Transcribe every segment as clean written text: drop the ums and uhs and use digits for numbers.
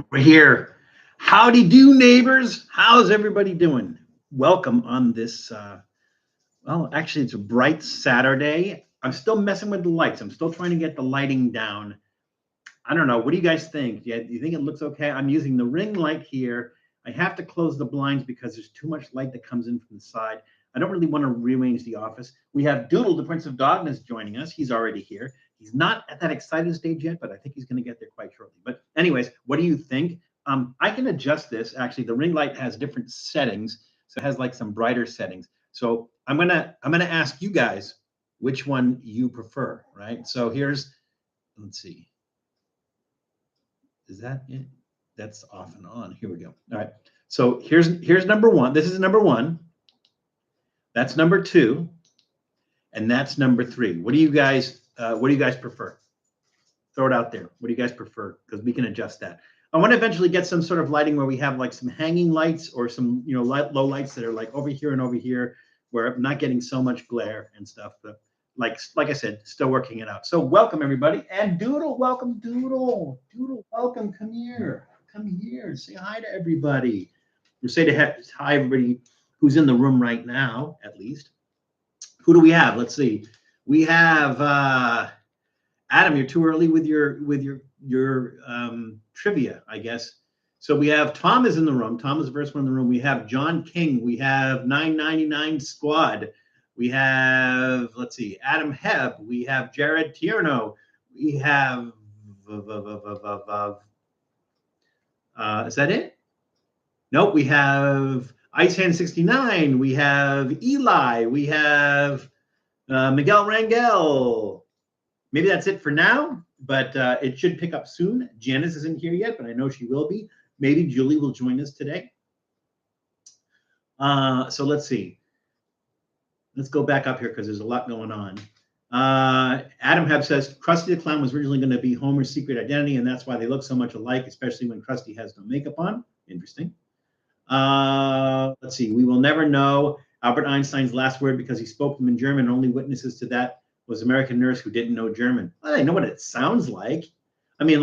We're here. Howdy do, neighbors. How's everybody doing? Welcome on this, well, actually, it's a bright Saturday. I'm still messing with the lights. I'm still trying to get the lighting down. I don't know. What do you guys think? Do you think it looks okay? I'm using the ring light here. I have to close the blinds because there's too much light that comes in from the side. I don't really want to rearrange the office. We have Doodle, the Prince of Darkness, joining us. He's already here. He's not at that excited stage yet, but I think he's going to get there quite shortly. But anyways, what do you think? I can adjust this. Actually, the ring light has different settings, so it has like some brighter settings. So I'm gonna ask you guys which one you prefer, right? So here's, let's see, is that it? That's off and on. Here we go. All right. So here's number one. This is number one. That's number two, and that's number three. What do you guys prefer? Throw it out there. What do you guys prefer? Because we can adjust that. I want to eventually get some sort of lighting where we have like some hanging lights or some, low lights that are like over here and over here, where I'm not getting so much glare and stuff. But like I said, still working it out. So welcome everybody, and Doodle, welcome Doodle. Doodle, welcome. Come here. Come here. Say hi to everybody. Or say hi everybody who's in the room right now, at least. Who do we have? Let's see. We have Adam. You're too early with your trivia, I guess. So we have Tom is in the room. Tom is the first one in the room. We have John King. We have 999 Squad. We have, let's see, Adam Hebb. We have Jared Tierno. We have, is that it? Nope. We have Icehand 69. We have Eli. We have Miguel Rangel. Maybe that's it for now, but it should pick up soon. Janice isn't here yet, but I know she will be. Maybe Julie will join us today. So let's see. Let's go back up here because there's a lot going on. Adam Hebb says, Krusty the Clown was originally going to be Homer's secret identity, and that's why they look so much alike, especially when Krusty has no makeup on. Interesting. Let's see. We will never know Albert Einstein's last word because he spoke them in German. Only witnesses to that was American nurse who didn't know German. Well, I know what it sounds like. I mean,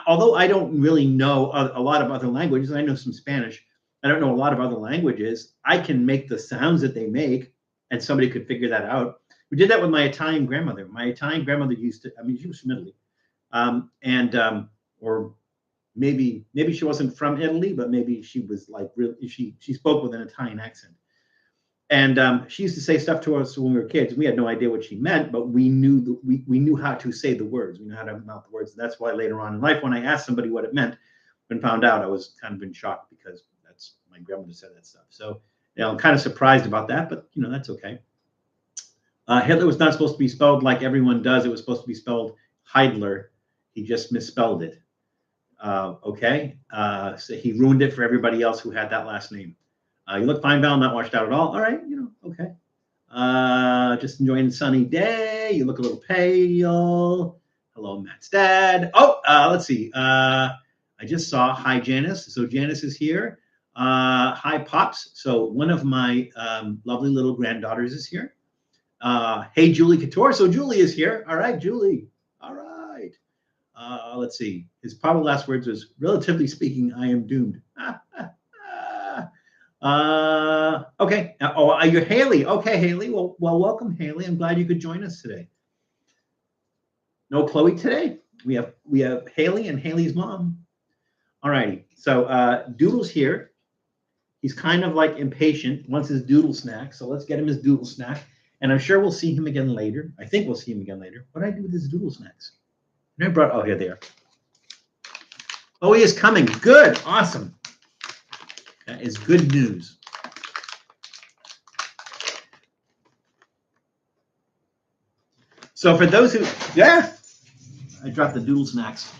although I don't really know a lot of other languages, I know some Spanish. I don't know a lot of other languages. I can make the sounds that they make, and somebody could figure that out. We did that with my Italian grandmother. My Italian grandmother used to, she was from Italy. Or maybe she wasn't from Italy, but maybe she was like, really, she spoke with an Italian accent. And she used to say stuff to us when we were kids. We had no idea what she meant, but we knew we knew how to say the words. We knew how to mouth the words. And that's why later on in life, when I asked somebody what it meant and found out, I was kind of in shock because that's my grandmother said that stuff. So I'm kind of surprised about that, but that's okay. Hitler was not supposed to be spelled like everyone does. It was supposed to be spelled Heidler. He just misspelled it. Okay. So he ruined it for everybody else who had that last name. You look fine, Val, not washed out at all. All right, okay. Just enjoying the sunny day. You look a little pale. Hello, Matt's dad. Oh, let's see. I just saw, hi, Janice. So Janice is here. Hi, Pops. So one of my lovely little granddaughters is here. Hey, Julie Couture. So Julie is here. All right, Julie. All right. Let's see. His probably last words was, relatively speaking, I am doomed. Okay. You're Haley. Okay, Haley. Well, welcome, Haley. I'm glad you could join us today. No Chloe today. We have Haley and Haley's mom. All righty. So Doodle's here. He's kind of like impatient, wants his doodle snack. So let's get him his doodle snack. And I'm sure we'll see him again later. I think we'll see him again later. What did I do with his doodle snacks? Here they are. Oh, he is coming. Good. Awesome. That is good news. So for those who, I dropped the doodle snacks.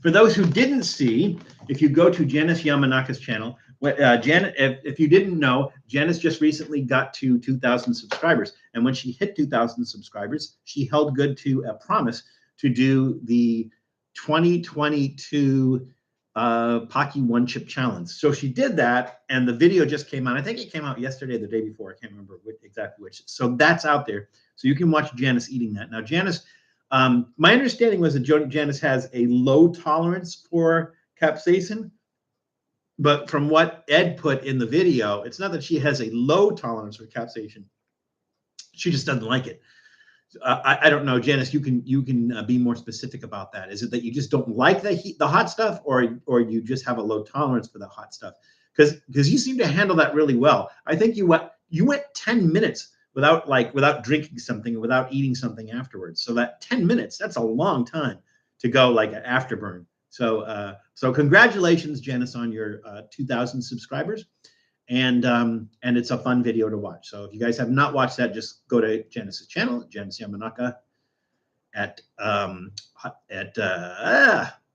For those who didn't see, if you go to Janice Yamanaka's channel, if you didn't know, Janice just recently got to 2,000 subscribers. And when she hit 2,000 subscribers, she held good to a promise to do the 2022 Pocky One Chip Challenge. So she did that, and the video just came out. I think it came out yesterday or the day before. I can't remember exactly which. So that's out there. So you can watch Janice eating that. Now, Janice, my understanding was that Janice has a low tolerance for capsaicin, but from what Ed put in the video, it's not that she has a low tolerance for capsaicin. She just doesn't like it. I don't know, Janice. You can be more specific about that. Is it that you just don't like the hot stuff, or you just have a low tolerance for the hot stuff? Because you seem to handle that really well. I think you went 10 minutes without drinking something or without eating something afterwards. So that 10 minutes, that's a long time to go like an afterburn. So so congratulations, Janice, on your 2,000 subscribers. And it's a fun video to watch. So if you guys have not watched that, just go to Janice's channel, Janice Yamanaka, at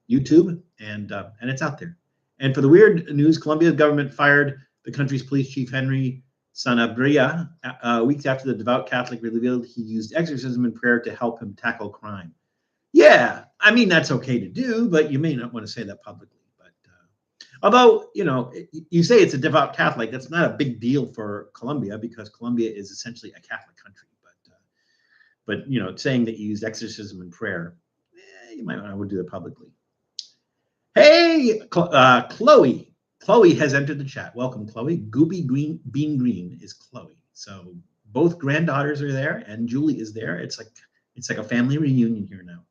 YouTube, and it's out there. And for the weird news, Colombia's government fired the country's police chief, Henry Sanabria, weeks after the devout Catholic revealed he used exorcism and prayer to help him tackle crime. Yeah, I mean, that's okay to do, but you may not want to say that publicly. Although, you say it's a devout Catholic, that's not a big deal for Colombia because Colombia is essentially a Catholic country. But saying that you use exorcism and prayer, you might not want to do it publicly. Hey, Chloe. Chloe has entered the chat. Welcome, Chloe. Goopy Bean Green is Chloe. So both granddaughters are there, and Julie is there. It's like a family reunion here now.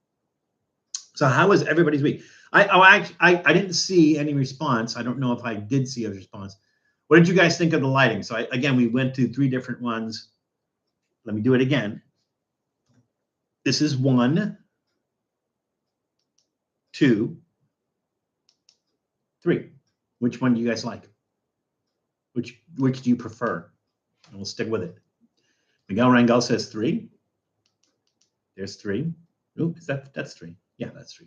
So how was everybody's week? I didn't see any response. I don't know if I did see a response. What did you guys think of the lighting? So again, we went to 3 different ones. Let me do it again. This is 1, 2, 3. Which one do you guys like? Which do you prefer? And we'll stick with it. Miguel Rangel says 3. There's 3. Ooh, that's 3. Yeah, that's 3.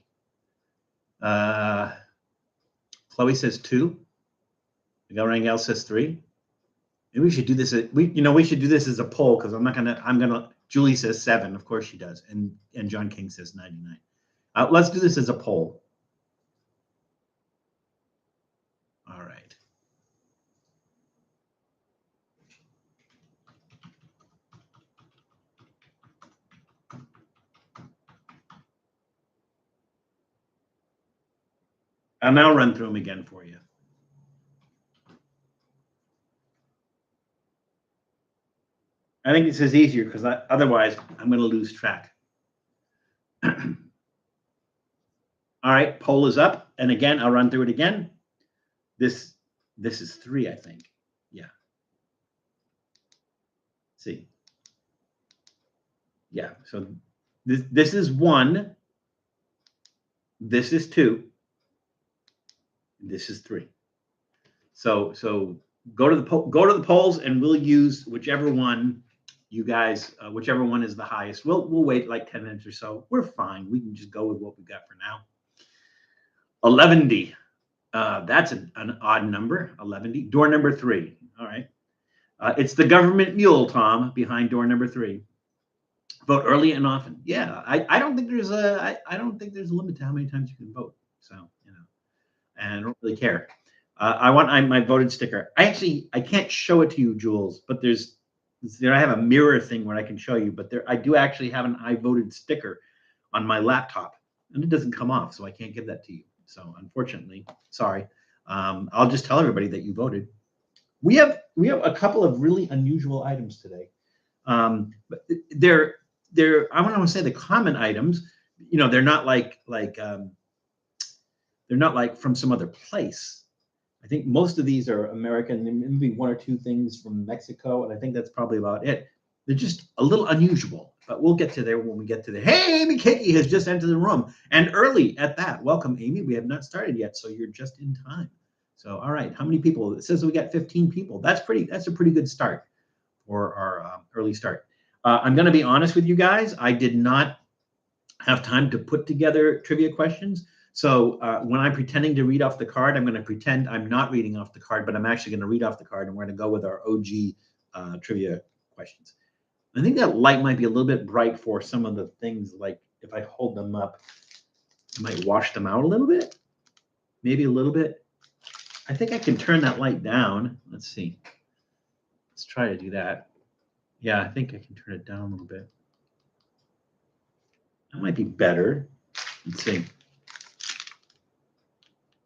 Chloe says 2. Miguel Rangel says 3. Maybe we should do this. We should do this as a poll because I'm gonna. Julie says 7. Of course she does, and John King says 99. Let's do this as a poll. All right. I'll now run through them again for you. I think this is easier because otherwise I'm going to lose track. All right, poll is up. And again, I'll run through it again. This is 3, I think. Yeah. See. Yeah, so this is 1. This is 2. This is 3. So go to the polls, and we'll use whichever one you guys, whichever one is the highest. We'll wait like 10 minutes or so. We're fine. We can just go with what we got for now. 11D. That's an odd number. 11D. Door number 3. All right. It's the government mule, Tom, behind door number 3. Vote early and often. Yeah, I don't think there's a limit to how many times you can vote. So and I don't really care. I want my voted sticker. I can't show it to you, Jules, but I have a mirror thing where I can show you, but I do actually have an I voted sticker on my laptop, and it doesn't come off, so I can't give that to you. So unfortunately, sorry. I'll just tell everybody that you voted. We have a couple of really unusual items today. But they're I want to say the common items. They're not like they're not like from some other place. I think most of these are American, maybe 1 or 2 things from Mexico, and I think that's probably about it. They're just a little unusual, but we'll get to there when we get to there. Hey, Amy Kiki has just entered the room, and early at that. Welcome, Amy. We have not started yet, so you're just in time. So, all right, how many people? It says we got 15 people. That's a pretty good start for our early start. I'm going to be honest with you guys. I did not have time to put together trivia questions. So when I'm pretending to read off the card, I'm going to pretend I'm not reading off the card, but I'm actually going to read off the card, and we're going to go with our OG trivia questions. I think that light might be a little bit bright for some of the things, like if I hold them up, I might wash them out a little bit, maybe a little bit. I think I can turn that light down. Let's see. Let's try to do that. Yeah, I think I can turn it down a little bit. That might be better. Let's see.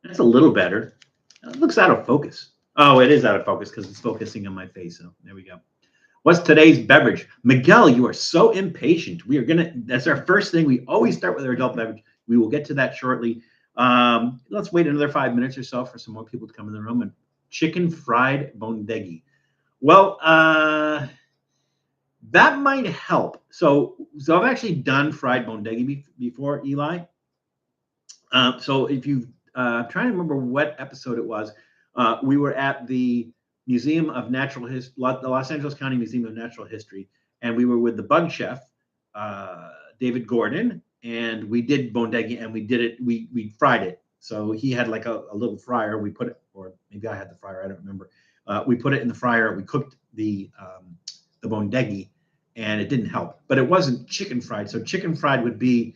That's a little better. It looks out of focus. Oh, it is out of focus because it's focusing on my face. So there we go. What's today's beverage? Miguel, you are so impatient. We are that's our first thing. We always start with our adult beverage. We will get to that shortly. Let's wait another 5 minutes or so for some more people to come in the room. And chicken fried bondegi. Well, that might help. So I've actually done fried bondegi before, Eli. So if you, I'm trying to remember what episode it was. We were at the Museum of Natural History, the Los Angeles County Museum of Natural History, and we were with the bug chef, David Gordon, and we did bondegi, and we did it. We fried it. So he had like a little fryer. We put it, or maybe I had the fryer. I don't remember. We put it in the fryer. We cooked the bondegi, and it didn't help. But it wasn't chicken fried. So chicken fried would be,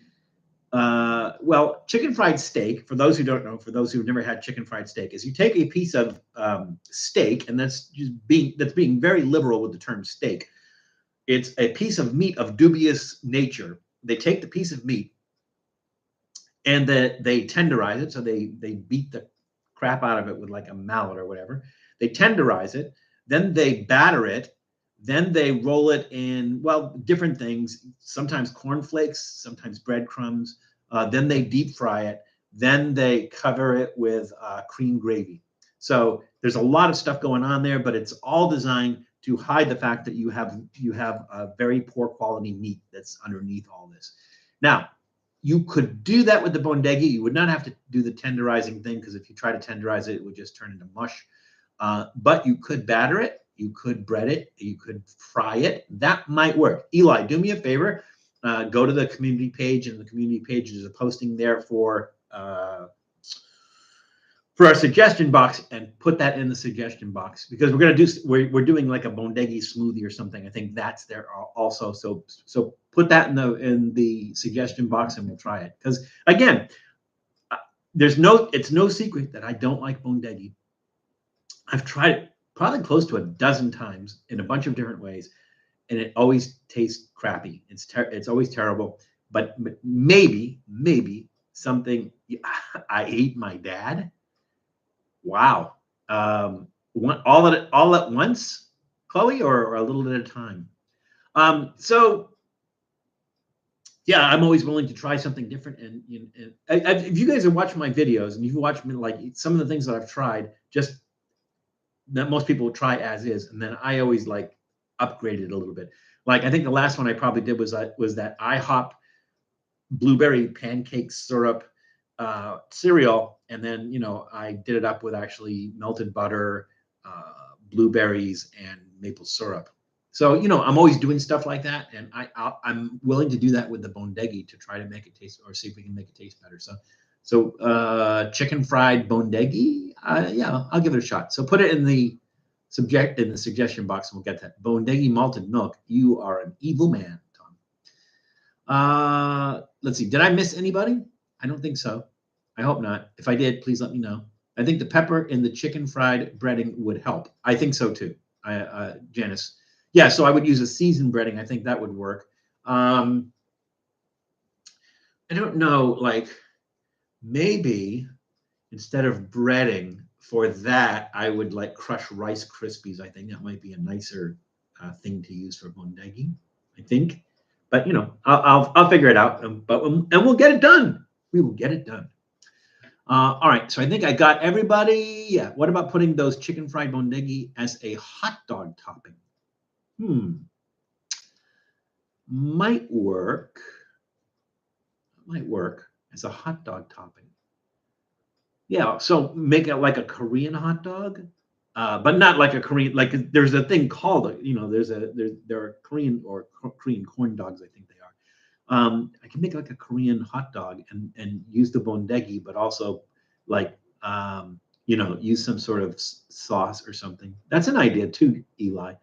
well, chicken fried steak, for those who don't know, for those who've never had chicken fried steak, is you take a piece of steak, and that's being very liberal with the term steak. It's a piece of meat of dubious nature. They take the piece of meat and they tenderize it. So they beat the crap out of it with like a mallet or whatever. They tenderize it, then they batter it, then they roll it in, well, different things, sometimes cornflakes, sometimes breadcrumbs. Then they deep fry it. Then they cover it with cream gravy. So there's a lot of stuff going on there, but it's all designed to hide the fact that you have a very poor quality meat that's underneath all this. Now, you could do that with the bondegi. You would not have to do the tenderizing thing, because if you try to tenderize it, it would just turn into mush. But you could batter it, you could bread it, you could fry it. That might work. Eli, do me a favor. Go to the community page, and the community page is a posting there for our suggestion box, and put that in the suggestion box, because we're doing like a bondegi smoothie or something. I think that's there also. So put that in the suggestion box, and we'll try it. Because again, it's no secret that I don't like bondegi. I've tried it probably close to a dozen times in a bunch of different ways, and it always tastes crappy. It's always terrible. But maybe something. I ate my dad. Wow. All at once, Chloe, or a little at a time? So yeah, I'm always willing to try something different. And if you guys are watching my videos, and you've watched me, like some of the things that I've tried, just that most people would try as is, and then I always like upgrade it a little bit. Like I think the last one I probably did was that IHOP blueberry pancake syrup cereal, and then I did it up with actually melted butter, blueberries, and maple syrup. So I'm always doing stuff like that, and I'm willing to do that with the bondegi to try to make it taste, or see if we can make it taste better. So chicken fried bondegi, yeah, I'll give it a shot. So put it in the suggestion box, and we'll get that. Bondegi malted milk. You are an evil man, Tom. Let's see. Did I miss anybody? I don't think so. I hope not. If I did, please let me know. I think the pepper in the chicken fried breading would help. I think so too. Janice. Yeah, so I would use a seasoned breading. I think that would work. I don't know, like maybe instead of breading for that, I would like crush Rice Krispies. I think that might be a nicer thing to use for bondegi, I think. But I'll figure it out. And we'll get it done. We will get it done. All right. So I think I got everybody. Yeah. What about putting those chicken fried bondegi as a hot dog topping? Might work. Might work as a hot dog topping. Yeah. So make it like a Korean hot dog. But not like a Korean, like there's a thing called, there are Korean or Korean corn dogs, I think they are. I can make like a Korean hot dog and use the bondegi, but also like, use some sort of sauce or something. That's an idea too, Eli.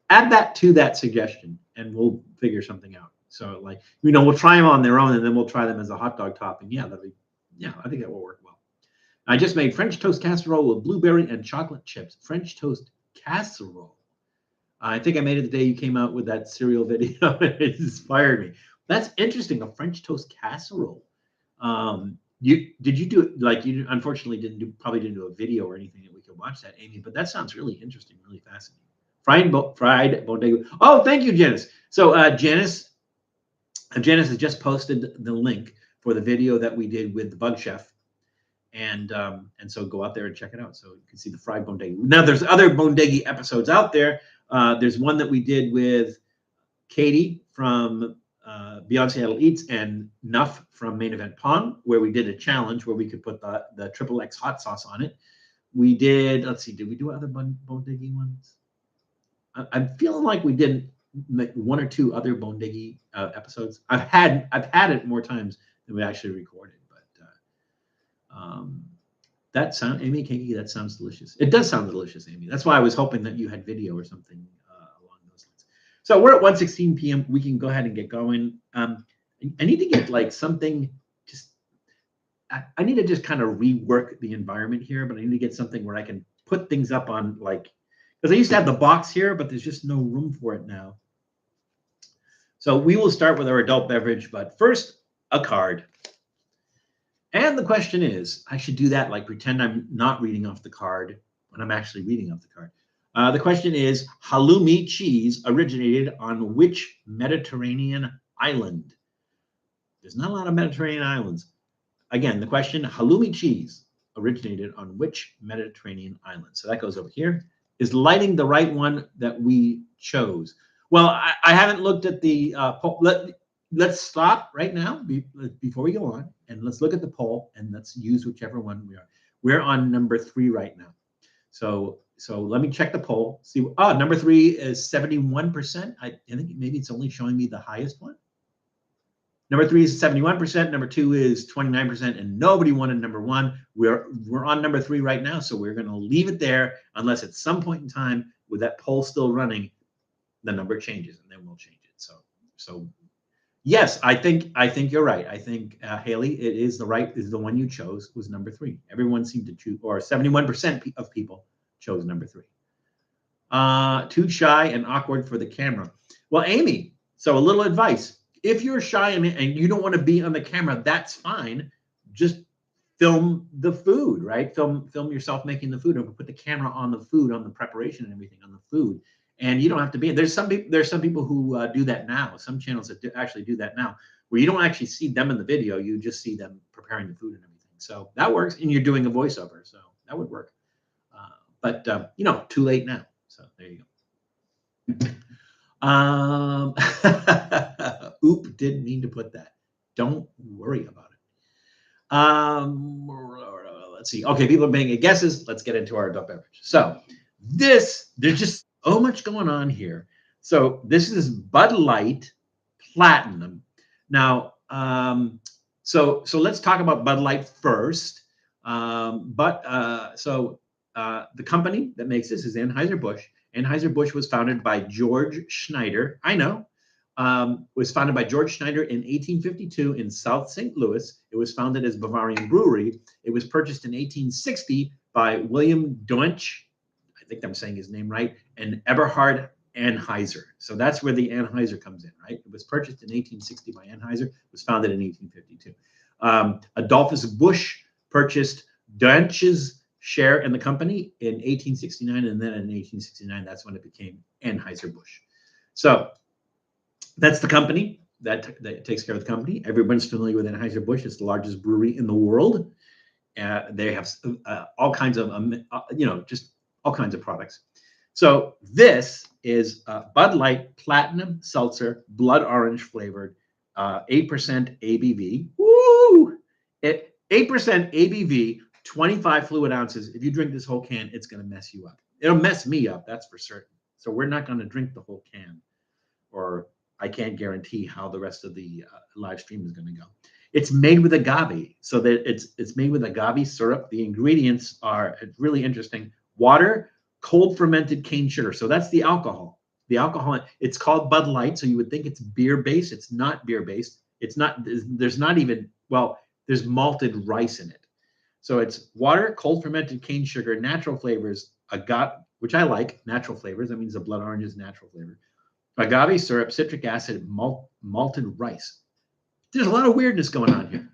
Add that to that suggestion, and we'll figure something out. So like, we'll try them on their own, and then we'll try them as a hot dog topping. Yeah, I think that will work well. I just made French toast casserole with blueberry and chocolate chips. French toast casserole. I think I made it the day you came out with that cereal video. It inspired me. That's interesting, a French toast casserole. Did you do like you unfortunately probably didn't do a video or anything that we could watch that, Amy, but that sounds really interesting, really fascinating. Fried bodega. Oh, thank you, Janice. So Janice has just posted the link for the video that we did with the Bug Chef, and so go out there and check it out. So you can see the fried bodega. Now there's other bodega episodes out there. There's one that we did with Katie from Beyond Seattle Eats and Nuff from Main Event Pond, where we did a challenge where we could put the XXX hot sauce on it. We did, let's see, did we do other bodega ones? I'm feeling like we did one or two other bodega episodes. I've had it more times than we actually recorded, but that sound, Amy Kinky, that sounds delicious. It does sound delicious, Amy. That's why I was hoping that you had video or something along those lines. So we're at 1:16 p.m. We can go ahead and get going. I need to get like something. I need to just kind of rework the environment here, but I need to get something where I can put things up on, like, because I used to have the box here, but there's just no room for it now. So we will start with our adult beverage, but first, a card. And the question is, I should do that, like pretend I'm not reading off the card when I'm actually reading off the card. The question is, halloumi cheese originated on which Mediterranean island? There's not a lot of Mediterranean islands. Again, the question, halloumi cheese originated on which Mediterranean island? So that goes over here. Is lighting the right one that we chose? Well, I haven't looked at the poll. Let's stop right now before we go on, and let's look at the poll, and let's use whichever one we are. We're on number 3 right now. So let me check the poll. See, number 3 is 71%. I think maybe it's only showing me the highest one. Number 3 is 71%. Number 2 is 29%, and nobody wanted number 1. We're on number 3 right now, so we're going to leave it there unless at some point in time, with that poll still running, the number changes, and then we'll change it. So yes, I think you're right. I think Haley, it is the one you chose was number 3. Everyone seemed to choose, or 71% of people chose number 3. Too shy and awkward for the camera. Well, Amy, so a little advice. If you're shy and you don't want to be on the camera, that's fine. Just film the food, right? Film yourself making the food, or put the camera on the food, on the preparation and everything on the food. And you don't have to be. There's some people who do that now. Some channels that actually do that now, where you don't actually see them in the video. You just see them preparing the food and everything. So that works, and you're doing a voiceover, so that would work. But too late now. So there you go. Oop, didn't mean to put that. Don't worry about it. Let's see. Okay, people are making guesses. Let's get into our adult beverage. So there's just so much going on here. So this is Bud Light Platinum. Now, so let's talk about Bud Light first. The company that makes this is Anheuser-Busch. Anheuser-Busch was founded by George Schneider. I know. Was founded by George Schneider in 1852 in South St. Louis. It was founded as Bavarian Brewery. It was purchased in 1860 by William Deutsch, I think I'm saying his name right, and Eberhard Anheuser. So that's where the Anheuser comes in, right? It was purchased in 1860 by Anheuser. It was founded in 1852. Adolphus Busch purchased Deutsch's share in the company in 1869, and then in 1869, that's when it became Anheuser-Busch. So that's the company that takes care of the company. Everyone's familiar with Anheuser-Busch. It's the largest brewery in the world. They have all kinds of, just all kinds of products. So this is Bud Light Platinum Seltzer, blood orange flavored, 8% ABV. Woo! 8% ABV, 25 fluid ounces. If you drink this whole can, it's going to mess you up. It'll mess me up, that's for certain. So we're not going to drink the whole can, or I can't guarantee how the rest of the live stream is going to go. It's made with agave, so that it's made with agave syrup. The ingredients are really interesting. Water, cold fermented cane sugar. So that's the alcohol. The alcohol, it's called Bud Light, so you would think it's beer-based. It's not beer-based. It's not, there's not even, well, there's malted rice in it. So it's water, cold fermented cane sugar, natural flavors, agave, which I like, natural flavors. That means the blood orange is natural flavor. Agave syrup, citric acid, malted rice. There's a lot of weirdness going on here.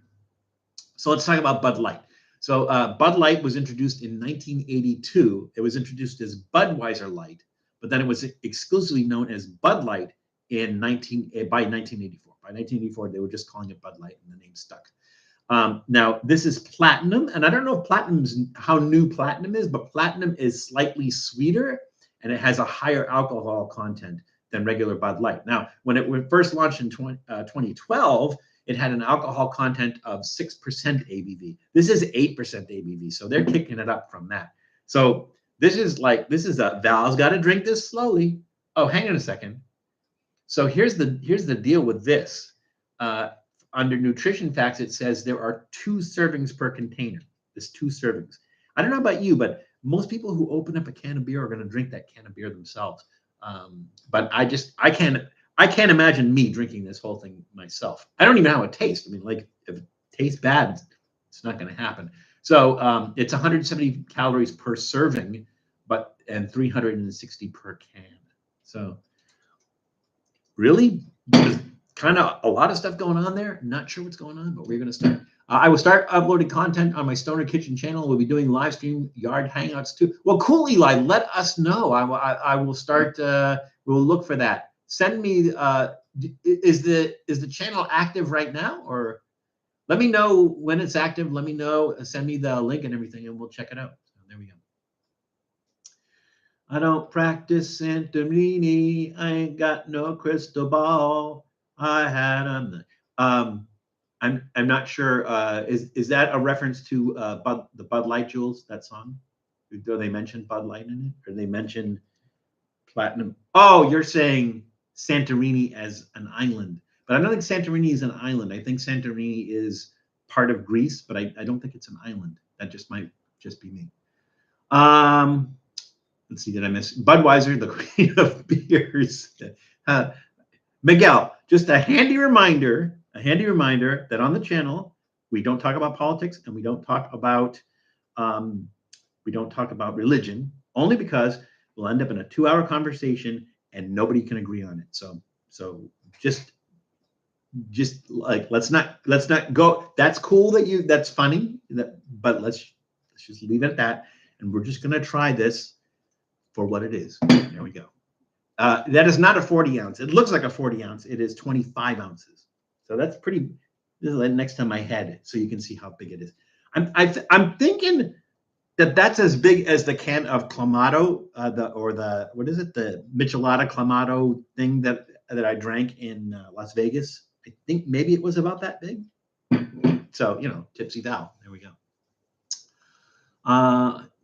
So let's talk about Bud Light. So Bud Light was introduced in 1982. It was introduced as Budweiser Light, but then it was exclusively known as Bud Light by 1984. By 1984, they were just calling it Bud Light, and the name stuck. Now, this is platinum, and I don't know if how new platinum is, but platinum is slightly sweeter, and it has a higher alcohol content than regular Bud Light. Now, when it first launched in 2012, it had an alcohol content of 6% ABV. This is 8% ABV, so they're kicking it up from that. So this is Val's got to drink this slowly. Oh, hang on a second. So here's the deal with this. Under nutrition facts, it says there are 2 servings per container. There's 2 servings. I don't know about you, but most people who open up a can of beer are going to drink that can of beer themselves. But I can't imagine me drinking this whole thing myself. I don't even know how it tastes. I mean, like, if it tastes bad, it's not going to happen. So it's 170 calories per serving, and 360 per can. So really, there's kind of a lot of stuff going on there. Not sure what's going on, but we're going to start. I will start uploading content on my Stoner Kitchen channel. We'll be doing live stream yard hangouts too. Well, cool, Eli. Let us know. I will start. We'll look for that. Send me. Is the channel active right now, or let me know when it's active. Let me know. Send me the link and everything, and we'll check it out. So there we go. I don't practice Santorini. I ain't got no crystal ball. I had I'm not sure. Is that a reference to the Bud Light Jules, that song? Do they mention Bud Light in it, or they mention platinum? Oh, you're saying Santorini as an island, but I don't think Santorini is an island. I think Santorini is part of Greece, but I don't think it's an island. That just might just be me. Let's see, did I miss Budweiser, the queen of beers? Miguel, just a handy reminder that on the channel we don't talk about politics and we don't talk about religion, only because we'll end up in a 2-hour conversation and nobody can agree on it. So just like let's not go. That's cool that's funny, but let's just leave it at that, and we're just gonna try this for what it is. There we go. That is not a 40 ounce. It looks like a 40 ounce. It is 25 ounces. So that's pretty. This is next to my head, so you can see how big it is. I'm thinking that's as big as the can of Clamato, the Michelada Clamato thing that I drank in Las Vegas. I think maybe it was about that big. So Tipsy Val. There we go.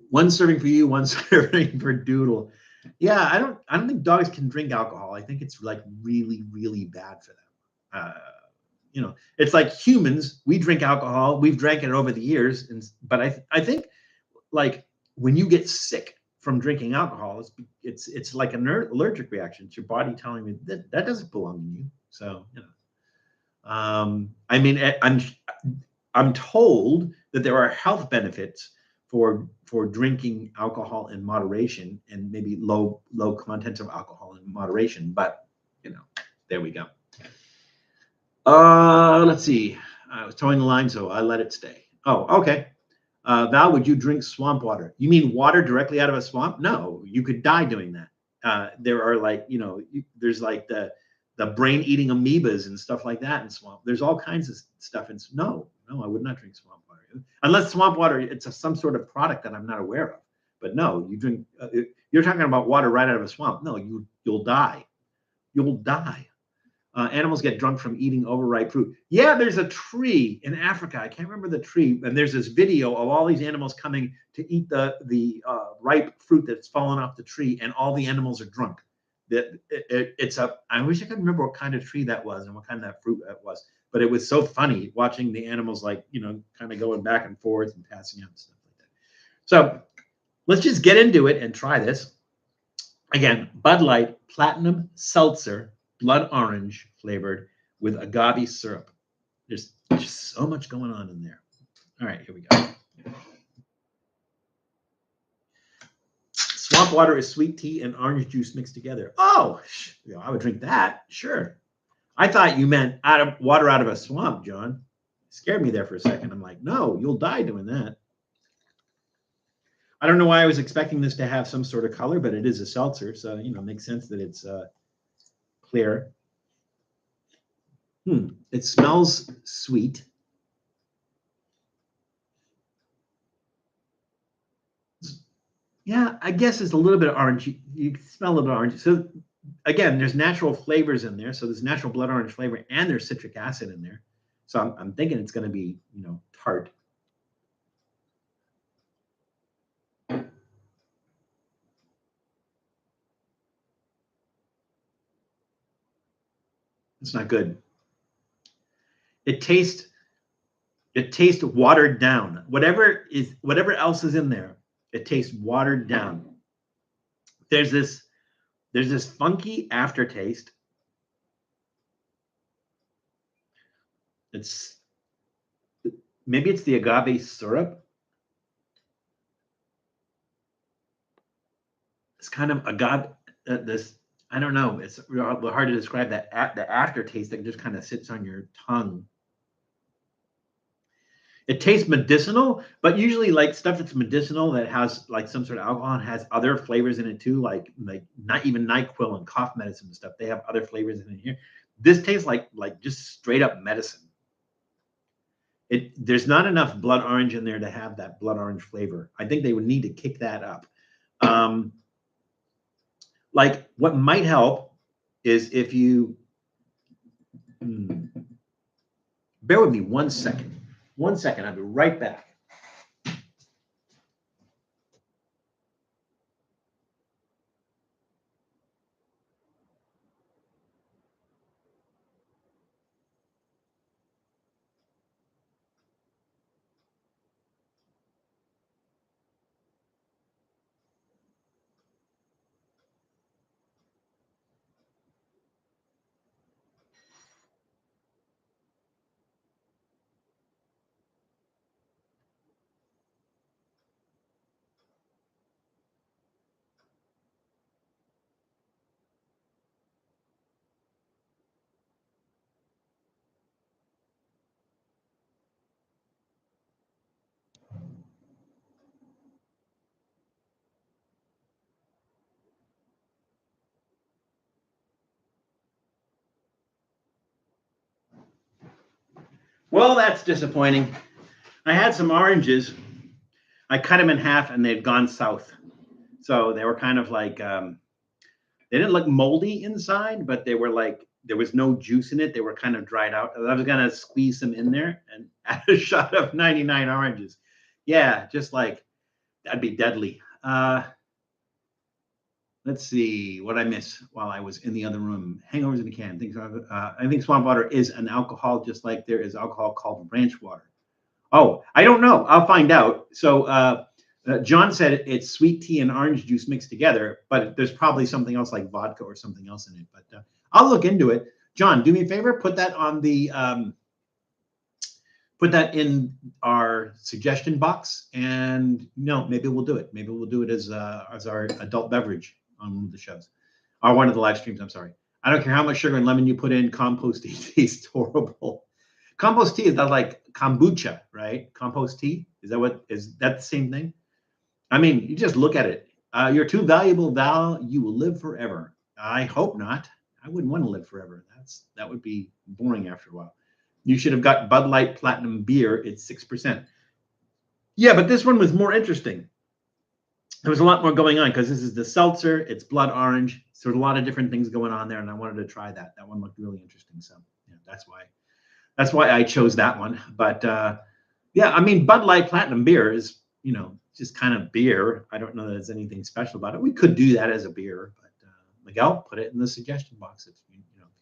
1 serving for you, 1 serving for Doodle. Yeah, I don't think dogs can drink alcohol. I think it's like really, really bad for them. It's like humans. We drink alcohol. We've drank it over the years, but I think like when you get sick from drinking alcohol, it's like an allergic reaction. It's your body telling you that doesn't belong in you. So I mean, I'm told that there are health benefits for drinking alcohol in moderation, and maybe low content of alcohol in moderation. But there we go. Let's see. I was towing the line, so I let it stay. Oh, okay. Val, would you drink swamp water? You mean water directly out of a swamp? No, you could die doing that. There are there's like the brain-eating amoebas and stuff like that in swamp. There's all kinds of stuff. No, I would not drink swamp water. Unless swamp water, it's some sort of product that I'm not aware of. But no, you drink. You're talking about water right out of a swamp. No, you'll die. You'll die. Animals get drunk from eating overripe fruit. Yeah, there's a tree in Africa. I can't remember the tree. And there's this video of all these animals coming to eat the ripe fruit that's fallen off the tree, and all the animals are drunk. I wish I could remember what kind of tree that was and what kind of that fruit that was. But it was so funny watching the animals kind of going back and forth and passing out and stuff like that. So let's just get into it and try this. Again, Bud Light Platinum Seltzer, blood orange flavored with agave syrup. There's just so much going on in there. All right, here we go. Swamp water is sweet tea and orange juice mixed together. Oh, I would drink that. Sure. I thought you meant water out of a swamp, John. Scared me there for a second. I'm like, no, you'll die doing that. I don't know why I was expecting this to have some sort of color, but it is a seltzer, so you know, it makes sense that it's clear. It smells sweet. Yeah, I guess it's a little bit of orange. You smell a little bit of orange. So again, there's natural flavors in there. So there's natural blood orange flavor and there's citric acid in there. So I'm thinking it's going to be, you know, tart. It's not good. It tastes watered down. Whatever else is in there, it tastes watered down. There's this funky aftertaste. Maybe it's the agave syrup. It's kind of agave. This, I don't know. It's hard to describe that. The aftertaste that just kind of sits on your tongue. It tastes medicinal, but usually like stuff that's medicinal that has like some sort of alcohol and has other flavors in it too, like not even NyQuil and cough medicine and stuff. They have other flavors in here. This tastes like just straight up medicine. There's not enough blood orange in there to have that blood orange flavor. I think they would need to kick that up. Like what might help is if you bear with me 1 second. 1 second, I'll be right back. Well, that's disappointing. I had some oranges. I cut them in half and they'd gone south. So they were kind of like, they didn't look moldy inside, but they were like, there was no juice in it. They were kind of dried out. I was going to squeeze them in there and add a shot of 99 oranges. Yeah, just like, that'd be deadly. Let's see what I missed while I was in the other room. Hangovers in a can. I think swamp water is an alcohol, just like there is alcohol called ranch water. Oh, I don't know. I'll find out. So John said it's sweet tea and orange juice mixed together, but there's probably something else like vodka or something else in it. But I'll look into it. John, do me a favor. Put that on the put that in our suggestion box, and maybe we'll do it. Maybe we'll do it as our adult beverage on one of the shows, or one of the live streams. I'm sorry. I don't care how much sugar and lemon you put in. Compost tea tastes horrible. Compost tea is that like kombucha, right? Compost tea, is that the same thing? I mean, you just look at it. You're too valuable, Val. You will live forever. I hope not. I wouldn't want to live forever. That would be boring after a while. You should have got Bud Light Platinum beer. It's 6%. Yeah, but this one was more interesting. There was a lot more going on because this is the seltzer. It's blood orange. So there's a lot of different things going on there, and I wanted to try that. That one looked really interesting. So yeah, that's why I chose that one. But yeah, I mean, Bud Light Platinum beer is, just kind of beer. I don't know that there's anything special about it. We could do that as a beer, but Miguel, put it in the suggestion box if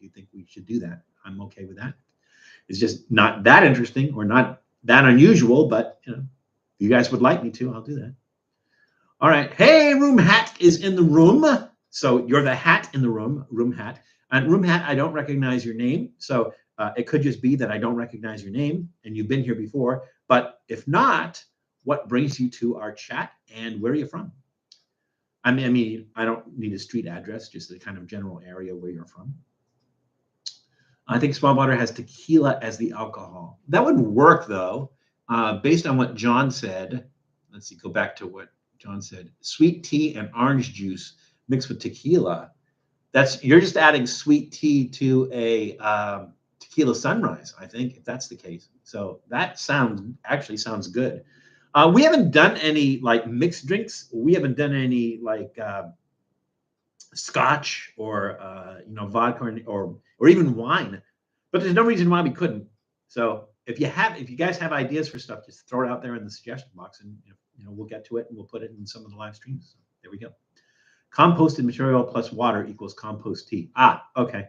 you think we should do that. I'm okay with that. It's just not that interesting or not that unusual, but if you guys would like me to, I'll do that. All right. Hey, Room Hat is in the room. So you're the hat in the room, Room Hat. And Room Hat, I don't recognize your name. So it could just be that I don't recognize your name and you've been here before. But if not, what brings you to our chat and where are you from? I mean, I don't need a street address, just the kind of general area where you're from. I think spa water has tequila as the alcohol. That would work though, based on what John said. Let's see, go back to what John said. Sweet tea and orange juice mixed with tequila. You're just adding sweet tea to a tequila sunrise, I think, if that's the case. So that actually sounds good. We haven't done any like mixed drinks. We haven't done any like scotch or vodka or even wine. But there's no reason why we couldn't. So if you guys have ideas for stuff, just throw it out there in the suggestion box, and we'll get to it and we'll put it in some of the live streams. So there we go. Composted material plus water equals compost tea. Okay.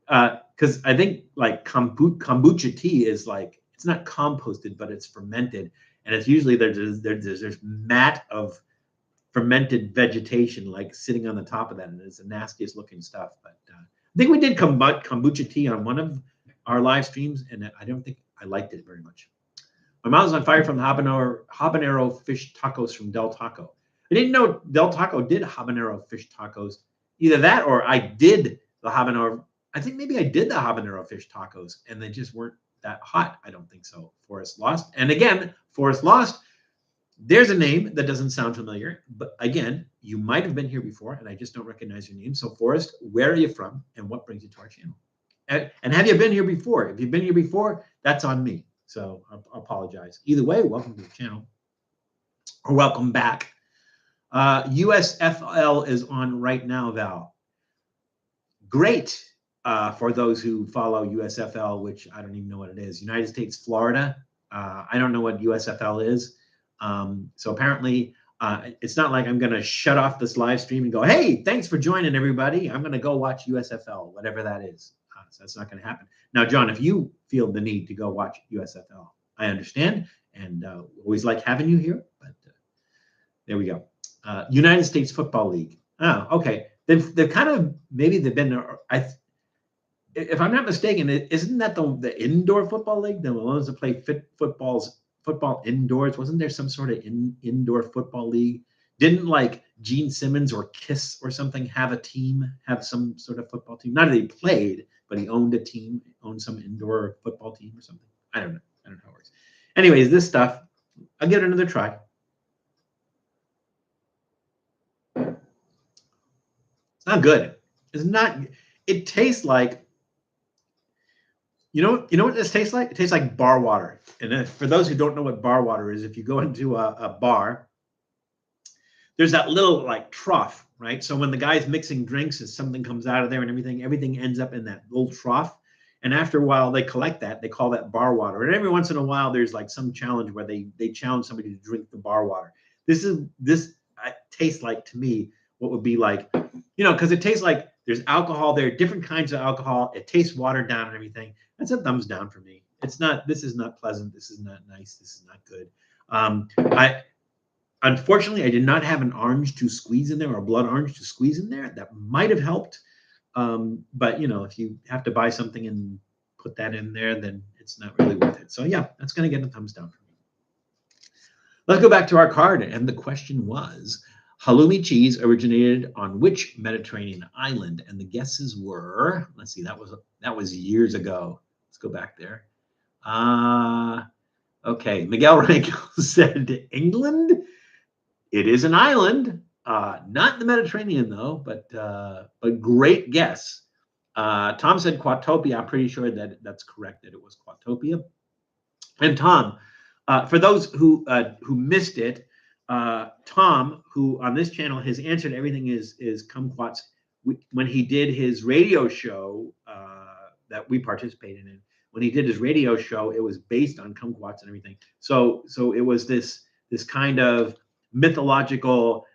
Because I think like kombucha tea is like, it's not composted, but it's fermented, and it's usually there's mat of fermented vegetation like sitting on the top of that, and it's the nastiest looking stuff. But I think we did kombucha tea on one of our live streams, and I don't think I liked it very much. My mouth is on fire from the habanero fish tacos from Del Taco. I didn't know Del Taco did habanero fish tacos. Either that or I did the habanero. I think maybe I did the habanero fish tacos and they just weren't that hot. I don't think so. Forest Lost. And again, Forest Lost, there's a name that doesn't sound familiar. But again, you might have been here before and I just don't recognize your name. So Forest, where are you from and what brings you to our channel? And have you been here before? If you've been here before, that's on me. So I apologize. Either way, welcome to the channel or welcome back. USFL is on right now, Val. Great for those who follow USFL, which I don't even know what it is. United States, Florida. I don't know what USFL is. So apparently it's not like I'm going to shut off this live stream and go, hey, thanks for joining, everybody. I'm going to go watch USFL, whatever that is. So that's not going to happen. Now, John, if you feel the need to go watch USFL, I understand. And always like having you here. But there we go. United States Football League. Oh, okay. They've kind of, maybe they've been, if I'm not mistaken, isn't that the indoor football league? The ones that play football indoors? Wasn't there some sort of indoor football league? Didn't like Gene Simmons or Kiss or something have some sort of football team? Not that he played, but he owned a team, owned some indoor football team or something. I don't know how it works. Anyways, this stuff, I'll give it another try. It's not good. It's not. It tastes like. You know what this tastes like? It tastes like bar water. And for those who don't know what bar water is, if you go into a bar, there's that little like trough, right? So when the guy's mixing drinks and something comes out of there and everything ends up in that little trough. And after a while, they collect that. They call that bar water. And every once in a while, there's like some challenge where they challenge somebody to drink the bar water. This tastes like, to me, what would be like, because it tastes like there's alcohol there, different kinds of alcohol. It tastes watered down and everything. That's a thumbs down for me. This is not pleasant. This is not nice. This is not good. Unfortunately, I did not have an orange to squeeze in there or a blood orange to squeeze in there. That might have helped. But if you have to buy something and put that in there, then it's not really worth it. So yeah, that's going to get a thumbs down for me. Let's go back to our card. And the question was, halloumi cheese originated on which Mediterranean island? And the guesses were, let's see, that was years ago. Let's go back there. Okay, Miguel Rankel said England. It is an island, not the Mediterranean though, but great guess. Tom said Quatopia. I'm pretty sure that's correct, that it was Quatopia. And Tom, for those who missed it, Tom, who on this channel, his answer to everything is kumquats. When he did his radio show that we participated in, when he did his radio show, it was based on kumquats and everything. So it was this kind of mythological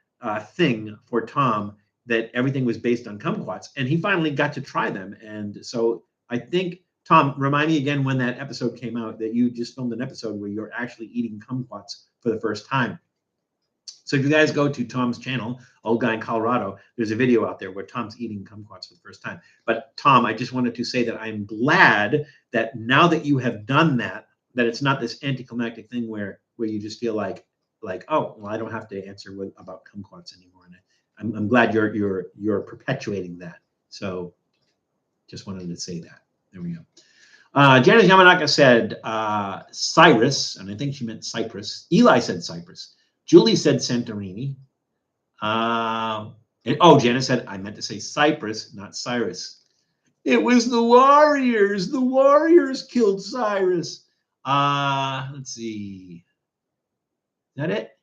thing for Tom, that everything was based on kumquats, and he finally got to try them. And so I think, Tom, remind me again when that episode came out, that you just filmed an episode where you're actually eating kumquats for the first time. So if you guys go to Tom's channel, Old Guy in Colorado, there's a video out there where Tom's eating kumquats for the first time. But Tom, I just wanted to say that I'm glad that now that you have done that it's not this anticlimactic thing where you just feel like, oh, well, I don't have to answer about kumquats anymore. And I'm glad you're perpetuating that. So just wanted to say that. There we go. Janice Yamanaka said Cyrus, and I think she meant Cyprus. Eli said Cyprus. Julie said Santorini. Janice said, I meant to say Cyprus, not Cyrus. It was the Warriors. The Warriors killed Cyrus. Let's see. Is that it?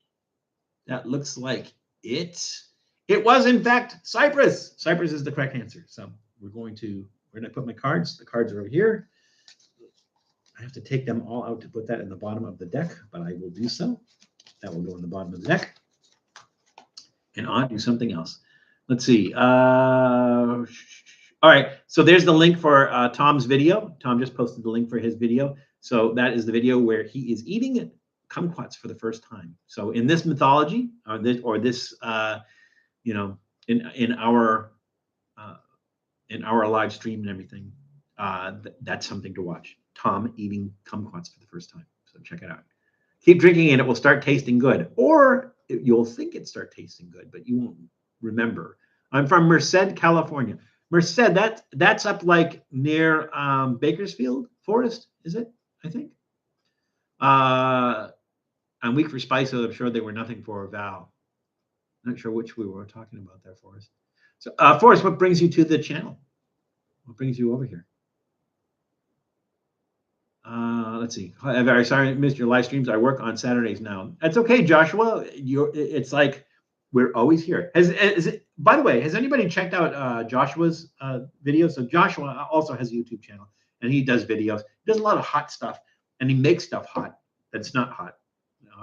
That looks like it. It was, in fact, Cyprus. Cyprus is the correct answer. So we're going to put my cards. The cards are over here. I have to take them all out to put that in the bottom of the deck, but I will do so. That will go in the bottom of the deck. And I'll do something else. Let's see. All right. So there's the link for Tom's video. Tom just posted the link for his video. So that is the video where he is eating kumquats for the first time. So in this mythology, or this you know, in our live stream and everything, that's something to watch. Tom eating kumquats for the first time. So check it out. Keep drinking and it will start tasting good, or you'll think it start tasting good, but you won't remember. I'm from Merced, California. Merced, that's up like near Bakersfield Forest, is it? I think. I'm weak for spice, so I'm sure they were nothing for Val. Not sure which we were talking about there, Forrest. So, Forrest, what brings you to the channel? What brings you over here? Let's see. I'm very sorry I missed your live streams. I work on Saturdays now. That's okay, Joshua. It's like we're always here. By the way, has anybody checked out Joshua's videos? So Joshua also has a YouTube channel, and he does videos. He does a lot of hot stuff, and he makes stuff hot that's not hot.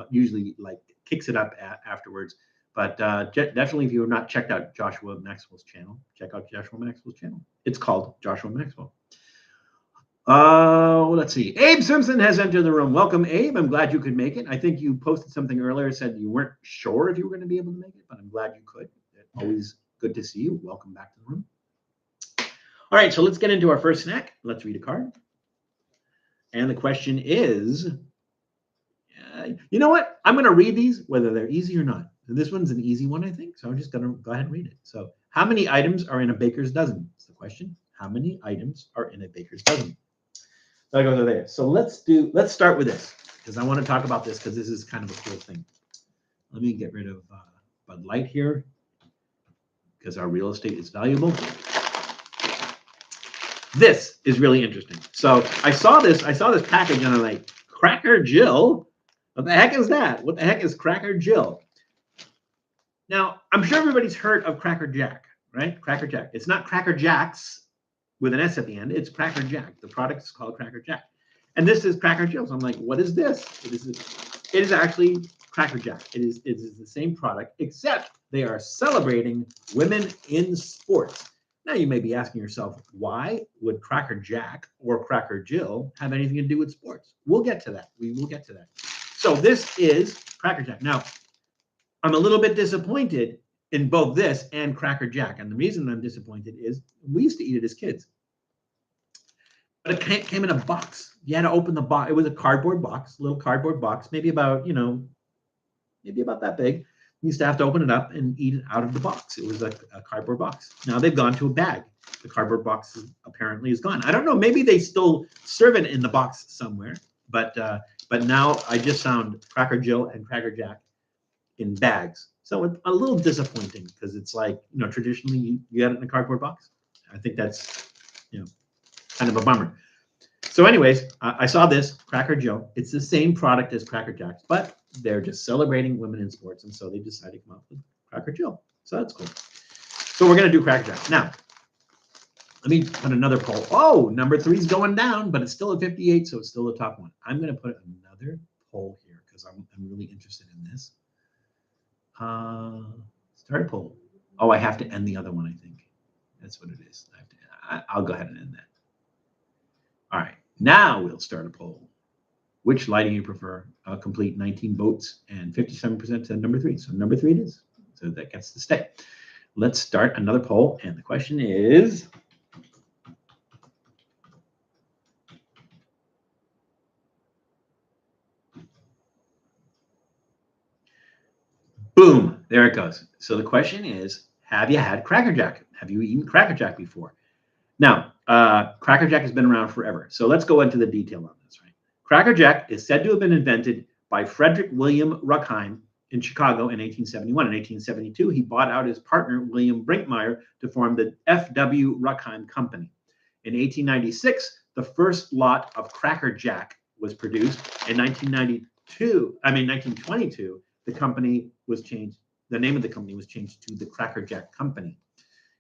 Usually, like kicks it up afterwards. But definitely, if you have not checked out Joshua Maxwell's channel, check out Joshua Maxwell's channel. It's called Joshua Maxwell. Let's see. Abe Simpson has entered the room. Welcome, Abe. I'm glad you could make it. I think you posted something earlier, said you weren't sure if you were going to be able to make it, but I'm glad you could. Always good to see you. Welcome back to the room. All right, so let's get into our first snack. Let's read a card. And the question is, you know what? I'm going to read these, whether they're easy or not. And this one's an easy one, I think. So I'm just going to go ahead and read it. So how many items are in a baker's dozen? That's the question. How many items are in a baker's dozen? So I go there. So let's start with this, because I want to talk about this because this is kind of a cool thing. Let me get rid of Bud Light here, because our real estate is valuable. This is really interesting. So I saw this package and I'm like, Cracker Jill? What the heck is that? What the heck is Cracker Jill? Now, I'm sure everybody's heard of Cracker Jack, right? Cracker Jack. It's not Cracker Jacks with an S at the end. It's Cracker Jack. The product is called Cracker Jack. And this is Cracker Jill. So I'm like, what is this? It is actually Cracker Jack. It is the same product, except they are celebrating women in sports. Now, you may be asking yourself, why would Cracker Jack or Cracker Jill have anything to do with sports? We'll get to that. We will get to that. So this is Cracker Jack. Now, I'm a little bit disappointed in both this and Cracker Jack. And the reason I'm disappointed is we used to eat it as kids. But it came in a box. You had to open the box. It was a cardboard box, little cardboard box, maybe about that big. You used to have to open it up and eat it out of the box. It was a cardboard box. Now they've gone to a bag. The cardboard box apparently is gone. I don't know. Maybe they still serve it in the box somewhere. But now I just found Cracker Jill and Cracker Jack in bags. So it's a little disappointing because it's like, traditionally you get it in a cardboard box. I think that's, kind of a bummer. So anyways, I saw this Cracker Jill. It's the same product as Cracker Jack, but they're just celebrating women in sports. And so they decided to come up with Cracker Jill. So that's cool. So we're going to do Cracker Jack. Now, let me put another poll. Oh, number 3 is going down, but it's still at 58, so it's still the top one. I'm going to put another poll here because I'm really interested in this. Start a poll. Oh, I have to end the other one, I think. That's what it is. I'll go ahead and end that. All right. Now we'll start a poll. Which lighting you prefer? Complete 19 votes and 57% to number 3. So number 3 it is. So that gets to stay. Let's start another poll. And the question is, boom, there it goes. So the question is, have you had Cracker Jack? Have you eaten Cracker Jack before? Now, Cracker Jack has been around forever. So let's go into the detail on this, right? Cracker Jack is said to have been invented by Frederick William Ruckheim in Chicago in 1871. In 1872, he bought out his partner, William Brinkmeyer, to form the F.W. Ruckheim Company. In 1896, the first lot of Cracker Jack was produced. In 1922, the company was changed. The name of the company was changed to the Cracker Jack Company.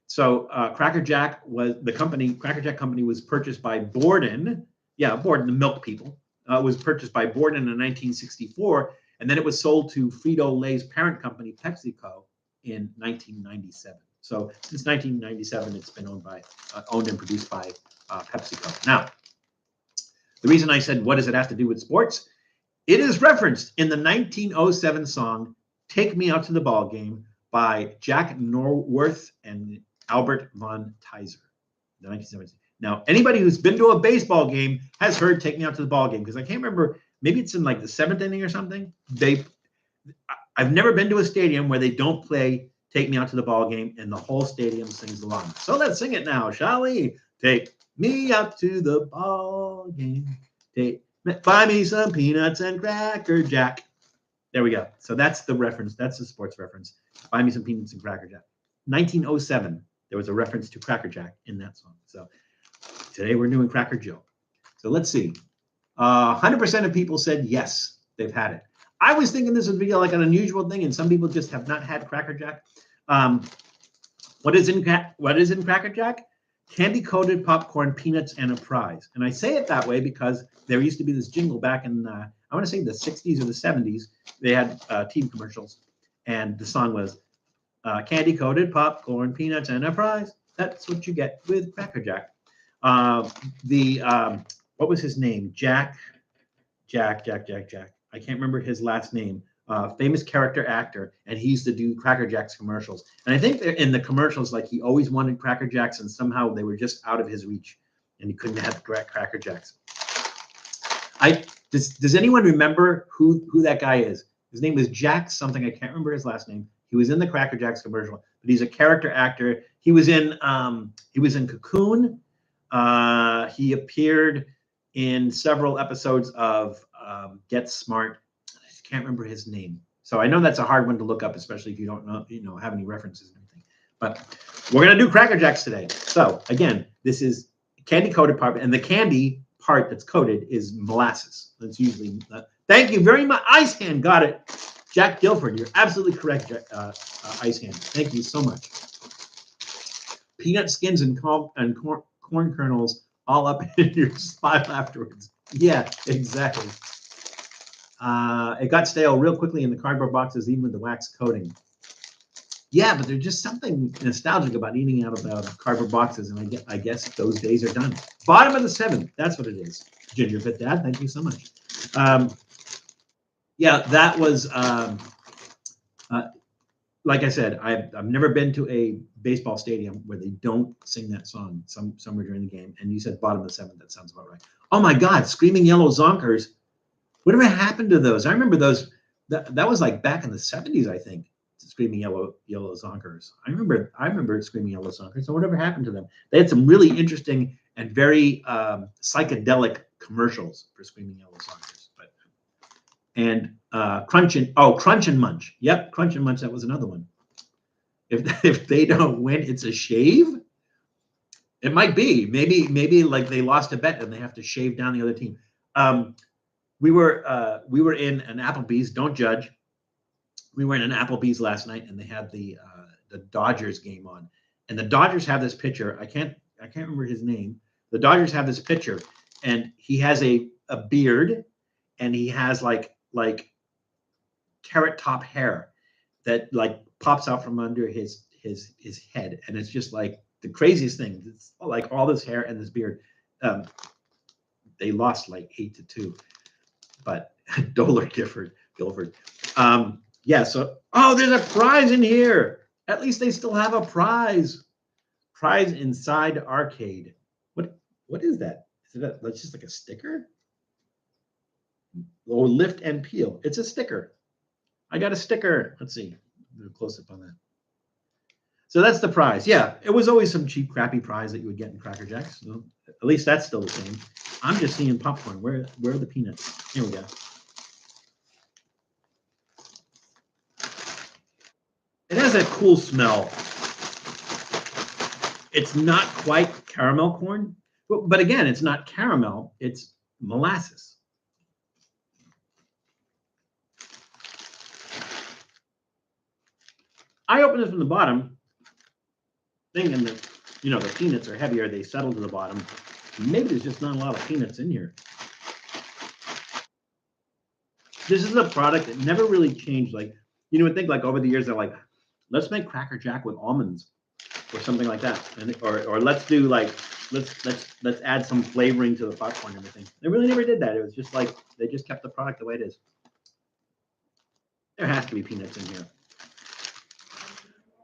So Cracker Jack was the company. Cracker Jack Company was purchased by Borden. Yeah, Borden, the milk people. Was purchased by Borden in 1964, and then it was sold to Frito-Lay's parent company, PepsiCo, in 1997. So since 1997, it's been owned and produced by PepsiCo. Now, the reason I said, what does it have to do with sports? It is referenced in the 1907 song, Take Me Out to the Ball Game by Jack Norworth and Albert von Teiser, the 1970s. Now, anybody who's been to a baseball game has heard Take Me Out to the Ball Game, because I can't remember, maybe it's in like the 7th inning or something. I've never been to a stadium where they don't play Take Me Out to the Ball Game and the whole stadium sings along. So let's sing it now, shall we? Take me out to the ball game. Buy me some peanuts and Cracker Jack. There we go. So that's the reference. That's the sports reference. Buy me some peanuts and Cracker Jack. 1907, there was a reference to Cracker Jack in that song. So today we're doing Cracker Joe. So let's see. 100% of people said yes, they've had it. I was thinking this would be like an unusual thing, and some people just have not had Cracker Jack. What is in Cracker Jack? Candy-coated popcorn, peanuts, and a prize. And I say it that way because there used to be this jingle back in, I want to say the 60s or the 70s. They had TV commercials, and the song was candy-coated popcorn, peanuts, and a prize. That's what you get with Cracker Jack. What was his name? Jack. I can't remember his last name. Famous character actor, and he used to do Cracker Jack's commercials. And I think in the commercials, like he always wanted Cracker Jacks, and somehow they were just out of his reach, and he couldn't have Cracker Jacks. Does anyone remember who that guy is? His name is Jack something. I can't remember his last name. He was in the Cracker Jacks commercial, but he's a character actor. He was in Cocoon. He appeared in several episodes of Get Smart. I just can't remember his name. So I know that's a hard one to look up, especially if you don't know, have any references and everything. But we're gonna do Cracker Jacks today. So again, this is candy coated part, and the candy part that's coated is molasses. That's usually. Thank you very much. Ice Hand got it. Jack Guilford, you're absolutely correct, Ice Hand. Thank you so much. Peanut skins and corn kernels all up in your smile afterwards. Yeah, exactly. It got stale real quickly in the cardboard boxes, even with the wax coating. Yeah, but there's just something nostalgic about eating out of cardboard boxes, and I guess those days are done. Bottom of the 7th, that's what it is. Gingerbread Dad, thank you so much. Yeah, that was like I said, I've never been to a baseball stadium where they don't sing that song somewhere during the game. And you said bottom of the 7th, that sounds about right. Oh my God, Screaming Yellow Zonkers. Whatever happened to those? I remember those. That was like back in the 70s, I think. Screaming Yellow Zonkers. I remember Screaming Yellow Zonkers. So whatever happened to them? They had some really interesting and very psychedelic commercials for Screaming Yellow Zonkers. And Crunch and Munch. Yep, Crunch and Munch. That was another one. If they don't win, it's a shave. It might be. Maybe like they lost a bet and they have to shave down the other team. We were in an Applebee's. Don't judge. We were in an Applebee's last night, and they had the Dodgers game on. And the Dodgers have this pitcher. I can't remember his name. The Dodgers have this pitcher, and he has a beard, and he has like carrot top hair that like pops out from under his head, and it's just like the craziest thing. It's like all this hair and this beard. They lost like 8-2, but Doler Guilford. Yeah. So there's a prize in here. At least they still have a prize. Prize inside arcade. What is that? That's just like a sticker. Or lift and peel. It's a sticker. I got a sticker. Let's see. Do a close up on that. So that's the prize. Yeah, it was always some cheap, crappy prize that you would get in Cracker Jacks. So at least that's still the same. I'm just seeing popcorn. Where are the peanuts? Here we go. It has a cool smell. It's not quite caramel corn, but again, it's not caramel. It's molasses. I opened it from the bottom, thinking that, the peanuts are heavier. They settle to the bottom. Maybe there's just not a lot of peanuts in here. This is a product that never really changed. Like, you would think like over the years, they're like, let's make Cracker Jack with almonds or something like that. And, or let's do like, let's add some flavoring to the popcorn and everything. They really never did that. It was just like, they just kept the product the way it is. There has to be peanuts in here.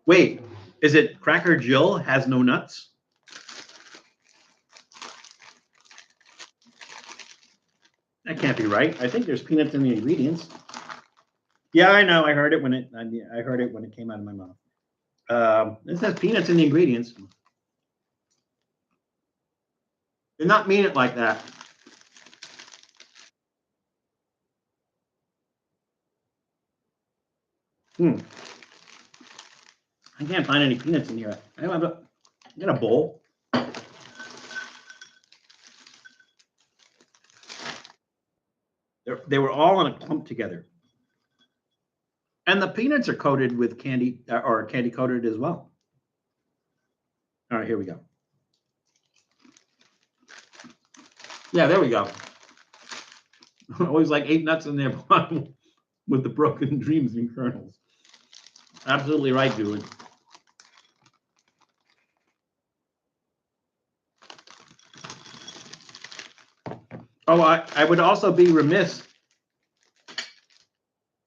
Wait, is it Cracker Jill has no nuts? That can't be right. I think there's peanuts in the ingredients. Yeah, I know. I heard it when it came out of my mouth. It says peanuts in the ingredients. Did not mean it like that. I can't find any peanuts in here. I don't have get a bowl. They were all in a clump together. And the peanuts are coated with candy, or candy coated as well. All right, here we go. Yeah, there we go. Always like 8 nuts in there with the broken dreams and kernels. Absolutely right, Julie. Oh, I would also be remiss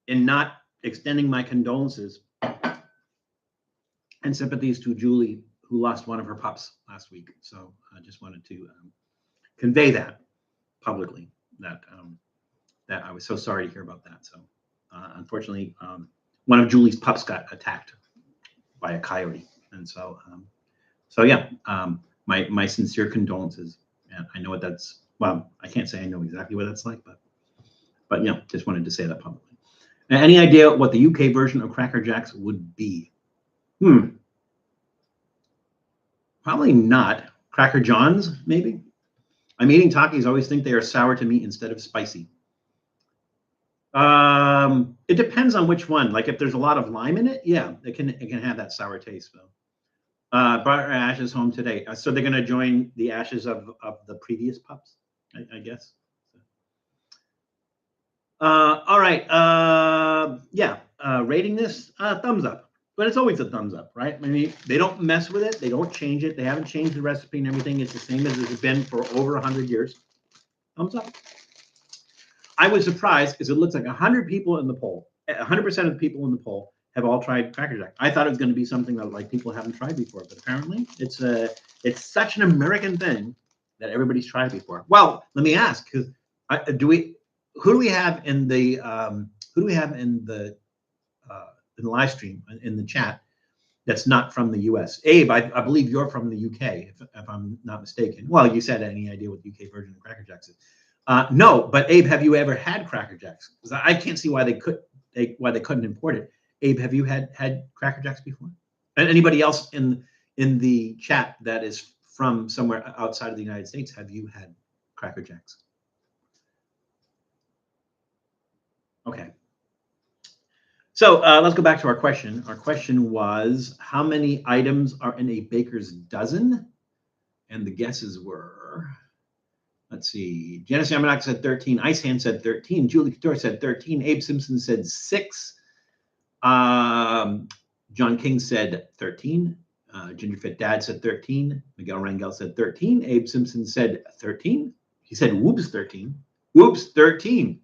in not extending my condolences and sympathies to Julie, who lost one of her pups last week. So I just wanted to convey that publicly, that I was so sorry to hear about that. So unfortunately, one of Julie's pups got attacked by a coyote, and so yeah, my sincere condolences. And I know what that's. Well, I can't say I know exactly what that's like, but just wanted to say that publicly. Now, any idea what the UK version of Cracker Jacks would be? Probably not. Cracker Johns, maybe. I'm eating Takis. Always think they are sour to me instead of spicy. It depends on which one. Like if there's a lot of lime in it, yeah, it can have that sour taste though. Brought our ashes home today, so they're going to join the ashes of the previous pups, I guess. All right. Yeah. Rating this, thumbs up. But it's always a thumbs up, right? I mean, they don't mess with it. They don't change it. They haven't changed the recipe and everything. It's the same as it's been for over 100 years. Thumbs up. I was surprised because it looks like 100 people in the poll, 100% of the people in the poll have all tried Cracker Jack. I thought it was going to be something that like people haven't tried before, but apparently it's such an American thing that everybody's tried before. Well, let me ask, because who do we have in the live stream in the chat that's not from the US? Abe, I believe you're from the UK, if I'm not mistaken. Well, you said any idea what the UK version of Cracker Jacks is? No, but Abe, have you ever had Cracker Jacks? Because I can't see why they couldn't import it. Abe, have you had Cracker Jacks before? And anybody else in the chat that is from somewhere outside of the United States, have you had Cracker Jacks? Okay. So let's go back to our question. Our question was, how many items are in a baker's dozen? And the guesses were, let's see, Genesis Yamanak said 13, Ice Hand said 13, Julie Couture said 13, Abe Simpson said 6, John King said 13, Gingerfit Dad said 13, Miguel Rangel said 13, Abe Simpson said 13. He said whoops 13. Whoops 13.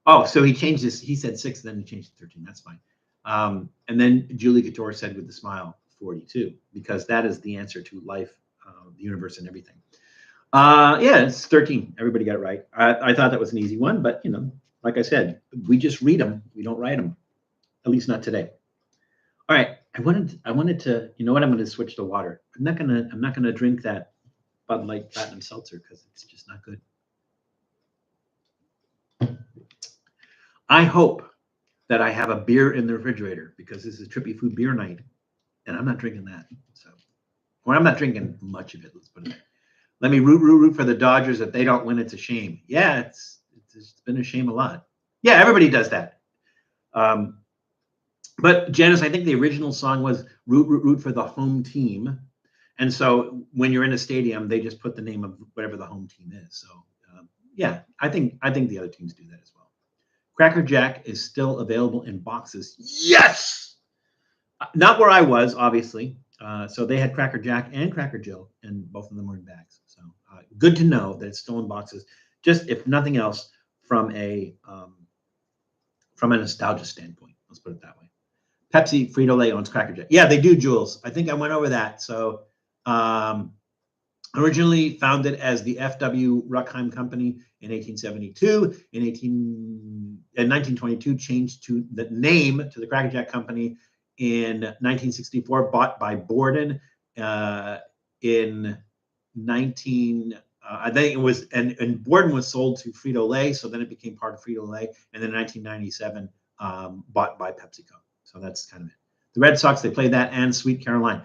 Oh, so he changed this. He said 6, then he changed to 13. That's fine. And then Julie Couture said with a smile 42, because that is the answer to life, the universe, and everything. Yeah, it's 13. Everybody got it right. I thought that was an easy one, but like I said, we just read them. We don't write them, at least not today. All right. I wanted to, you know what? I'm going to switch to water. I'm not gonna drink that Bud Light Platinum Seltzer because it's just not good. I hope that I have a beer in the refrigerator because this is Trippy Food Beer Night, and I'm not drinking that. So, or I'm not drinking much of it. Let's put it there. Let me root for the Dodgers. If they don't win, it's a shame. Yeah, it's been a shame a lot. Yeah, everybody does that. But Janice, I think the original song was root for the home team. And so when you're in a stadium, they just put the name of whatever the home team is. So yeah, I think the other teams do that as well. Cracker Jack is still available in boxes. Yes, not where I was, obviously. So they had Cracker Jack and Cracker Jill, and both of them were in bags. So good to know that it's still in boxes. Just if nothing else, from a nostalgia standpoint, let's put it that way. Pepsi Frito-Lay owns Cracker Jack. Yeah, they do, Jules. I think I went over that. So originally founded as the F.W. Ruckheim Company in 1872. In 1922, changed to the name to the Cracker Jack Company in 1964, bought by Borden in 19. I think it was, and Borden was sold to Frito-Lay, so then it became part of Frito-Lay, and then in 1997, bought by PepsiCo. So that's kind of it. The Red Sox, they played that and Sweet Caroline.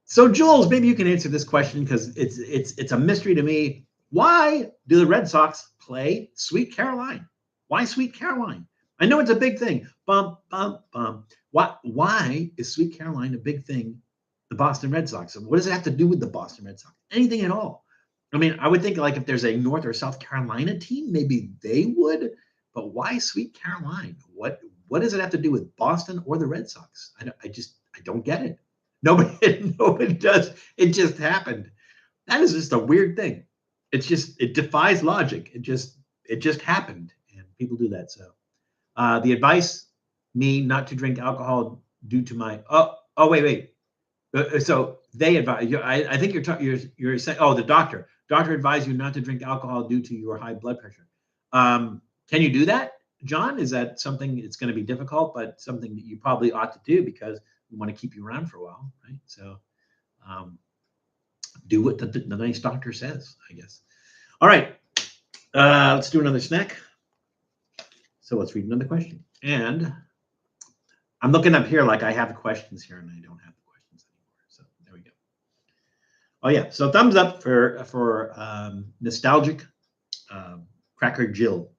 So Jules, maybe you can answer this question because it's a mystery to me. Why do the Red Sox play Sweet Caroline? Why Sweet Caroline? I know it's a big thing. Bum, bum, bum. Why is Sweet Caroline a big thing? The Boston Red Sox. What does it have to do with the Boston Red Sox? Anything at all? I mean, I would think like if there's a North or South Carolina team, maybe they would. But why Sweet Caroline? What does it have to do with Boston or the Red Sox? I don't get it. Nobody does. It just happened. That is just a weird thing. It defies logic. It just happened, and people do that. So, the advice, me not to drink alcohol due to my wait. So they advise you. I think you're saying, the doctor advised you not to drink alcohol due to your high blood pressure. Can you do that, John? Is that something? It's going to be difficult, but something that you probably ought to do because we want to keep you around for a while, right? So do what the nice doctor says, I guess. All right, let's do another snack. So let's read another question. And I'm looking up here like I have questions here, and I don't have the questions anymore. So there we go. Oh yeah, so thumbs up for nostalgic Cracker Jill.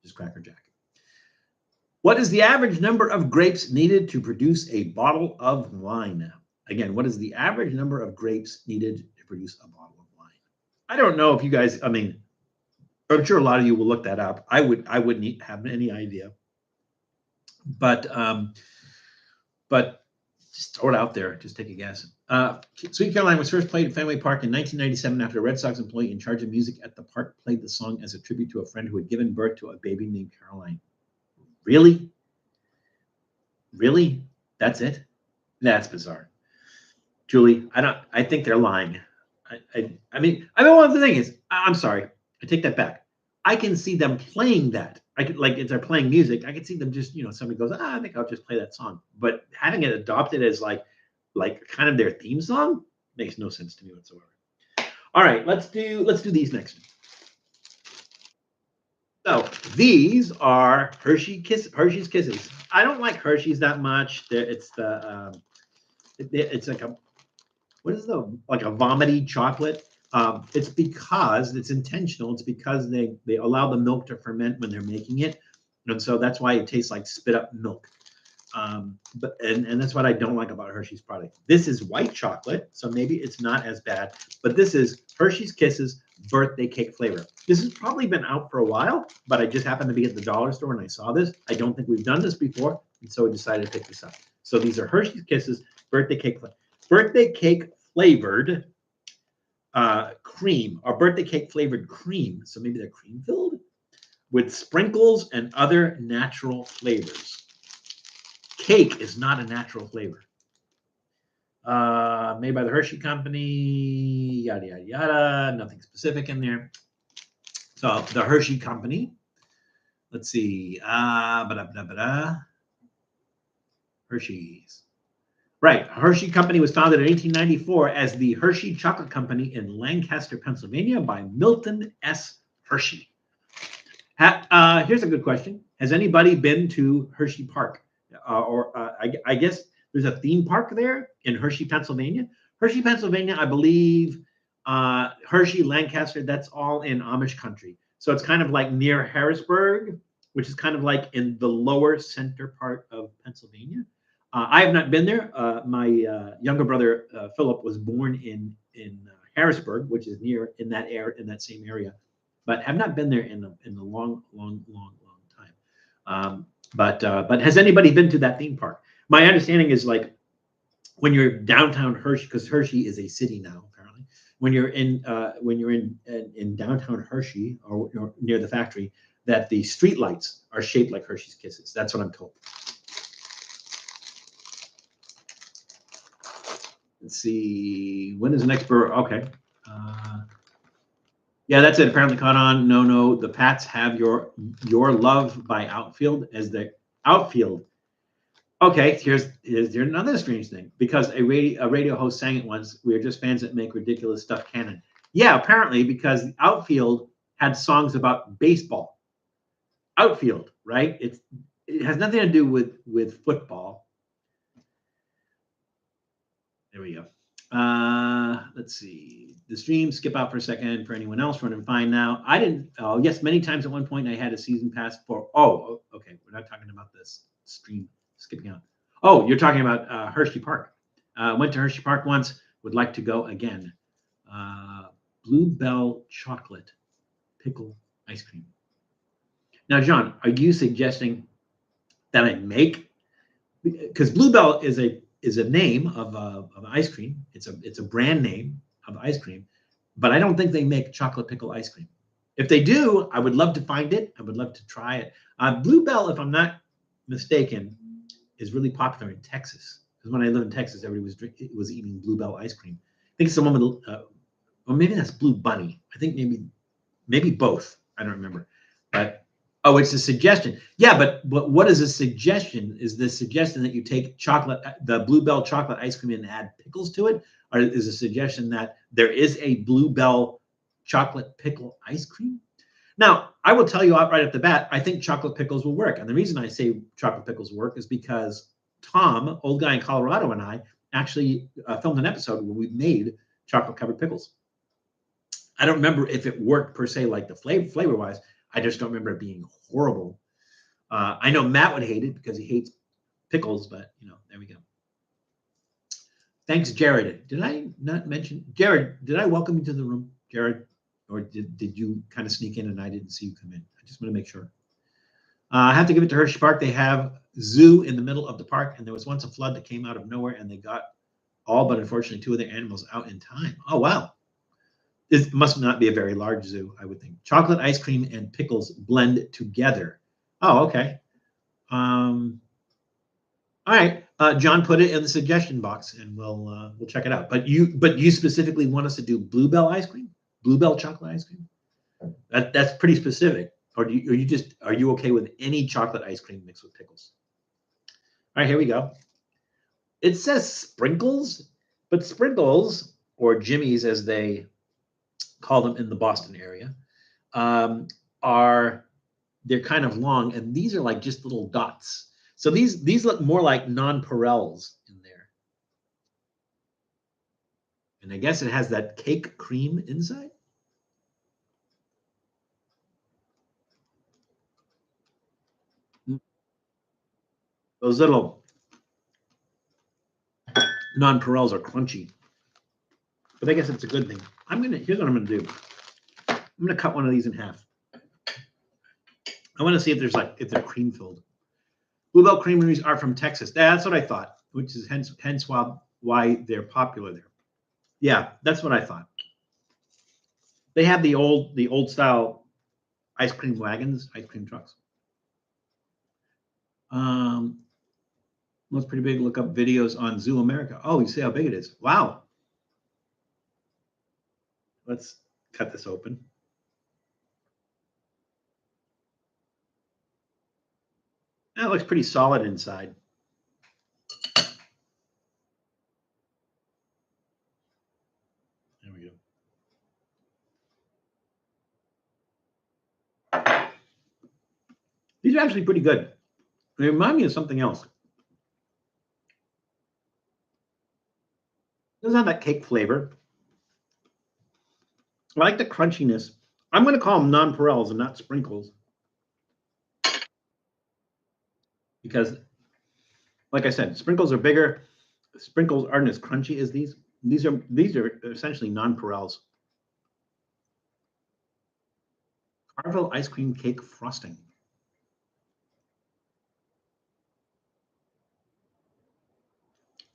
Just Cracker Jack. What is the average number of grapes needed to produce a bottle of wine? Again, what is the average number of grapes needed to produce a bottle of wine? I don't know if you guys, I mean, I'm sure a lot of you will look that up. I wouldn't have any idea. But just throw it out there. Just take a guess. Sweet Caroline was first played at Fenway Park in 1997 after a Red Sox employee in charge of music at the park played the song as a tribute to a friend who had given birth to a baby named Caroline. Really? Really? That's it? That's bizarre. Julie, I think they're lying. I mean, one of the things is, I'm sorry, I take that back. I can see them playing that. I could, like, if they're playing music, I could see them just, somebody goes, I think I'll just play that song. But having it adopted as like kind of their theme song makes no sense to me whatsoever. All right, let's do these next. So these are Hershey's Kisses. I don't like Hershey's that much. It's the it's like like a vomity chocolate. It's because it's intentional. It's because they allow the milk to ferment when they're making it, and so that's why it tastes like spit up milk. But that's what I don't like about Hershey's product. This is white chocolate, so maybe it's not as bad. But this is Hershey's Kisses birthday cake flavor. This has probably been out for a while, but I just happened to be at the dollar store and I saw this. I don't think we've done this before, and so I decided to pick this up. So these are Hershey's Kisses birthday cake flavored cream, or birthday cake flavored cream. So maybe they're cream filled with sprinkles and other natural flavors. Cake is not a natural flavor. Made by the Hershey Company, yada, yada, yada. Nothing specific in there. So the Hershey Company. Let's see. Hershey's. Right. Hershey Company was founded in 1894 as the Hershey Chocolate Company in Lancaster, Pennsylvania by Milton S. Hershey. Here's a good question. Has anybody been to Hershey Park? I guess there's a theme park there in Hershey, Pennsylvania. Hershey, Pennsylvania, I believe, Hershey, Lancaster, that's all in Amish country. So it's kind of like near Harrisburg, which is kind of like in the lower center part of Pennsylvania. I have not been there. My younger brother Philip was born in Harrisburg, which is near in that same area, but have not been there in a long time. But has anybody been to that theme park? My understanding is like when you're downtown Hershey, because Hershey is a city now apparently. When you're in downtown Hershey or near the factory, that the street lights are shaped like Hershey's Kisses. That's what I'm told. Let's see. When is the next burr? Okay. Yeah, that's it. Apparently caught on. No. The Pats have your love by Outfield as the outfield. Okay, here's another strange thing. Because a radio host sang it once. We are just fans that make ridiculous stuff canon. Yeah, apparently because the Outfield had songs about baseball. Outfield, right? It has nothing to do with football. There we go. Let's see. The stream, skip out for a second for anyone else running fine now. I didn't. Oh, yes, many times at one point I had a season pass for. Oh, okay. We're not talking about this stream skipping out. Oh, you're talking about Hershey Park. Went to Hershey Park once. Would like to go again. Bluebell chocolate pickle ice cream. Now, John, are you suggesting that I make? Because Bluebell is a name of ice cream. It's a brand name of ice cream, but I don't think they make chocolate pickle ice cream. If they do, I would love to find it. I would love to try it. Bluebell, if I'm not mistaken, is really popular in Texas. Because when I lived in Texas, everybody was eating Bluebell ice cream. I think someone with, or maybe that's Blue Bunny. I think maybe both. I don't remember. But oh, it's a suggestion. Yeah, but what is a suggestion? Is the suggestion that you take the Bluebell chocolate ice cream and add pickles to it? Or is a suggestion that there is a Bluebell chocolate pickle ice cream? Now, I will tell you right off the bat, I think chocolate pickles will work. And the reason I say chocolate pickles work is because Tom, old guy in Colorado, and I actually filmed an episode where we made chocolate covered pickles. I don't remember if it worked per se, like the flavor wise. I just don't remember it being horrible. I know Matt would hate it because he hates pickles, but there we go. Thanks, Jared. Did I not mention Jared? Did I welcome you to the room, Jared, or did you kind of sneak in and I didn't see you come in? I just want to make sure. I have to give it to Hershey Park. They have zoo in the middle of the park, and there was once a flood that came out of nowhere, and they got all but unfortunately 2 of their animals out in time. Oh wow. It must not be a very large zoo, I would think. Chocolate ice cream and pickles blend together. Oh, okay. All right. John put it in the suggestion box, and we'll check it out. But you specifically want us to do Bluebell ice cream, Bluebell chocolate ice cream. That's pretty specific. Or are you okay with any chocolate ice cream mixed with pickles? All right, here we go. It says sprinkles, but sprinkles, or jimmies as they call them in the Boston area, they're kind of long, and these are like just little dots. So these look more like nonpareils in there. And I guess it has that cake cream inside. Those little nonpareils are crunchy, but I guess it's a good thing. Here's what I'm gonna do. I'm gonna cut one of these in half. I want to see if they're cream filled. Bluebell creameries are from Texas. That's what I thought, which is hence why they're popular there. Yeah, that's what I thought. They have the old style ice cream wagons, ice cream trucks. Looks pretty big. Look up videos on Zoo America. Oh, you see how big it is. Wow. Let's cut this open. That looks pretty solid inside. are actually pretty good. They remind me of something else. It doesn't have that cake flavor. I like the crunchiness. I'm going to call them nonpareils and not sprinkles. Because, like I said, sprinkles are bigger. Sprinkles aren't as crunchy as these. These are essentially nonpareils. Carvel ice cream cake frosting.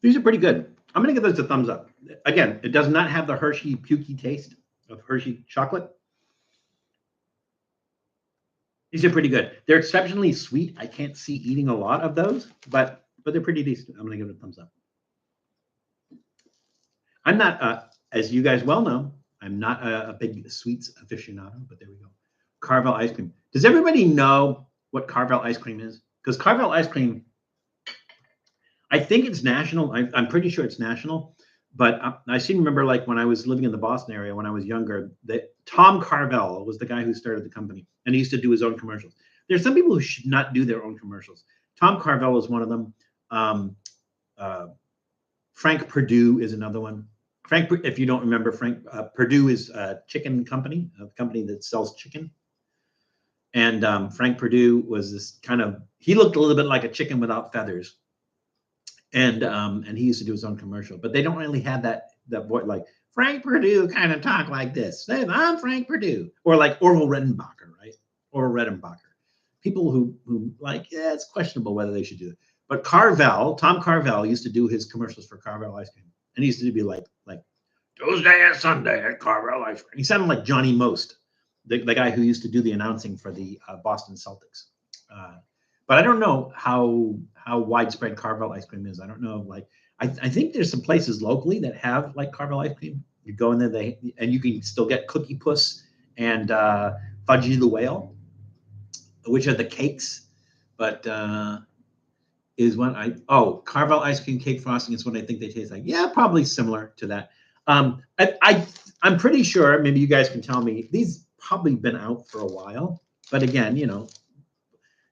These are pretty good. I'm going to give this a thumbs up. Again, it does not have the Hershey pukey taste of Hershey chocolate. These are pretty good. They're exceptionally sweet. I can't see eating a lot of those, but they're pretty decent. I'm going to give it a thumbs up. I'm not, as you guys well know, I'm not a big sweets aficionado, but there we go. Carvel ice cream. Does everybody know what Carvel ice cream is? Because Carvel ice cream, I think it's national. I'm pretty sure it's national, but I seem to remember, like, when I was living in the Boston area when I was younger, that Tom Carvel was the guy who started the company, and he used to do his own commercials. There's some people who should not do their own commercials. Tom Carvel is one of them. Frank Perdue is another one. Frank, if you don't remember, Frank Perdue is a chicken company, a company that sells chicken. And Frank Perdue was this kind of, he looked a little bit like a chicken without feathers. And he used to do his own commercial, but they don't really have that voice, like Frank Perdue kind of talk like this. I'm Frank Perdue, or like Orville Redenbacher, right? Orville Redenbacher. People who like, yeah, it's questionable whether they should do it. But Carvel, Tom Carvel used to do his commercials for Carvel ice cream, and he used to be like Tuesday and Sunday at Carvel ice cream. He sounded like Johnny Most, the guy who used to do the announcing for the Boston Celtics. But I don't know how widespread Carvel ice cream is. I don't know. Like, I think there's some places locally that have like Carvel ice cream. You go in there, and you can still get Cookie Puss and Fudgy the Whale, which are the cakes. But is what Carvel ice cream cake frosting is what I think they taste like. Yeah, probably similar to that. I'm pretty sure. Maybe you guys can tell me. These probably been out for a while, but again,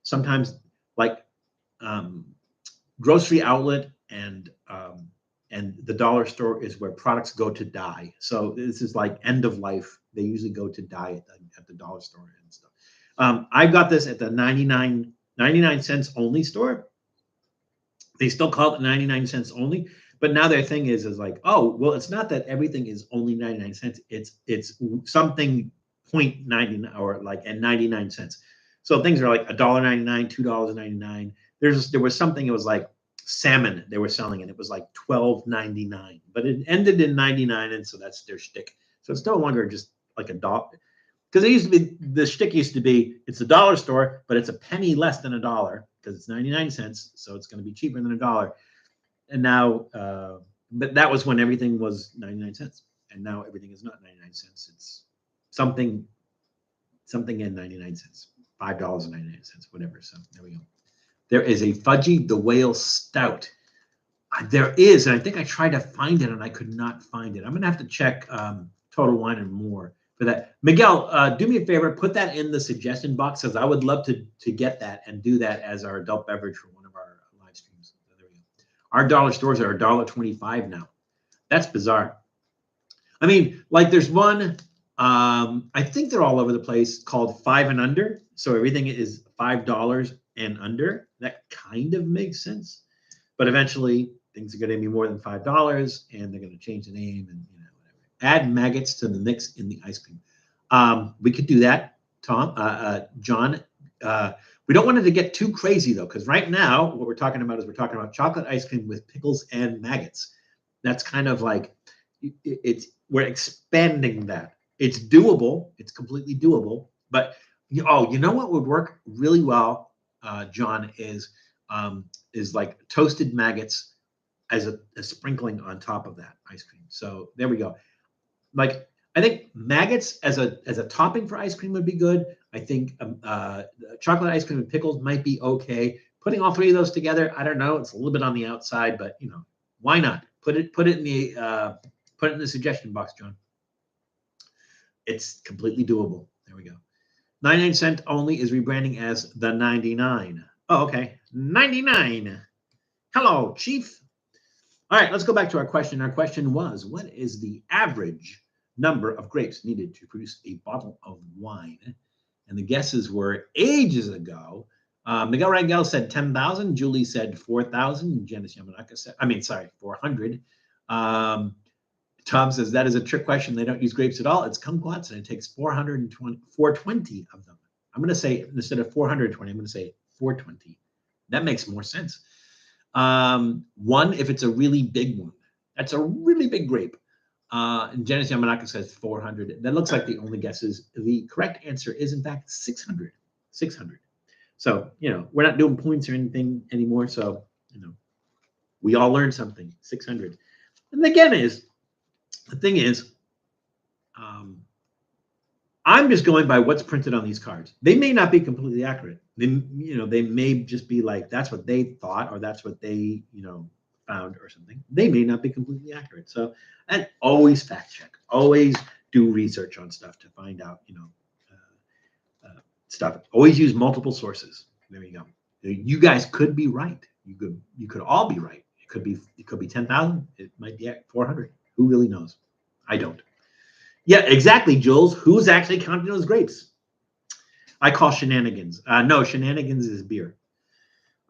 sometimes like grocery outlet and the dollar store is where products go to die. So this is like end of life. They usually go to die at the dollar store and stuff. I got this at the 99 cents only store. They still call it 99 cents only, but now their thing is like, oh, well, it's not that everything is only 99 cents. It's something 0.99 or like at 99 cents. So things are like $1.99, $2.99. There was something, it was like salmon they were selling, and it was like $12.99, but it ended in 99, and so that's their shtick. So it's no longer just like a dollar, because it used to be, the shtick used to be, it's a dollar store, but it's a penny less than a dollar because it's 99 cents, so it's going to be cheaper than a dollar. And now, but that was when everything was 99 cents, and now everything is not 99 cents. It's something in 99 cents. $5.99, whatever. So there we go. There is a Fudgy the Whale Stout. There is, and I think I tried to find it and I could not find it. I'm going to have to check Total Wine and More for that. Miguel, do me a favor, put that in the suggestion box, because I would love to get that and do that as our adult beverage for one of our live streams. So there we go. Our dollar stores are $1.25 now. That's bizarre. I mean, like there's one, I think they're all over the place, called 5 and Under. So everything is $5 and under. That kind of makes sense. But eventually things are going to be more than $5, and they're going to change the name and whatever. Add maggots to the mix in the ice cream. We could do that, Tom, John. We don't want it to get too crazy though, because right now what we're talking about is chocolate ice cream with pickles and maggots. That's kind of like we're expanding that. It's doable. It's completely doable. But you know what would work really well, John, is like toasted maggots as a sprinkling on top of that ice cream. So there we go. Like, I think maggots as a topping for ice cream would be good. I think chocolate ice cream and pickles might be okay. Putting all three of those together, I don't know. It's a little bit on the outside, but why not? Put it in the suggestion box, John. It's completely doable. There we go. 99 cent only is rebranding as the 99. Oh, okay. 99. Hello, Chief. All right, let's go back to our question. Our question was, what is the average number of grapes needed to produce a bottle of wine? And the guesses were ages ago. Miguel Rangel said 10,000. Julie said 4,000. Janice Yamanaka said, 400. Tom says that is a trick question. They don't use grapes at all. It's kumquats, and it takes 420 of them. I'm going to say, instead of 420, I'm going to say 420. That makes more sense. One, if it's a really big one. That's a really big grape. And Janice Yamanaka says 400. That looks like the only guesses. The correct answer is, in fact, 600. 600. So, we're not doing points or anything anymore. So, we all learned something. 600. And again, the thing is, I'm just going by what's printed on these cards. They may not be completely accurate. They may just be like, that's what they thought, or that's what they, found or something. They may not be completely accurate. So, and always fact check. Always do research on stuff to find out, stuff. Always use multiple sources. There you go. You guys could be right. You could all be right. It could be 10,000. It might be 400. Who really knows? I don't. Yeah, exactly, Jules. Who's actually counting those grapes? I call shenanigans. No, shenanigans is beer.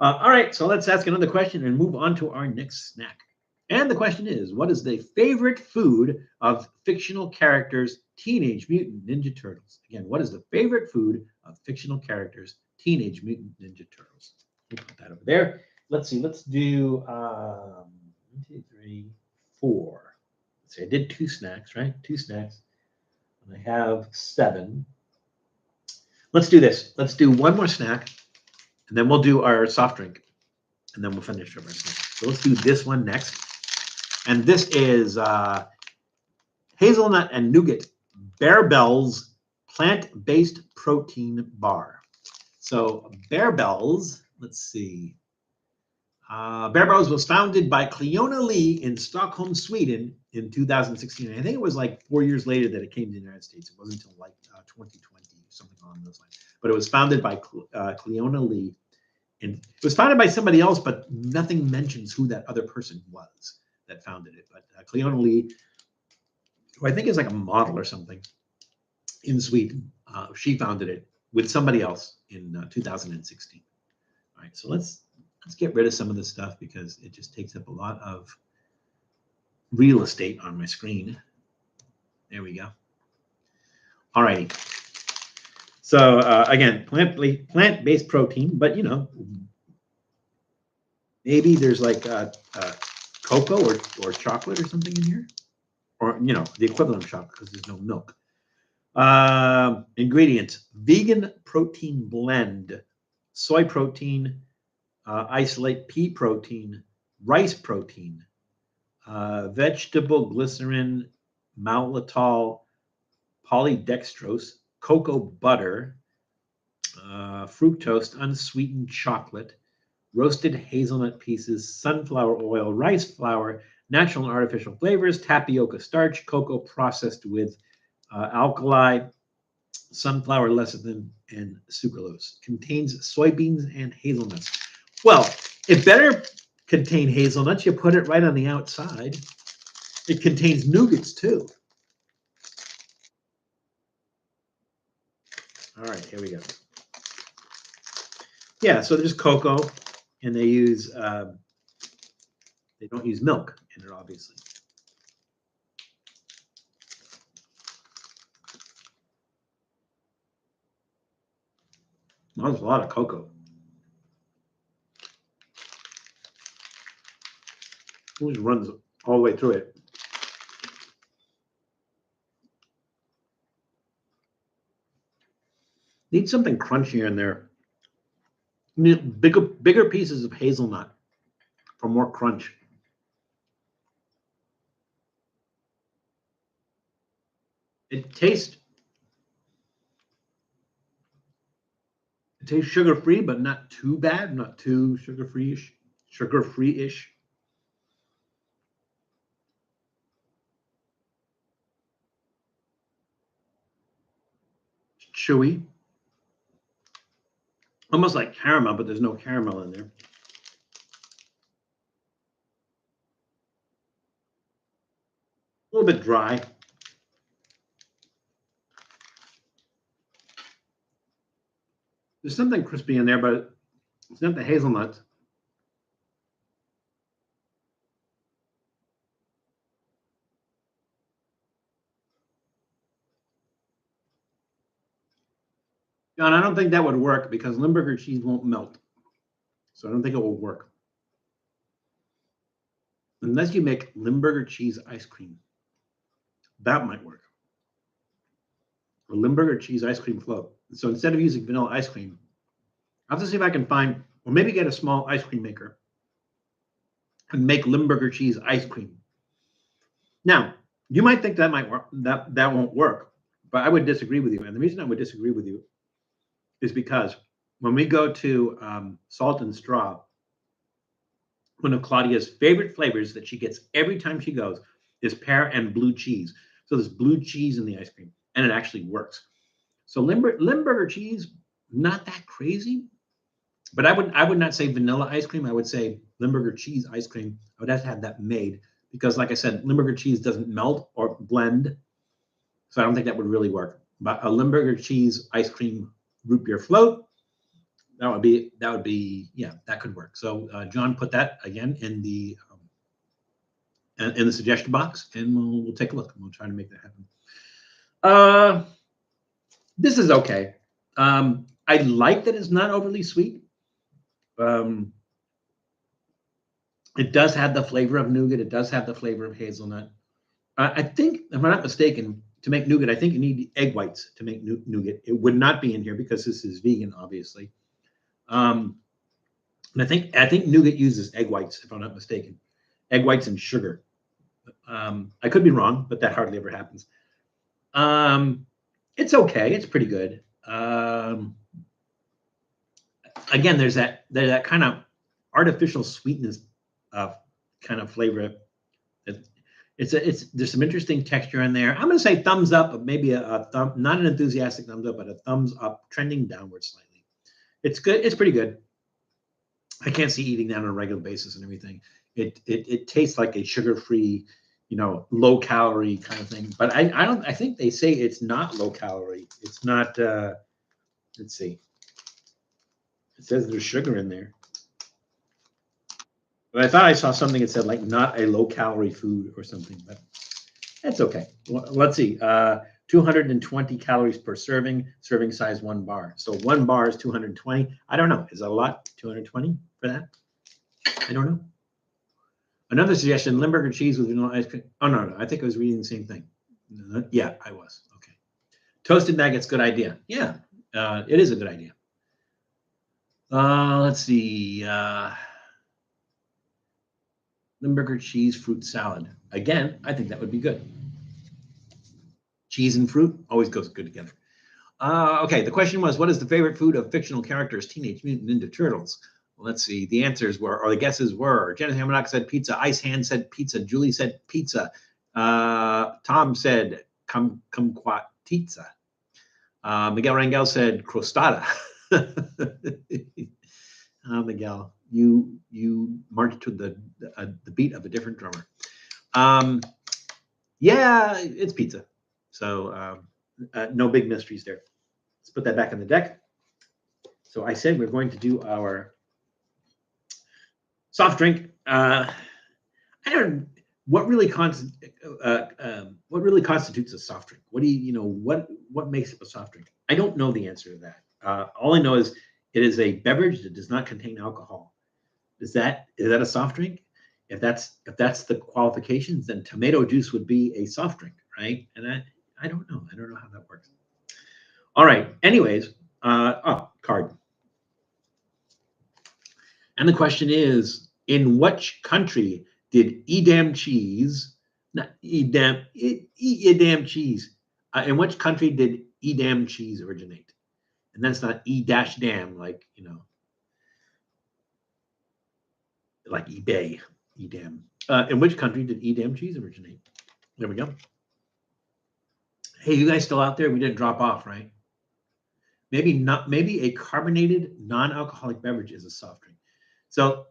All right, so let's ask another question and move on to our next snack. And the question is, what is the favorite food of fictional characters, Teenage Mutant Ninja Turtles? Again, what is the favorite food of fictional characters, Teenage Mutant Ninja Turtles? We'll put that over there. Let's see. Let's do 1, 2, 3, 4. Let's see. I did 2 snacks, right? 2 snacks. And I have 7. Let's do this. Let's do one more snack, and then we'll do our soft drink, and then we'll finish up our snack. So let's do this one next. And this is hazelnut and nougat Barebells plant-based protein bar. So Barebells, let's see. Barebells was founded by Cleona Lee in Stockholm, Sweden in 2016. I think it was like 4 years later that it came to the United States. It wasn't until like 2020, something along those lines. But it was founded by Cleona Lee. And it was founded by somebody else, but nothing mentions who that other person was that founded it. But Cleona Lee, who I think is like a model or something in Sweden, she founded it with somebody else in 2016. All right, so let's get rid of some of this stuff because it just takes up a lot of real estate on my screen. There we go. All righty. So again, plant-based protein, but maybe there's like cocoa or chocolate or something in here, or the equivalent of chocolate because there's no milk. Ingredients: vegan protein blend, soy protein, isolate pea protein, rice protein, vegetable glycerin, maltitol, polydextrose, cocoa butter, fructose, unsweetened chocolate, roasted hazelnut pieces, sunflower oil, rice flour, natural and artificial flavors, tapioca starch, cocoa processed with alkali, sunflower lecithin, and sucralose. Contains soybeans and hazelnuts. Well, it better contain hazelnuts. You put it right on the outside. It contains nougats too. All right, here we go. Yeah, so there's cocoa, and they don't use milk in it, obviously. Well, there's a lot of cocoa. It just runs all the way through it. Need something crunchier in there. Need bigger pieces of hazelnut for more crunch. It tastes sugar-free, but not too bad, not too sugar-free-ish. Sugar-free-ish. Chewy. Almost like caramel, but there's no caramel in there. A little bit dry. There's something crispy in there, but it's not the hazelnuts. John, I don't think that would work because Limburger cheese won't melt. So I don't think it will work. Unless you make Limburger cheese ice cream. That might work. Or Limburger cheese ice cream float. So instead of using vanilla ice cream, I'll have to see if I can find, or maybe get a small ice cream maker and make Limburger cheese ice cream. Now, you might think that might work, that won't work, but I would disagree with you. And the reason I would disagree with you is because when we go to Salt and Straw, one of Claudia's favorite flavors that she gets every time she goes is pear and blue cheese. So there's blue cheese in the ice cream, and it actually works. So Limburger cheese, not that crazy, but I would not say vanilla ice cream. I would say Limburger cheese ice cream. I would have to have that made because, like I said, Limburger cheese doesn't melt or blend, so I don't think that would really work. But a Limburger cheese ice cream root beer float, that would be yeah, that could work. So John put that again in the suggestion box, and we'll take a look. We'll try to make that happen. This is okay. I like that it's not overly sweet. It does have the flavor of nougat. It does have the flavor of hazelnut. I think, if I'm not mistaken, to make nougat, I think you need egg whites to make nougat. It would not be in here because this is vegan, obviously. And I think nougat uses egg whites, if I'm not mistaken. Egg whites and sugar. I could be wrong, but that hardly ever happens. It's okay. It's pretty good. Again, there's that kind of artificial sweetness kind of flavor. There's some interesting texture in there. I'm going to say thumbs up, but maybe a thumb, not an enthusiastic thumbs up, but a thumbs up, trending downward slightly. It's good. It's pretty good. I can't see eating that on a regular basis and everything. It tastes like a sugar-free, low calorie kind of thing. But I think they say it's not low calorie. It's not. Let's see. It says there's sugar in there. But I thought I saw something that said like not a low calorie food or something, but that's okay. Well, let's see. 220 calories per serving size 1 bar. So 1 bar is 220. I don't know. Is that a lot? 220 for that? I don't know. Another suggestion, Limburger cheese with vanilla ice cream. Oh, no. I think I was reading the same thing. Yeah, I was. Okay. Toasted nuggets, good idea. Yeah, it is a good idea. Let's see. Limburger cheese fruit salad. Again, I think that would be good. Cheese and fruit always goes good together. Okay, the question was, what is the favorite food of fictional characters, Teenage Mutant Ninja Turtles? Well, let's see. The answers were, or the guesses were, Jenna Hamanok said pizza, Ice Hand said pizza, Julie said pizza, Tom said kumquatizza, Miguel Rangel said crostada. Miguel, you marched to the beat of a different drummer. Yeah, it's pizza. So no big mysteries there. Let's put that back in the deck. So I said we're going to do our soft drink. I don't. What really constitutes a soft drink? What do what makes up a soft drink? I don't know the answer to that. All I know is it is a beverage that does not contain alcohol. Is that a soft drink? If that's the qualifications, then tomato juice would be a soft drink, right? And I don't know. I don't know how that works. All right. Anyways, card. And the question is, in which country did Edam cheese, not Edam, Edam cheese, in which country did Edam cheese originate? And that's not E-dam, like eBay, Edam. In which country did Edam cheese originate? There we go. Hey, you guys still out there? We didn't drop off, right? Maybe not. Maybe a carbonated non-alcoholic beverage is a soft drink. So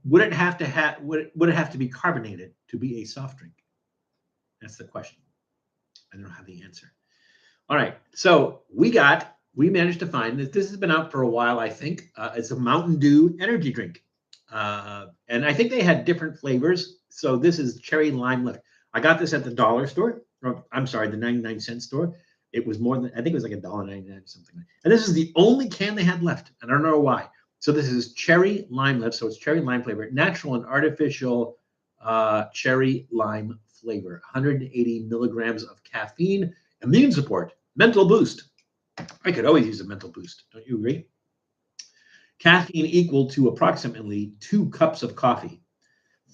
would it have to would it have to be carbonated to be a soft drink? That's the question. I don't have the answer. All right. So we managed to find that this has been out for a while. I think it's a Mountain Dew energy drink, and I think they had different flavors. So this is cherry lime lift. I got this at the dollar store. Or, I'm sorry, the 99-cent store. It was more than, I think it was like $1.99 or something. And this is the only can they had left. And I don't know why. So this is cherry lime lift. So it's cherry lime flavor, natural and artificial cherry lime flavor, 180 milligrams of caffeine, immune support, mental boost. I could always use a mental boost. Don't you agree? Caffeine equal to approximately 2 cups of coffee,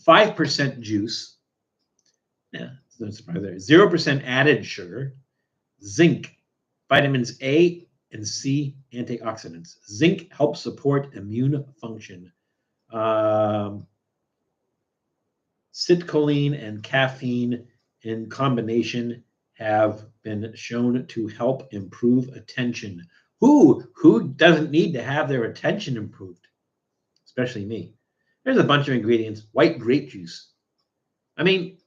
5% juice. Yeah, no surprise there. 0% added sugar, zinc, vitamins A and C, antioxidants. Zinc helps support immune function. Citrulline and caffeine in combination have been shown to help improve attention. Who doesn't need to have their attention improved? Especially me. There's a bunch of ingredients. White grape juice. I mean,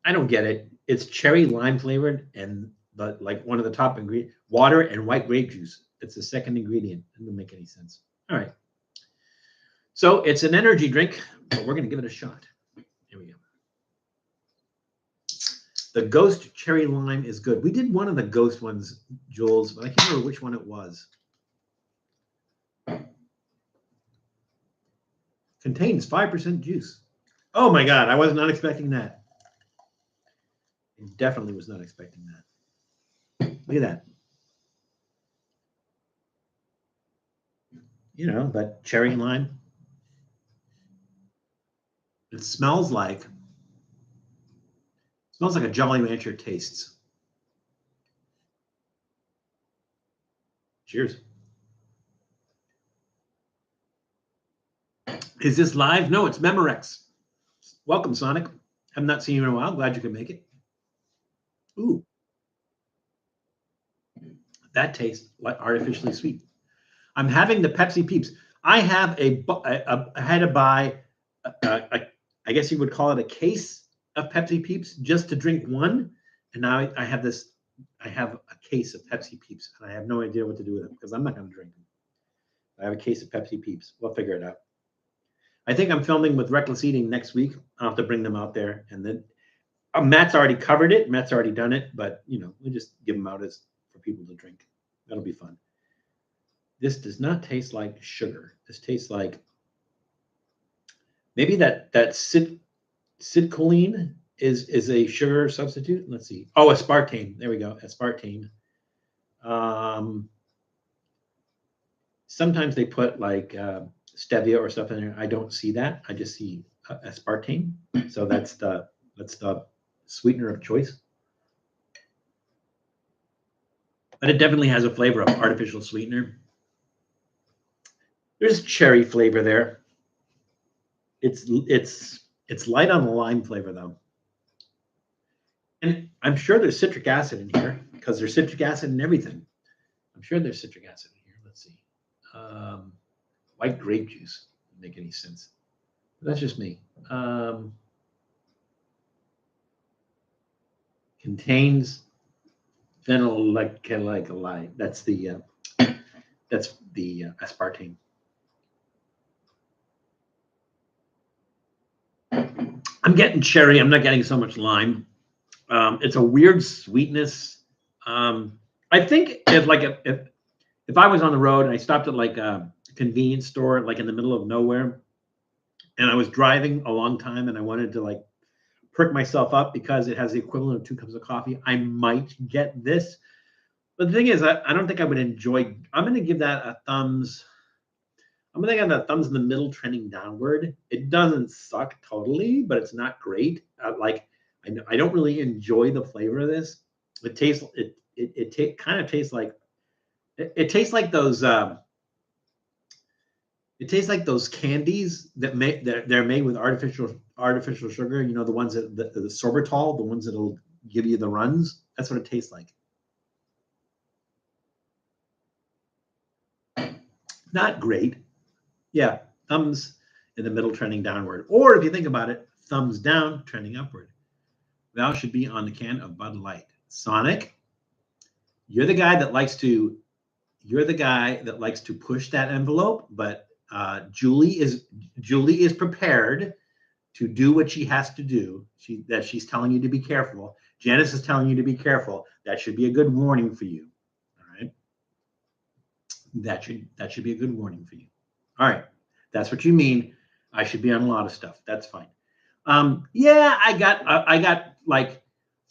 I don't get it. It's cherry lime flavored, and like one of the top ingredients, water and white grape juice. It's the second ingredient. It doesn't make any sense. All right. So it's an energy drink, but we're going to give it a shot. Here we go. The Ghost Cherry Lime is good. We did one of the Ghost ones, Jules, but I can't remember which one it was. Contains 5% juice. Oh my God, I was not expecting that. I definitely was not expecting that. Look at that. You know, that cherry lime. It smells like a Jolly Rancher tastes. Cheers. Is this live? No, it's Memorex. Welcome, Sonic. I've not seen you in a while. Glad you could make it. Ooh. That tastes like artificially sweet. I'm having the Pepsi Peeps. I had to buy, I guess you would call it a case of Pepsi Peeps just to drink one. And now I have this, I have a case of Pepsi Peeps, and I have no idea what to do with them because I'm not going to drink them. I have a case of Pepsi Peeps. We'll figure it out. I think I'm filming with Reckless Eating next week. I'll have to bring them out there. And then Matt's already covered it. Matt's already done it. But, you know, we just give them out as for people to drink. That'll be fun. This does not taste like sugar. This tastes like maybe that citrulline is a sugar substitute. Let's see. Oh, aspartame. There we go. Aspartame. Sometimes they put like stevia or stuff in there. I don't see that. I just see aspartame. So that's the sweetener of choice. But it definitely has a flavor of artificial sweetener. There's cherry flavor there. It's light on the lime flavor though. And I'm sure there's citric acid in here because there's citric acid in everything. I'm sure there's citric acid in here. Let's see. White grape juice doesn't make any sense. That's just me. Contains phenylglycol. That's the aspartame. I'm getting cherry. I'm not getting so much lime. It's a weird sweetness. I think if I was on the road and I stopped at like a convenience store, like in the middle of nowhere, and I was driving a long time and I wanted to like perk myself up because it has the equivalent of 2 cups of coffee, I might get this. But the thing is, I don't think I would enjoy. I'm going to give that a thumbs. I'm going to give that a thumbs in the middle, trending downward. It doesn't suck totally, but it's not great. I don't really enjoy the flavor of this. It tastes. Kind of tastes like. It tastes like those. It tastes like those candies that they're made with artificial sugar. You know, the ones that the sorbitol, the ones that'll give you the runs. That's what it tastes like. Not great. Yeah, thumbs in the middle trending downward. Or if you think about it, thumbs down trending upward. Val should be on the can of Bud Light. Sonic, you're the guy that likes to push that envelope, but Julie is prepared to do what she has to do. She's telling you to be careful. Janice is telling you to be careful. That should be a good warning for you. All right. That should be a good warning for you. All right. That's what you mean. I should be on a lot of stuff. That's fine. Yeah, I got like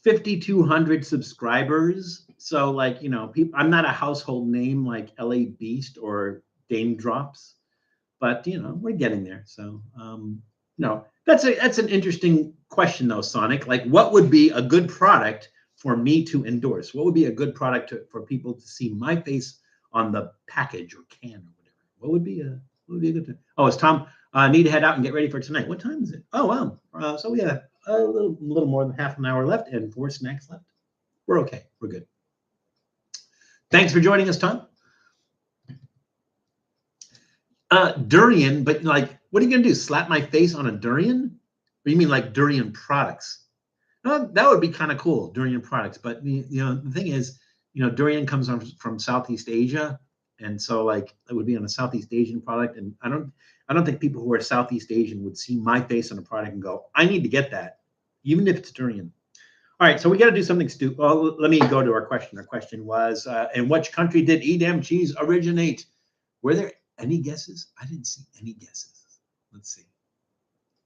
5,200 subscribers. So like, people, I'm not a household name like LA Beast or Dame Drops, but we're getting there. So no, that's an interesting question though, Sonic. Like, what would be a good product for me to endorse? What would be a good product for people to see my face on the package or can or whatever? What would be a good thing? Oh, it's Tom. Need to head out and get ready for tonight. What time is it? Oh, wow. So we have a little more than half an hour left and 4 snacks left. We're okay. We're good. Thanks for joining us, Tom. Durian, but like, what are you going to do? Slap my face on a durian? Or you mean like durian products? That would be kind of cool, durian products. But, the thing is, durian comes from Southeast Asia. And so like it would be on a Southeast Asian product. And I don't think people who are Southeast Asian would see my face on a product and go, I need to get that, even if it's durian. All right, so we got to do something stupid. Well, let me go to our question. Our question was, in which country did Edam cheese originate? Were there any guesses? I didn't see any guesses. Let's see.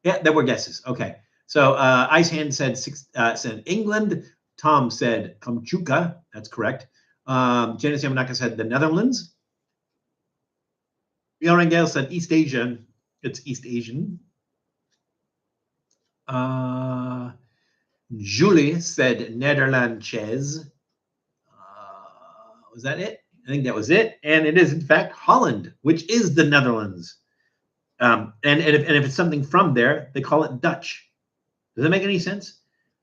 Yeah, there were guesses. Okay. So Ice Hand said England. Tom said Kamchuka. That's correct. Janice Yamanaka said the Netherlands. Bjorn Gale said East Asian. It's East Asian. Julie said Nederlandses. Was that it? I think that was it. And it is, in fact, Holland, which is the Netherlands. And if it's something from there, they call it Dutch. Does that make any sense?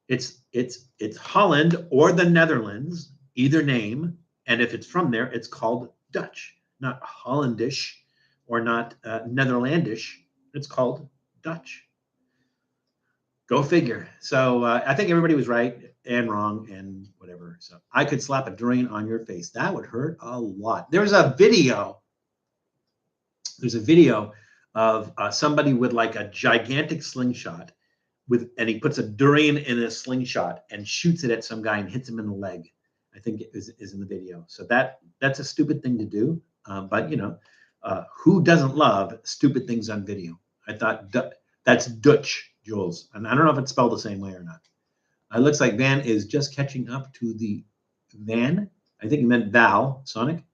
It's Holland or the Netherlands, either name. And if it's from there, it's called Dutch, not Hollandish or not Netherlandish. It's called Dutch. Go figure. So I think everybody was right and wrong and whatever. So I could slap a durian on your face. That would hurt a lot. There's a video of somebody with like a gigantic slingshot and he puts a durian in a slingshot and shoots it at some guy and hits him in the leg. I think it is in the video. So that's a stupid thing to do. But who doesn't love stupid things on video? I thought that's Dutch, Jules. And I don't know if it's spelled the same way or not. It looks like Van is just catching up to the Van. I think he meant Val, Sonic.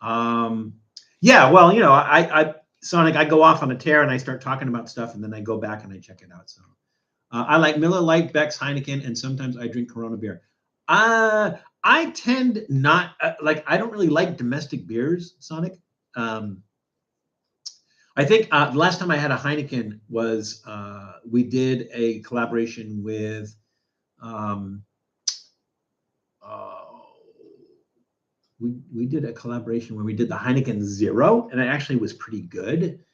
Yeah, well, I Sonic, I go off on a tear and I start talking about stuff and then I go back and I check it out. So I like Miller Lite, Beck's, Heineken, and sometimes I drink Corona beer. I tend not I don't really like domestic beers, Sonic. I think the last time I had a Heineken was we did a collaboration with we did a collaboration where we did the Heineken Zero, and it actually was pretty good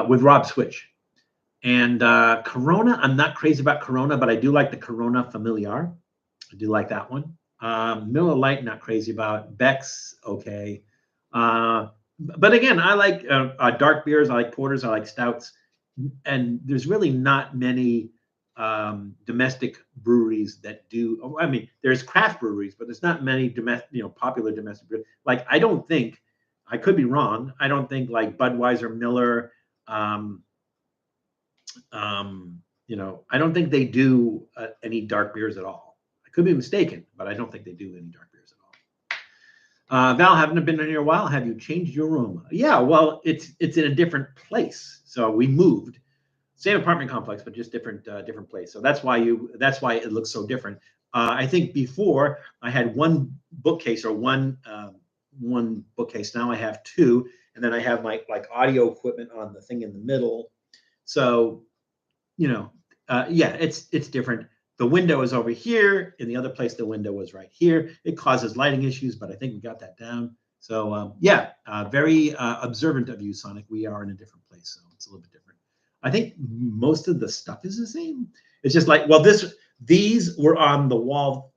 with Rob Switch. And Corona, I'm not crazy about Corona, but I do like the Corona Familiar. I do like that one. Miller Lite, not crazy about. Beck's, okay. But again, I like dark beers. I like porters. I like stouts. And there's really not many domestic breweries that do. I mean, there's craft breweries, but there's not many popular domestic breweries. Like, I don't think, I could be wrong. I don't think like Budweiser, Miller, I don't think they do any dark beers at all. I could be mistaken, but I don't think they do any dark beers at all. Val, haven't been in here a while. Have you changed your room? Yeah, well, it's in a different place. So we moved, same apartment complex, but just different place. So that's why it looks so different. I think before I had one bookcase or one bookcase. Now I have two, and then I have my audio equipment on the thing in the middle. So, yeah, it's different. The window is over here. In the other place, the window was right here. It causes lighting issues, but I think we got that down. So yeah, very observant of you, Sonic. We are in a different place, so it's a little bit different. I think most of the stuff is the same. It's just like, well, these were on the wall.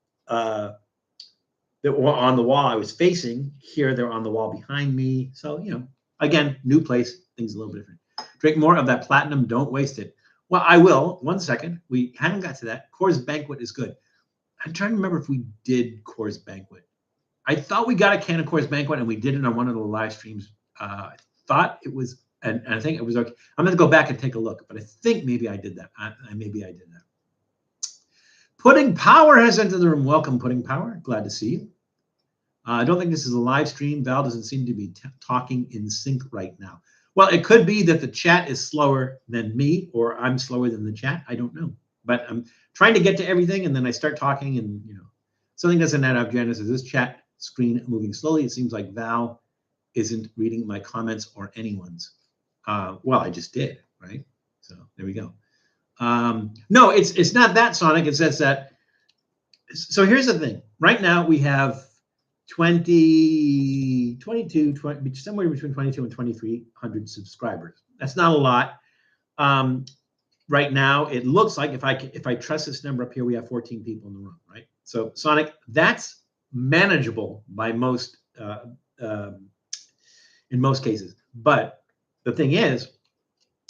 That were on the wall I was facing. Here they're on the wall behind me. So, again, new place, things a little bit different. Drink more of that platinum. Don't waste it. Well, I will. 1 second. We haven't got to that. Coors Banquet is good. I'm trying to remember if we did Coors Banquet. I thought we got a can of Coors Banquet and we did it on one of the live streams. I thought it was, and I think it was okay. I'm going to go back and take a look, but I think maybe I did that. Maybe I did that. Pudding Power has entered the room. Welcome, Pudding Power. Glad to see you. I don't think this is a live stream. Val doesn't seem to be talking in sync right now. Well, it could be that the chat is slower than me, or I'm slower than the chat. I don't know. But I'm trying to get to everything, and then I start talking, and something doesn't add up. Janice, is this chat screen moving slowly? It seems like Val isn't reading my comments or anyone's. Well, I just did, right? So there we go. No, it's not that, Sonic. It says that. So here's the thing. Right now we have 20, somewhere between 22 and 2,300 subscribers. That's not a lot. Right now, it looks like if I trust this number up here, we have 14 people in the room, right? So Sonic, that's manageable by most in most cases. But the thing is,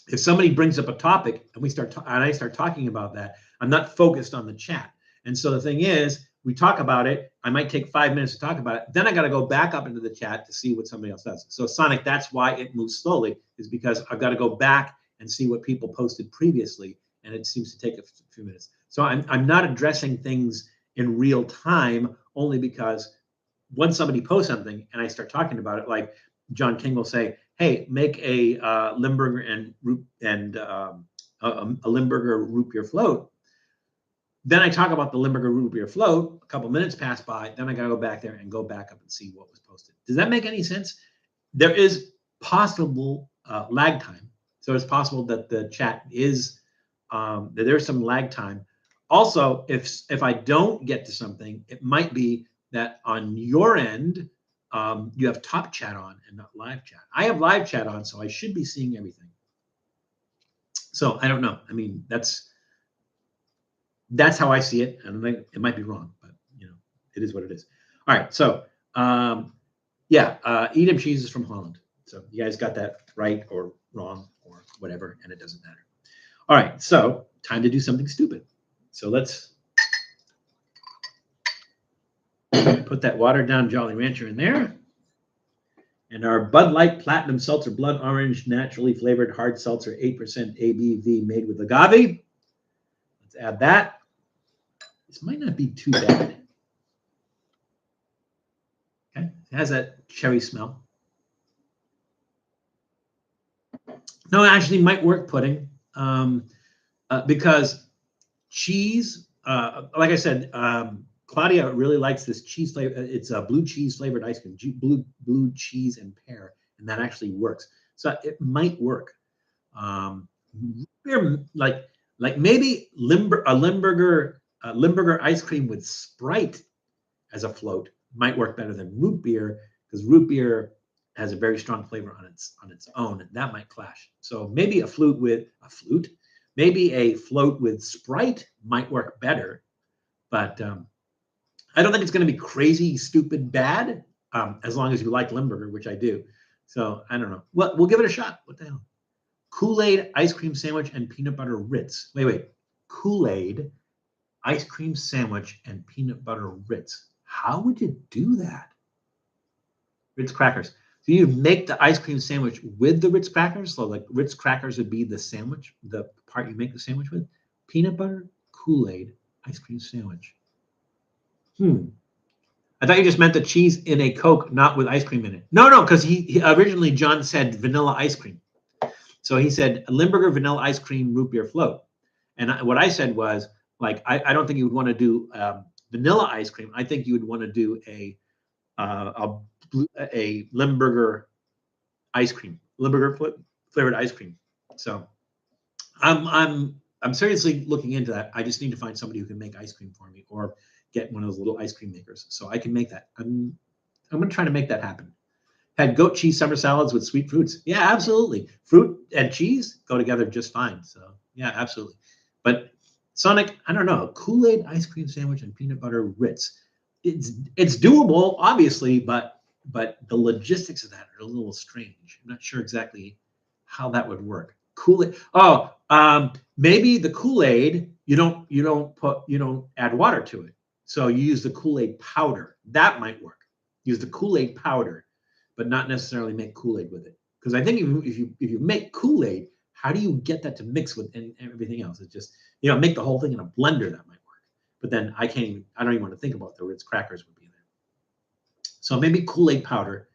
if somebody brings up a topic and I start talking about that, I'm not focused on the chat. And so the thing is, we talk about it. I might take 5 minutes to talk about it. Then I got to go back up into the chat to see what somebody else does. So Sonic, that's why it moves slowly, is because I've got to go back and see what people posted previously, and it seems to take a few minutes. So I'm not addressing things in real time, only because once somebody posts something and I start talking about it, like John King will say, "Hey, make a Limburger and a Limburger root beer float." Then I talk about the Limburger root beer float. A couple minutes pass by. Then I got to go back there and go back up and see what was posted. Does that make any sense? There is possible lag time. So it's possible that the chat is, that there's some lag time. Also, if I don't get to something, it might be that on your end, you have top chat on and not live chat. I have live chat on, so I should be seeing everything. So I don't know. I mean, that's how I see it. And it might be wrong, but it is what it is. All right. So yeah, Edam cheese is from Holland. So you guys got that right or wrong or whatever, and it doesn't matter. All right. So time to do something stupid. So let's put that watered down Jolly Rancher in there. And our Bud Light Platinum Seltzer Blood Orange Naturally Flavored Hard Seltzer, 8% ABV made with agave. Let's add that. This might not be too bad. Okay, it has that cherry smell. No, it actually might work pudding because cheese, like I said, Claudia really likes this cheese flavor. It's a blue cheese flavored ice cream, blue cheese and pear, and that actually works. So it might work. Like maybe a Limburger ice cream with Sprite as a float might work better than root beer, because root beer has a very strong flavor on its own, and that might clash. So maybe a float with Sprite might work better, but I don't think it's going to be crazy, stupid bad, as long as you like Limburger, which I do. So I don't know. Well, we'll give it a shot. What the hell? Kool-Aid ice cream sandwich and peanut butter Ritz. Wait. Kool-Aid ice cream sandwich and peanut butter Ritz. How would you do that? Ritz crackers. So you make the ice cream sandwich with the Ritz crackers. So like Ritz crackers would be the sandwich, the part you make the sandwich with. Peanut butter Kool-Aid ice cream sandwich. I thought you just meant the cheese in a Coke, not with ice cream in it. No, because he originally John said vanilla ice cream. So he said Limburger vanilla ice cream root beer float. And what I said was, like, I don't think you would want to do vanilla ice cream. I think you would want to do a Limburger ice cream, Limburger flavored ice cream. So I'm seriously looking into that. I just need to find somebody who can make ice cream for me, or get one of those little ice cream makers so I can make that. I'm going to try to make that happen. Had goat cheese summer salads with sweet fruits. Yeah, absolutely. Fruit and cheese go together just fine. So yeah, absolutely. But Sonic, I don't know, Kool-Aid ice cream sandwich and peanut butter Ritz. It's doable, obviously, but the logistics of that are a little strange. I'm not sure exactly how that would work. Kool-Aid. Oh, maybe the Kool-Aid you don't add water to it. So you use the Kool-Aid powder. That might work. Use the Kool-Aid powder, but not necessarily make Kool-Aid with it. Because I think if you make Kool-Aid, how do you get that to mix with everything else? It's just, make the whole thing in a blender. That might work. But then I don't even want to think about the Ritz crackers would be there. So maybe Kool-Aid powder,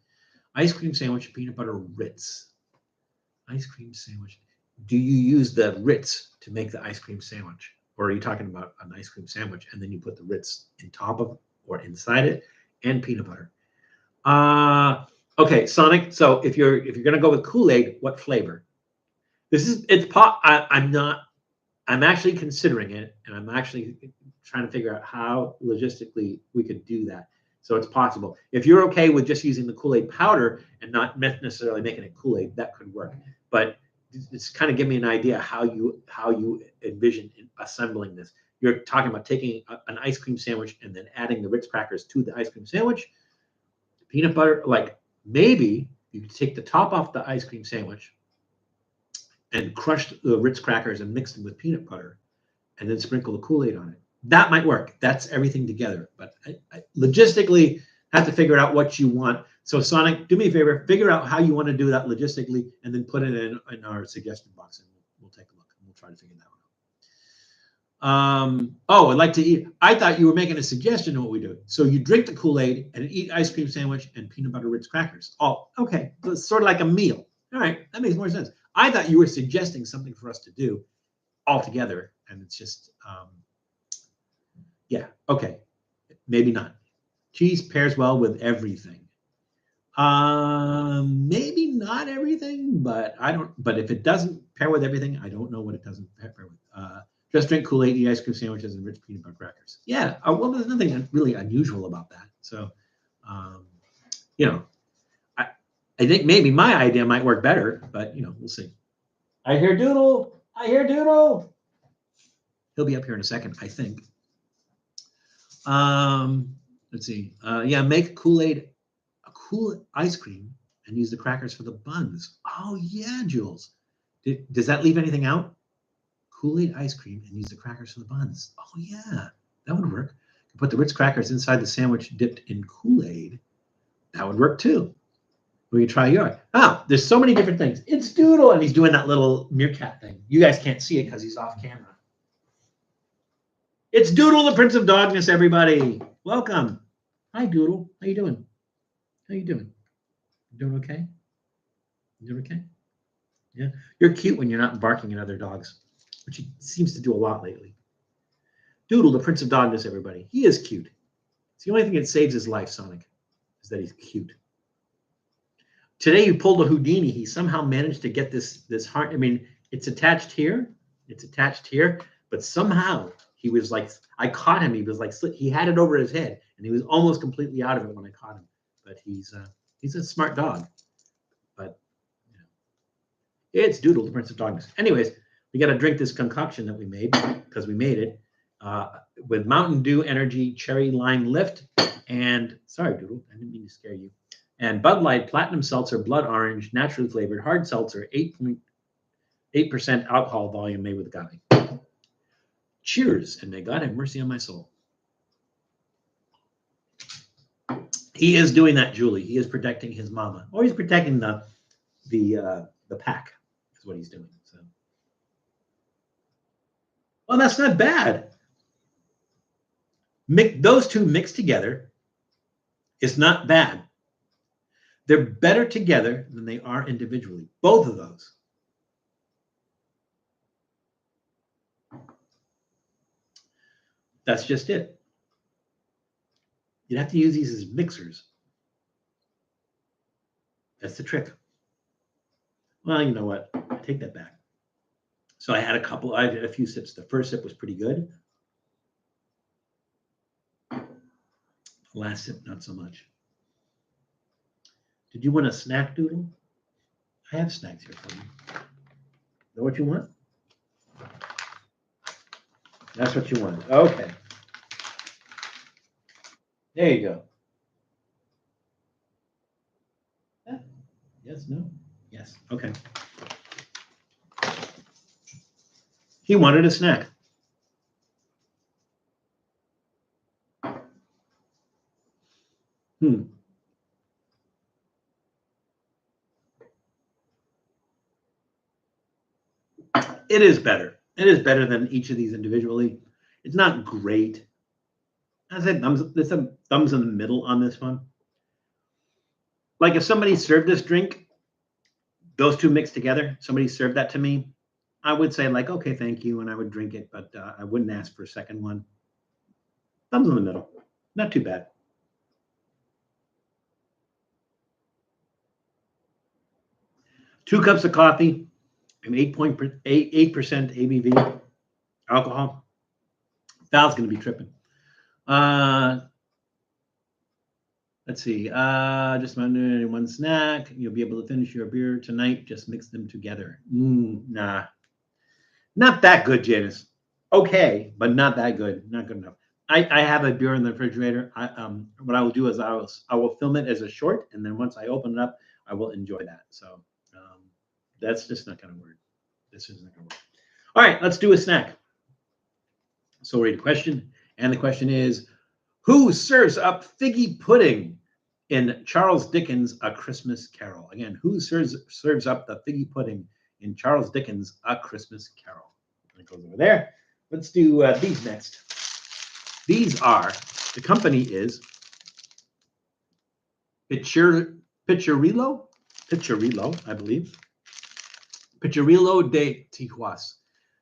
ice cream sandwich, peanut butter Ritz. Ice cream sandwich. Do you use the Ritz to make the ice cream sandwich? Or are you talking about an ice cream sandwich and then you put the Ritz in top of or inside it and peanut butter? Okay, Sonic. So if you're gonna go with Kool-Aid, what flavor? I'm actually considering it, and I'm actually trying to figure out how logistically we could do that. So it's possible. If you're okay with just using the Kool-Aid powder and not necessarily making it Kool-Aid, that could work. But it's kind of give me an idea how you envision assembling this. You're talking about taking an ice cream sandwich and then adding the Ritz crackers to the ice cream sandwich. Peanut butter, like maybe you could take the top off the ice cream sandwich and crush the Ritz crackers and mix them with peanut butter and then sprinkle the Kool-Aid on it. That might work. That's everything together. But I logistically have to figure out what you want. So Sonic, do me a favor, figure out how you want to do that logistically and then put it in our suggestion box and we'll take a look and we'll try to figure that one out. Oh, I'd like to eat. I thought you were making a suggestion of what we do. So you drink the Kool-Aid and eat ice cream sandwich and peanut butter Ritz crackers. Oh, okay. So it's sort of like a meal. All right, that makes more sense. I thought you were suggesting something for us to do all together, and it's just, yeah, okay, maybe not. Cheese pairs well with everything. Maybe not everything, but But if it doesn't pair with everything, I don't know what it doesn't pair with. Just drink Kool-Aid, eat ice cream sandwiches, and rich peanut butter crackers. Yeah, well, there's nothing really unusual about that. So, I think maybe my idea might work better, but we'll see. I hear Doodle. I hear Doodle. He'll be up here in a second, I think. Let's see. Yeah, make Kool-Aid a cool ice cream and use the crackers for the buns. Oh yeah, Jules. Does that leave anything out? Kool-Aid ice cream and use the crackers for the buns. Oh yeah, that would work. Put the Ritz crackers inside the sandwich dipped in Kool-Aid. That would work too. We can try yours. Oh, there's so many different things. It's Doodle, and he's doing that little meerkat thing. You guys can't see it because he's off camera. It's Doodle, the Prince of Dogness, everybody. Welcome. Hi, Doodle. How you doing? How you doing? You doing okay? You doing okay? Yeah. You're cute when you're not barking at other dogs, which he seems to do a lot lately. Doodle, the Prince of Dogness, everybody. He is cute. It's the only thing that saves his life, Sonic, is that he's cute. Today you pulled a Houdini. He somehow managed to get this heart. I mean, it's attached here. It's attached here. But somehow he was like, I caught him. He was like, he had it over his head, and he was almost completely out of it when I caught him. But he's a smart dog. But it's Doodle, the Prince of Dogness. Anyways, we got to drink this concoction that we made because we made it with Mountain Dew Energy Cherry Lime Lift. And sorry, Doodle, I didn't mean to scare you. And Bud Light Platinum Seltzer Blood Orange, naturally flavored hard seltzer, 8.8% alcohol volume made with agave. Cheers, and may God have mercy on my soul. He is doing that, Julie. He is protecting his mama, or he's protecting the pack. Is what he's doing. So, well, that's not bad. Those two mixed together is not bad. They're better together than they are individually. Both of those. That's just it. You'd have to use these as mixers. That's the trick. Well, you know what? I take that back. So I had a few sips. The first sip was pretty good. The last sip, not so much. Did you want a snack doodle? I have snacks here for you. Is that what you want? That's what you want. Okay. There you go. Yeah. Yes, no? Yes. Okay. He wanted a snack. Hmm. It is better. It is better than each of these individually. It's not great. I said there's some thumbs in the middle on this one. Like if somebody served this drink, those two mixed together, somebody served that to me, I would say like, okay, thank you, and I would drink it, but I wouldn't ask for a second one. Thumbs in the middle. Not too bad. Two cups of coffee and 8% ABV alcohol. Val's going to be tripping. Let's see. Just one snack. You'll be able to finish your beer tonight. Just mix them together. Nah. Not that good, Janice. Okay, but not that good. Not good enough. I have a beer in the refrigerator. What I will do is I will film it as a short, and then once I open it up, I will enjoy that. So that's just not going to work. This is not going to work. All right, let's do a snack. So we'll read a question, and the question is, who serves up figgy pudding in Charles Dickens' A Christmas Carol? Again, who serves up the figgy pudding in Charles Dickens' A Christmas Carol? It goes over there. Let's do these next. These are, the company is Pichirilo, I believe. Pichirilo de Tijuas.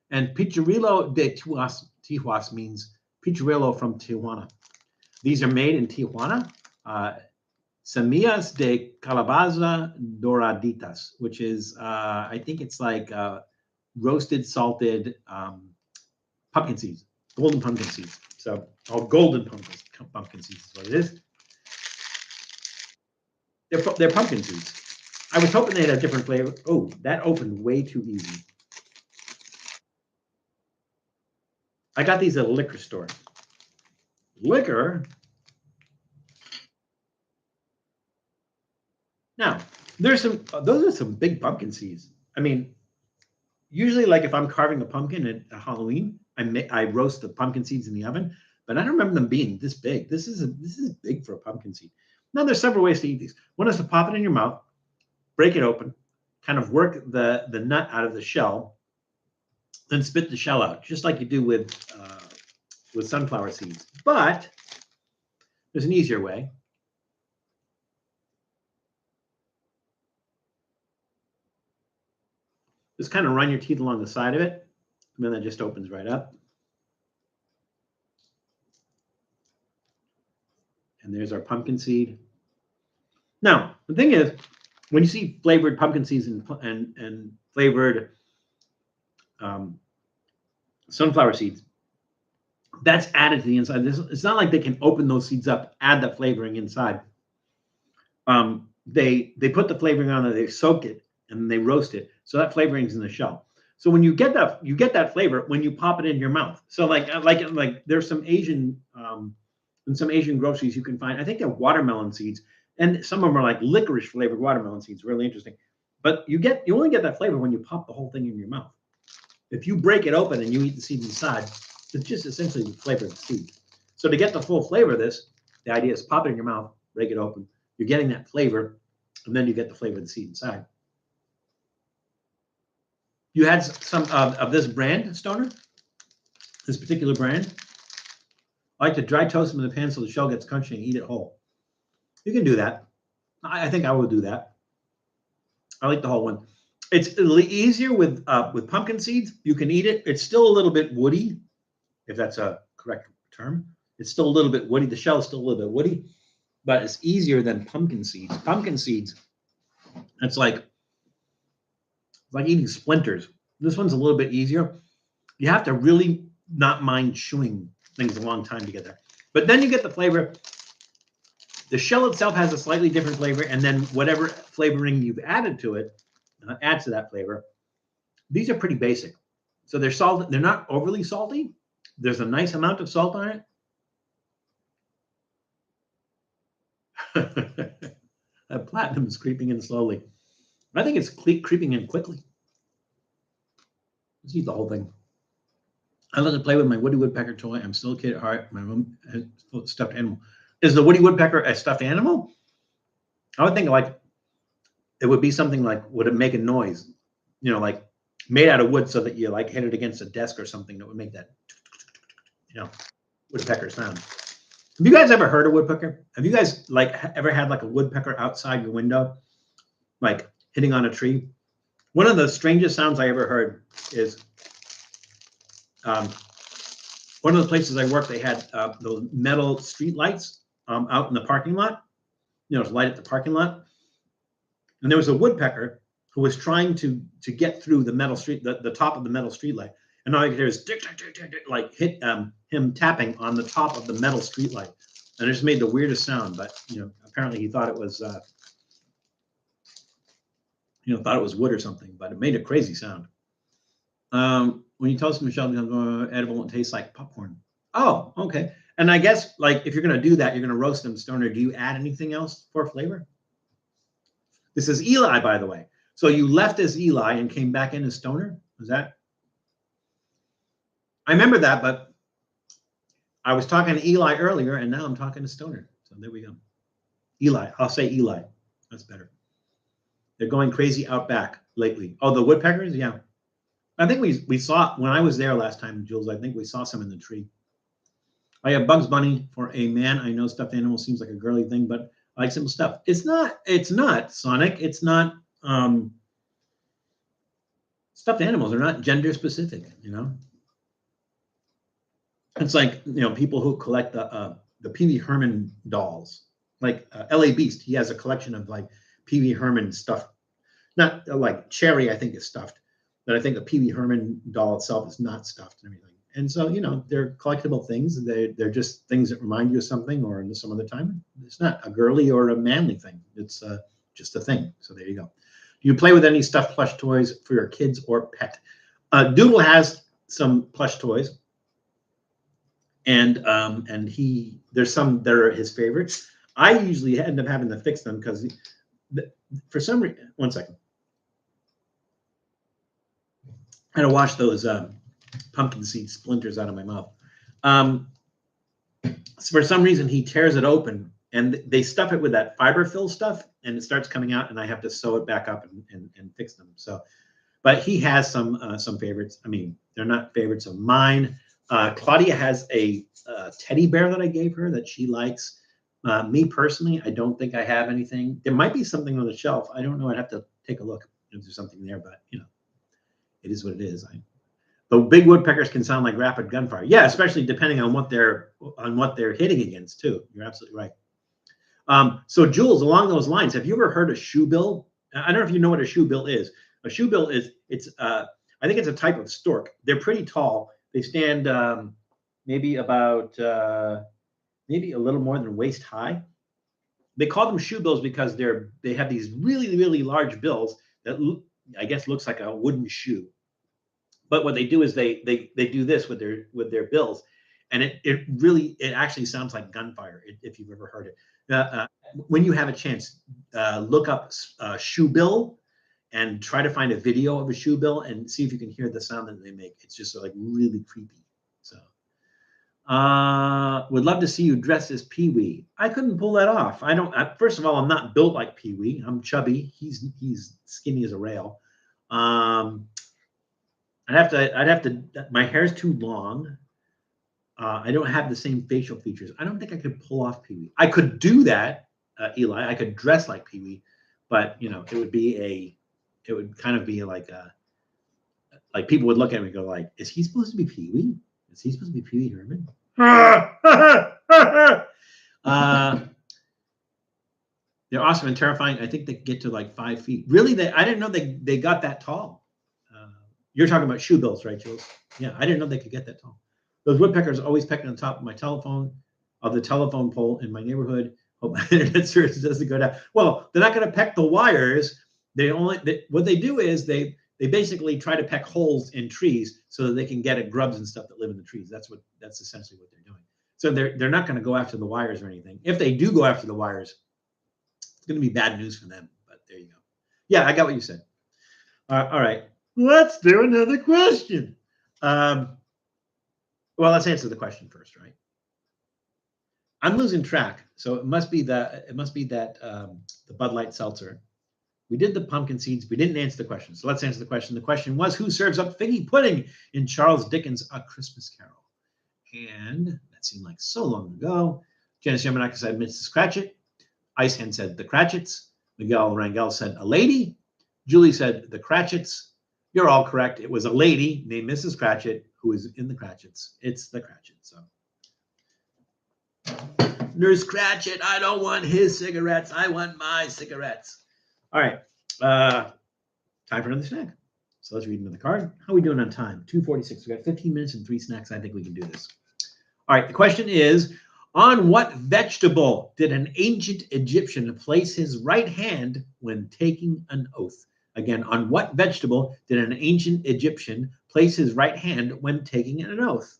And Pichirilo de Tijuas means Pichirilo from Tijuana. These are made in Tijuana. Semillas de calabaza doraditas, which is, I think it's like roasted, salted pumpkin seeds, golden pumpkin seeds. So, golden pumpkin seeds is what it is. They're pumpkin seeds. I was hoping they had a different flavor. Oh, that opened way too easy. I got these at a liquor store. Liquor? Now, those are some big pumpkin seeds. I mean, usually like if I'm carving a pumpkin at Halloween, I roast the pumpkin seeds in the oven, but I don't remember them being this big. This is big for a pumpkin seed. Now, there's several ways to eat these. One is to pop it in your mouth, break it open, kind of work the nut out of the shell, then spit the shell out, just like you do with sunflower seeds. But there's an easier way. Just kind of run your teeth along the side of it, and then it just opens right up. And there's our pumpkin seed. Now, the thing is, when you see flavored pumpkin seeds and flavored sunflower seeds, that's added to the inside. It's not like they can open those seeds up, add the flavoring inside. They put the flavoring on there, they soak it, and they roast it. So that flavoring is in the shell. So when you get that flavor when you pop it in your mouth. So like there's some Asian in some Asian groceries you can find. I think they're watermelon seeds, and some of them are like licorice flavored watermelon seeds. Really interesting. But you only get that flavor when you pop the whole thing in your mouth. If you break it open and you eat the seeds inside, it's just essentially the flavor of the seed. So to get the full flavor of this, the idea is pop it in your mouth, break it open. You're getting that flavor, and then you get the flavor of the seed inside. You had some of this brand, Stoner? This particular brand? I like to dry toast them in the pan so the shell gets crunchy and eat it whole. You can do that. I think I will do that. I like the whole one. It's easier with pumpkin seeds. You can eat it. It's still a little bit woody, if that's a correct term. It's still a little bit woody. The shell is still a little bit woody, but it's easier than pumpkin seeds. Pumpkin seeds, it's like eating splinters. This one's a little bit easier. You have to really not mind chewing things a long time to get there. But then you get the flavor The shell itself has a slightly different flavor, and then whatever flavoring you've added to it adds to that flavor. These are pretty basic. So they're salty. They're not overly salty. There's a nice amount of salt on it. That platinum is creeping in slowly. I think it's creeping in quickly. Let's eat the whole thing. I love to play with my Woody Woodpecker toy. I'm still a kid at heart. My room has a stuffed animal. Is the Woody Woodpecker a stuffed animal? I would think like it would be something like, would it make a noise? You know, like made out of wood so that you like hit it against a desk or something that would make that, you know, woodpecker sound. Have you guys ever heard a woodpecker? Have you guys like ever had like a woodpecker outside your window, like hitting on a tree? One of the strangest sounds I ever heard is one of the places I worked, they had those metal street lights out in the parking lot, you know, to light up the parking lot. And there was a woodpecker who was trying to get through the metal street, the top of the metal street light. And all I could hear is tick, tick, tick, tick, tick, like hit him tapping on the top of the metal street light. And it just made the weirdest sound. But, you know, apparently he thought it was, thought it was wood or something, but it made a crazy sound. When you toast Michelle becomes edible and tastes like popcorn. Oh, okay. And I guess like if you're going to do that, you're going to roast them stoner. Do you add anything else for flavor? This is Eli, by the way. So you left as Eli and came back in as stoner? Was that? I remember that, but I was talking to Eli earlier, and now I'm talking to stoner. So there we go. Eli. I'll say Eli. That's better. They're going crazy out back lately. Oh, the woodpeckers? Yeah. I think we saw, when I was there last time, Jules, I think we saw some in the tree. I have Bugs Bunny for a man. I know stuffed animal seems like a girly thing, but I like simple stuff. It's not, Sonic. It's not, stuffed animals are not gender specific, you know? It's like, you know, people who collect the Pee Wee Herman dolls, like L.A. Beast. He has a collection of like Pee Wee Herman stuff. Not like Cherry, I think is stuffed, but I think the Pee Wee Herman doll itself is not stuffed and everything. And so, you know, they're collectible things. They're just things that remind you of something, or in some other time. It's not a girly or a manly thing. It's just a thing. So there you go. Do you play with any stuffed plush toys for your kids or pet? Doodle has some plush toys. And there's some that are his favorites. I usually end up having to fix them because for some reason, one second. I had to wash those pumpkin seed splinters out of my mouth. So for some reason, he tears it open, and they stuff it with that fiber fill stuff, and it starts coming out, and I have to sew it back up and fix them. So, but he has some favorites. I mean, they're not favorites of mine. Claudia has a teddy bear that I gave her that she likes. Me personally, I don't think I have anything. There might be something on the shelf. I don't know. I'd have to take a look if there's something there, but you know, it is what it is. The big woodpeckers can sound like rapid gunfire. Yeah, especially depending on what they're hitting against too. You're absolutely right. So Jules, along those lines, have you ever heard of shoebill? I don't know if you know what a shoebill is. A shoebill is I think it's a type of stork. They're pretty tall. They stand maybe about maybe a little more than waist high. They call them shoebills because they have these really, really large bills that I guess looks like a wooden shoe. But what they do is they do this with their bills, and it actually sounds like gunfire if you've ever heard it. When you have a chance, look up shoebill and try to find a video of a shoebill and see if you can hear the sound that they make. It's just like really creepy. So, would love to see you dressed as Pee Wee. I couldn't pull that off. I don't. First of all, I'm not built like Pee Wee. I'm chubby. He's skinny as a rail. I'd have to. My hair's too long. I don't have the same facial features. I don't think I could pull off Pee Wee. I could do that, Eli. I could dress like Pee Wee, but you know, it would kind of be like people would look at me and go like, "Is he supposed to be Pee Wee? Is he supposed to be Pee Wee Herman?" They're awesome and terrifying. I think they get to like 5 feet. Really, I didn't know they got that tall. You're talking about shoebills, right, Jules? Yeah, I didn't know they could get that tall. Those woodpeckers always pecking on top of the telephone pole in my neighborhood. Hope my internet service doesn't go down. Well, they're not going to peck the wires. What they do is they basically try to peck holes in trees so that they can get at grubs and stuff that live in the trees. That's essentially what they're doing. So they're not going to go after the wires or anything. If they do go after the wires, it's going to be bad news for them. But there you go. Yeah, I got what you said. All right, let's do another question. Well, let's answer the question first, right? I'm losing track, so it must be that the Bud Light seltzer. We did the pumpkin seeds. We didn't answer the question, so let's answer the question. The question was, who serves up figgy pudding in Charles Dickens' A Christmas Carol? And that seemed like so long ago. Janice Yamanaka said Mrs. Cratchit. Ice Hen said the Cratchits. Miguel Rangel said a lady. Julie said the Cratchits. You're all correct. It was a lady named Mrs. Cratchit who is in the Cratchits. It's the Cratchits. So, Nurse Cratchit, I don't want his cigarettes. I want my cigarettes. All right. Time for another snack. So let's read another card. How are we doing on time? 2:46. We got 15 minutes and 3 snacks. I think we can do this. All right. The question is, on what vegetable did an ancient Egyptian place his right hand when taking an oath? Again, on what vegetable did an ancient Egyptian place his right hand when taking an oath?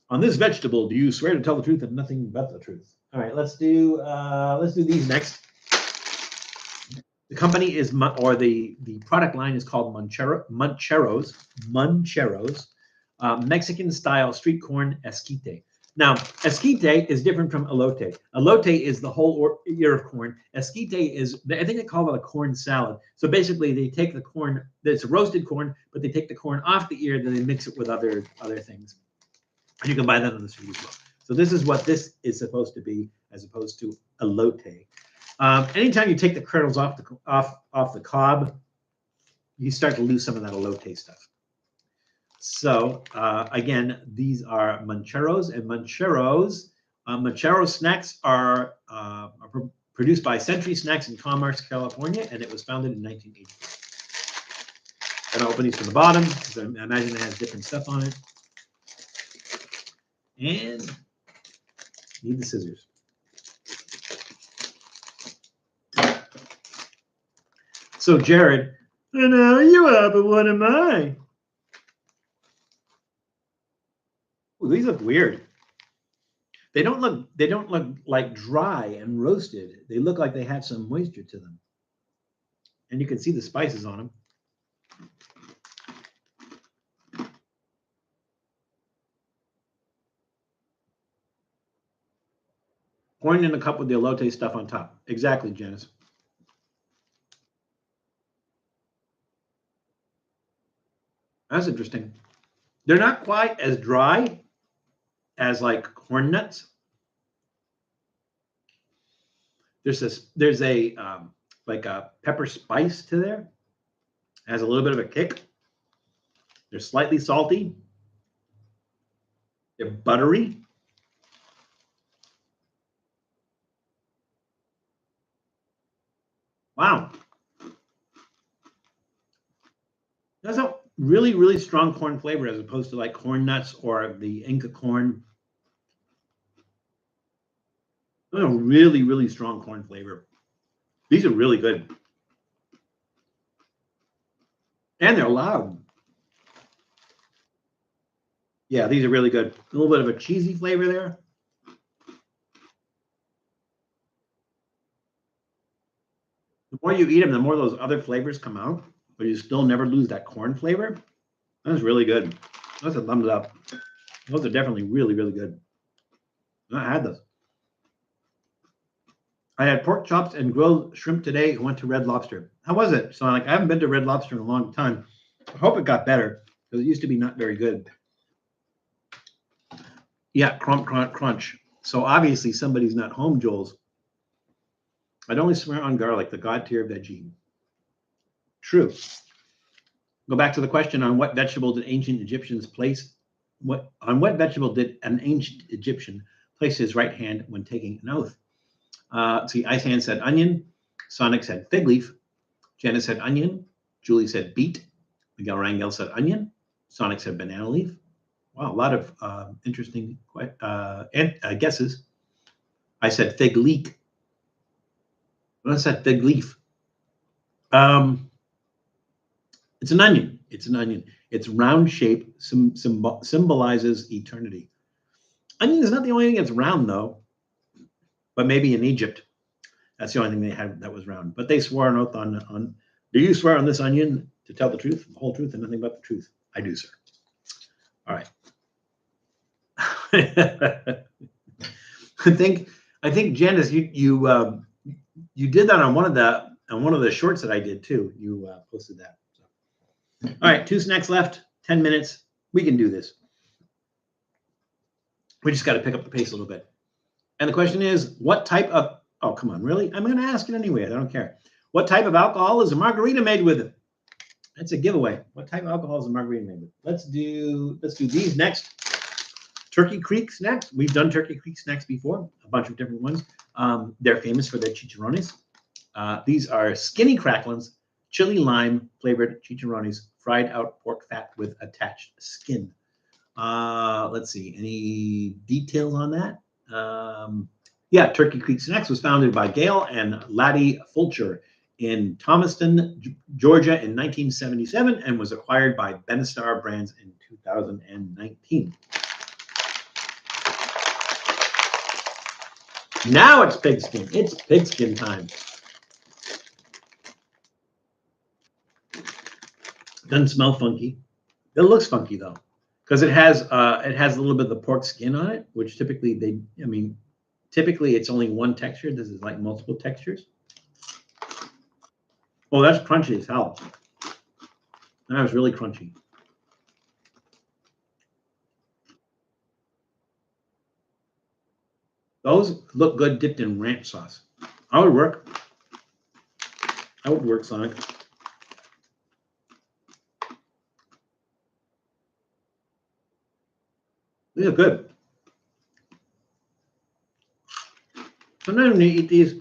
On this vegetable, do you swear to tell the truth and nothing but the truth? All right, let's do these next. The company is, or the product line is called Muncheros Mexican-style street corn esquite. Now, esquite is different from elote. Elote is the whole ear of corn. Esquite is, I think they call it a corn salad. So basically, they take the corn, it's roasted corn, but they take the corn off the ear, then they mix it with other things. And you can buy that on the street as well. So this is what this is supposed to be, as opposed to elote. Anytime you take the kernels off the cob, you start to lose some of that elote stuff. So again, these are Muncheros, and Muncheros snacks are produced by Century Snacks in Commerce, California, and it was founded in 1984. And I'll open these from the bottom because I imagine it has different stuff on it. And need the scissors. So Jared, I know you are, but what am I? Ooh, these look weird. They don't look like dry and roasted. They look like they have some moisture to them. And you can see the spices on them. Corn in a cup with the elote stuff on top. Exactly, Janice. That's interesting. They're not quite as dry as like corn nuts. There's a like a pepper spice to there. It has a little bit of a kick. They're slightly salty. They're buttery. Wow. That's a really, really strong corn flavor as opposed to like corn nuts or the Inca corn. That's a really, really strong corn flavor. These are really good. And they're loud. Yeah, these are really good. A little bit of a cheesy flavor there. The more you eat them, the more those other flavors come out, but you still never lose that corn flavor. That's really good. That's a thumbs up. Those are definitely really, really good. I had those. I had pork chops and grilled shrimp today. I went to Red Lobster. How was it, Sonic? I haven't been to Red Lobster in a long time. I hope it got better because it used to be not very good. Yeah, crunch, crunch, crunch. So obviously somebody's not home, Jules. I'd only swear on garlic, the god tier veggie. True. Go back to the question on what vegetable did ancient Egyptians place? On what vegetable did an ancient Egyptian place his right hand when taking an oath? See, Ice Hand said onion. Sonic said fig leaf. Janice said onion. Julie said beet. Miguel Rangel said onion. Sonic said banana leaf. Wow, a lot of interesting guesses. I said fig leek. What's that? Fig leaf. It's an onion. It's an onion. Its round shape symbolizes eternity. Onion is not the only thing that's round, though. But maybe in Egypt, that's the only thing they had that was round. But they swore an oath on. Do you swear on this onion to tell the truth, the whole truth, and nothing but the truth? I do, sir. All right. I think Janice, you did that on one of the shorts that I did too. You posted that. So. All right, 2 snacks left. 10 minutes. We can do this. We just got to pick up the pace a little bit. And the question is, what type of? Oh, come on, really? I'm going to ask it anyway. I don't care. What type of alcohol is a margarita made with? That's a giveaway. What type of alcohol is a margarita made with? Let's do these next. Turkey Creek snacks. We've done Turkey Creek snacks before, a bunch of different ones. They're famous for their chicharrones. These are skinny cracklins, chili lime flavored chicharrones, fried out pork fat with attached skin. Let's see, any details on that? Yeah, Turkey Creek Snacks was founded by Gail and Laddie Fulcher in Thomaston, Georgia in 1977 and was acquired by Benestar Brands in 2019. Now it's pigskin. It's pigskin time. Doesn't smell funky. It looks funky though, because it has a little bit of the pork skin on it, which typically typically it's only one texture. This is like multiple textures. Oh, that's crunchy as hell. That was really crunchy. Those look good dipped in ranch sauce. That would work. That would work, Sonic. These are good. Sometimes when you eat these,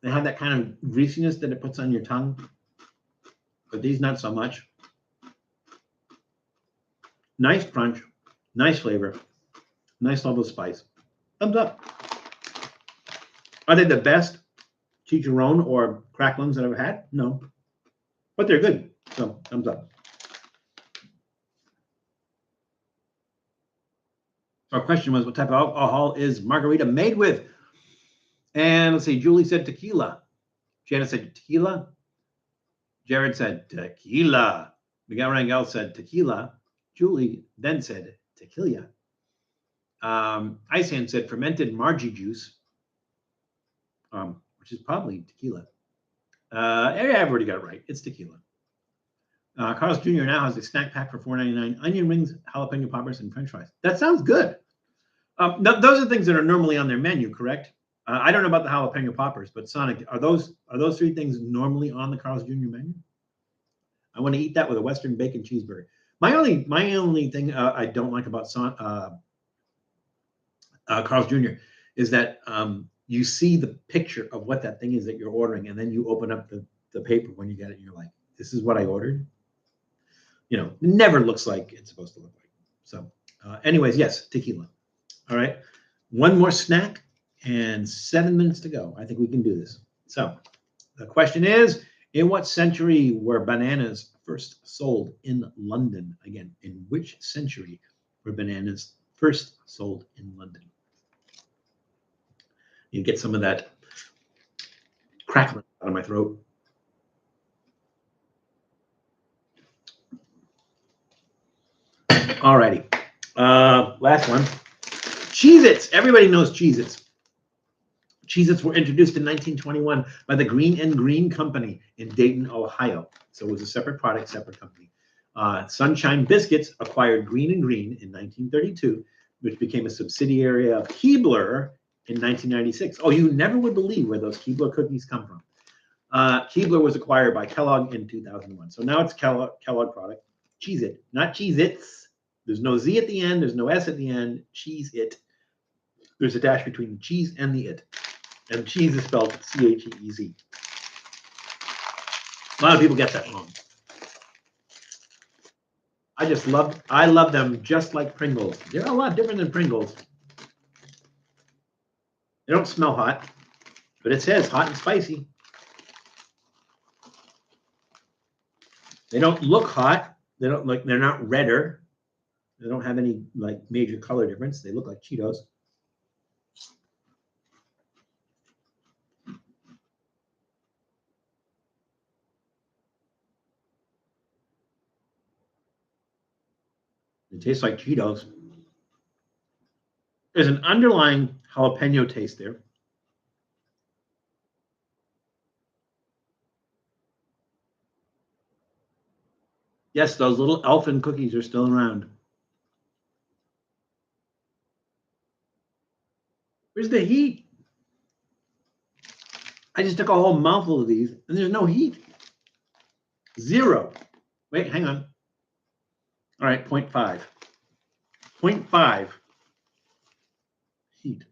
they have that kind of greasiness that it puts on your tongue. But these, not so much. Nice crunch, nice flavor, nice level of spice. Thumbs up. Are they the best chicharron or cracklins that I've had? No. But they're good. So, thumbs up. Our question was, what type of alcohol is margarita made with? And let's see, Julie said tequila. Janice said tequila. Jared said tequila. Miguel Rangel said tequila. Julie then said tequila. Isan said fermented margie juice, which is probably tequila. I've already got it right. It's tequila. Carl's Jr. now has a snack pack for $4.99. Onion rings, jalapeno poppers, and French fries. That sounds good. Those are things that are normally on their menu, correct? I don't know about the jalapeno poppers, but Sonic, are those 3 things normally on the Carl's Jr. menu? I want to eat that with a Western bacon cheeseburger. My only thing I don't like about Carl's Jr. is that you see the picture of what that thing is that you're ordering, and then you open up the paper when you get it, and you're like, this is what I ordered? You know, it never looks like it's supposed to look like. So anyways, yes, tequila. All right. One more snack and 7 minutes to go. I think we can do this. So the question is, in what century were bananas first sold in London? Again, in which century were bananas first sold in London? You get some of that crackling out of my throat. All righty. Last one. Cheez-Its. Everybody knows Cheez-Its. Cheez-Its were introduced in 1921 by the Green and Green Company in Dayton, Ohio. So it was a separate product, separate company. Sunshine Biscuits acquired Green and Green in 1932, which became a subsidiary of Keebler in 1996. Oh, you never would believe where those Keebler cookies come from. Keebler was acquired by Kellogg in 2001. So now it's Kellogg product. Cheez-It, not Cheez-Its. There's no Z at the end. There's no S at the end. Cheez-It. There's a dash between the cheese and the it. And cheese is spelled C-H-E-E-Z. A lot of people get that wrong. I love them just like Pringles. They're a lot different than Pringles. They don't smell hot, but it says hot and spicy. They don't look hot. They don't look, they're not redder. They don't have any like major color difference. They look like Cheetos. It tastes like Cheetos. There's an underlying jalapeno taste there. Yes, those little elfin cookies are still around. Where's the heat? I just took a whole mouthful of these and there's no heat. Zero. Wait, hang on. All right, 0.5. 0.5 heat.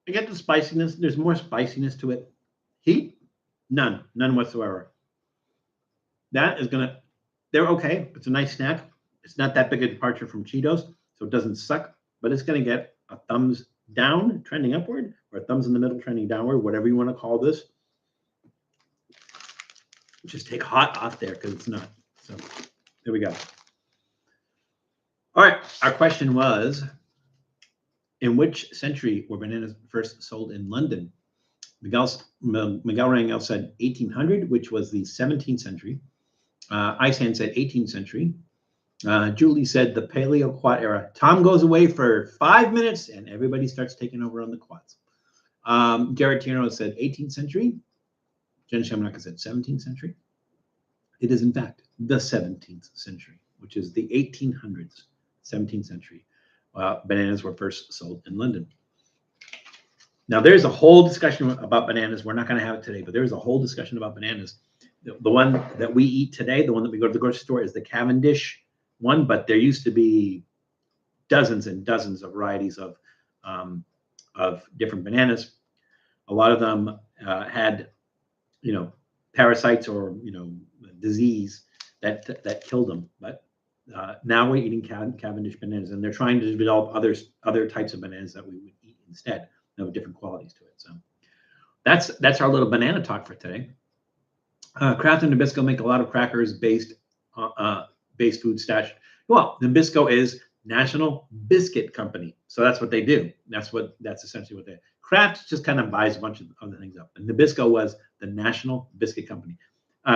I get the spiciness. There's more spiciness to it. Heat? None. None whatsoever. That is going to, they're okay. It's a nice snack. It's not that big a departure from Cheetos, so it doesn't suck, but it's going to get a thumbs down trending upward or a thumbs in the middle trending downward, whatever you want to call this. Just take hot off there because it's not. So there we go. All right. Our question was, in which century were bananas first sold in London? Miguel Rangel said 1800, which was the 17th century. Isan said 18th century. Julie said the Paleo Quad era. Tom goes away for 5 minutes and everybody starts taking over on the quads. Jared Tierno said 18th century. Jen Shamrock said 17th century. It is, in fact, the 17th century, which is the 1800s, 17th century. Bananas were first sold in London. Now, there's a whole discussion about bananas. We're not going to have it today, but there's a whole discussion about bananas. The one that we eat today, the one that we go to the grocery store, is the Cavendish one, but there used to be dozens and dozens of varieties of different bananas. A lot of them had, parasites or, disease that killed them. But now we're eating Cavendish bananas, and they're trying to develop other types of bananas that we would eat instead that have different qualities to it. So that's our little banana talk for today. Kraft and Nabisco make a lot of crackers based food stash. Well, Nabisco is National Biscuit Company, so that's what they do. That's essentially what they. Kraft just kind of buys a bunch of other things up, and Nabisco was the National Biscuit Company.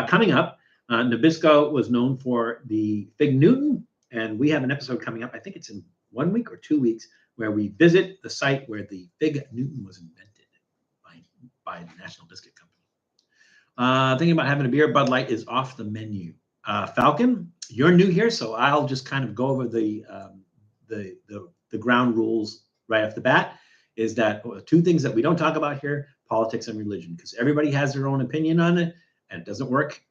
Coming up, Nabisco was known for the Fig Newton, and we have an episode coming up. I think it's in 1 week or 2 weeks, where we visit the site where the Fig Newton was invented by the National Biscuit Company. Thinking about having a beer. Bud Light is off the menu. Falcon, you're new here, so I'll just kind of go over the ground rules right off the bat. Is that two things that we don't talk about here: politics and religion, because everybody has their own opinion on it, and it doesn't work.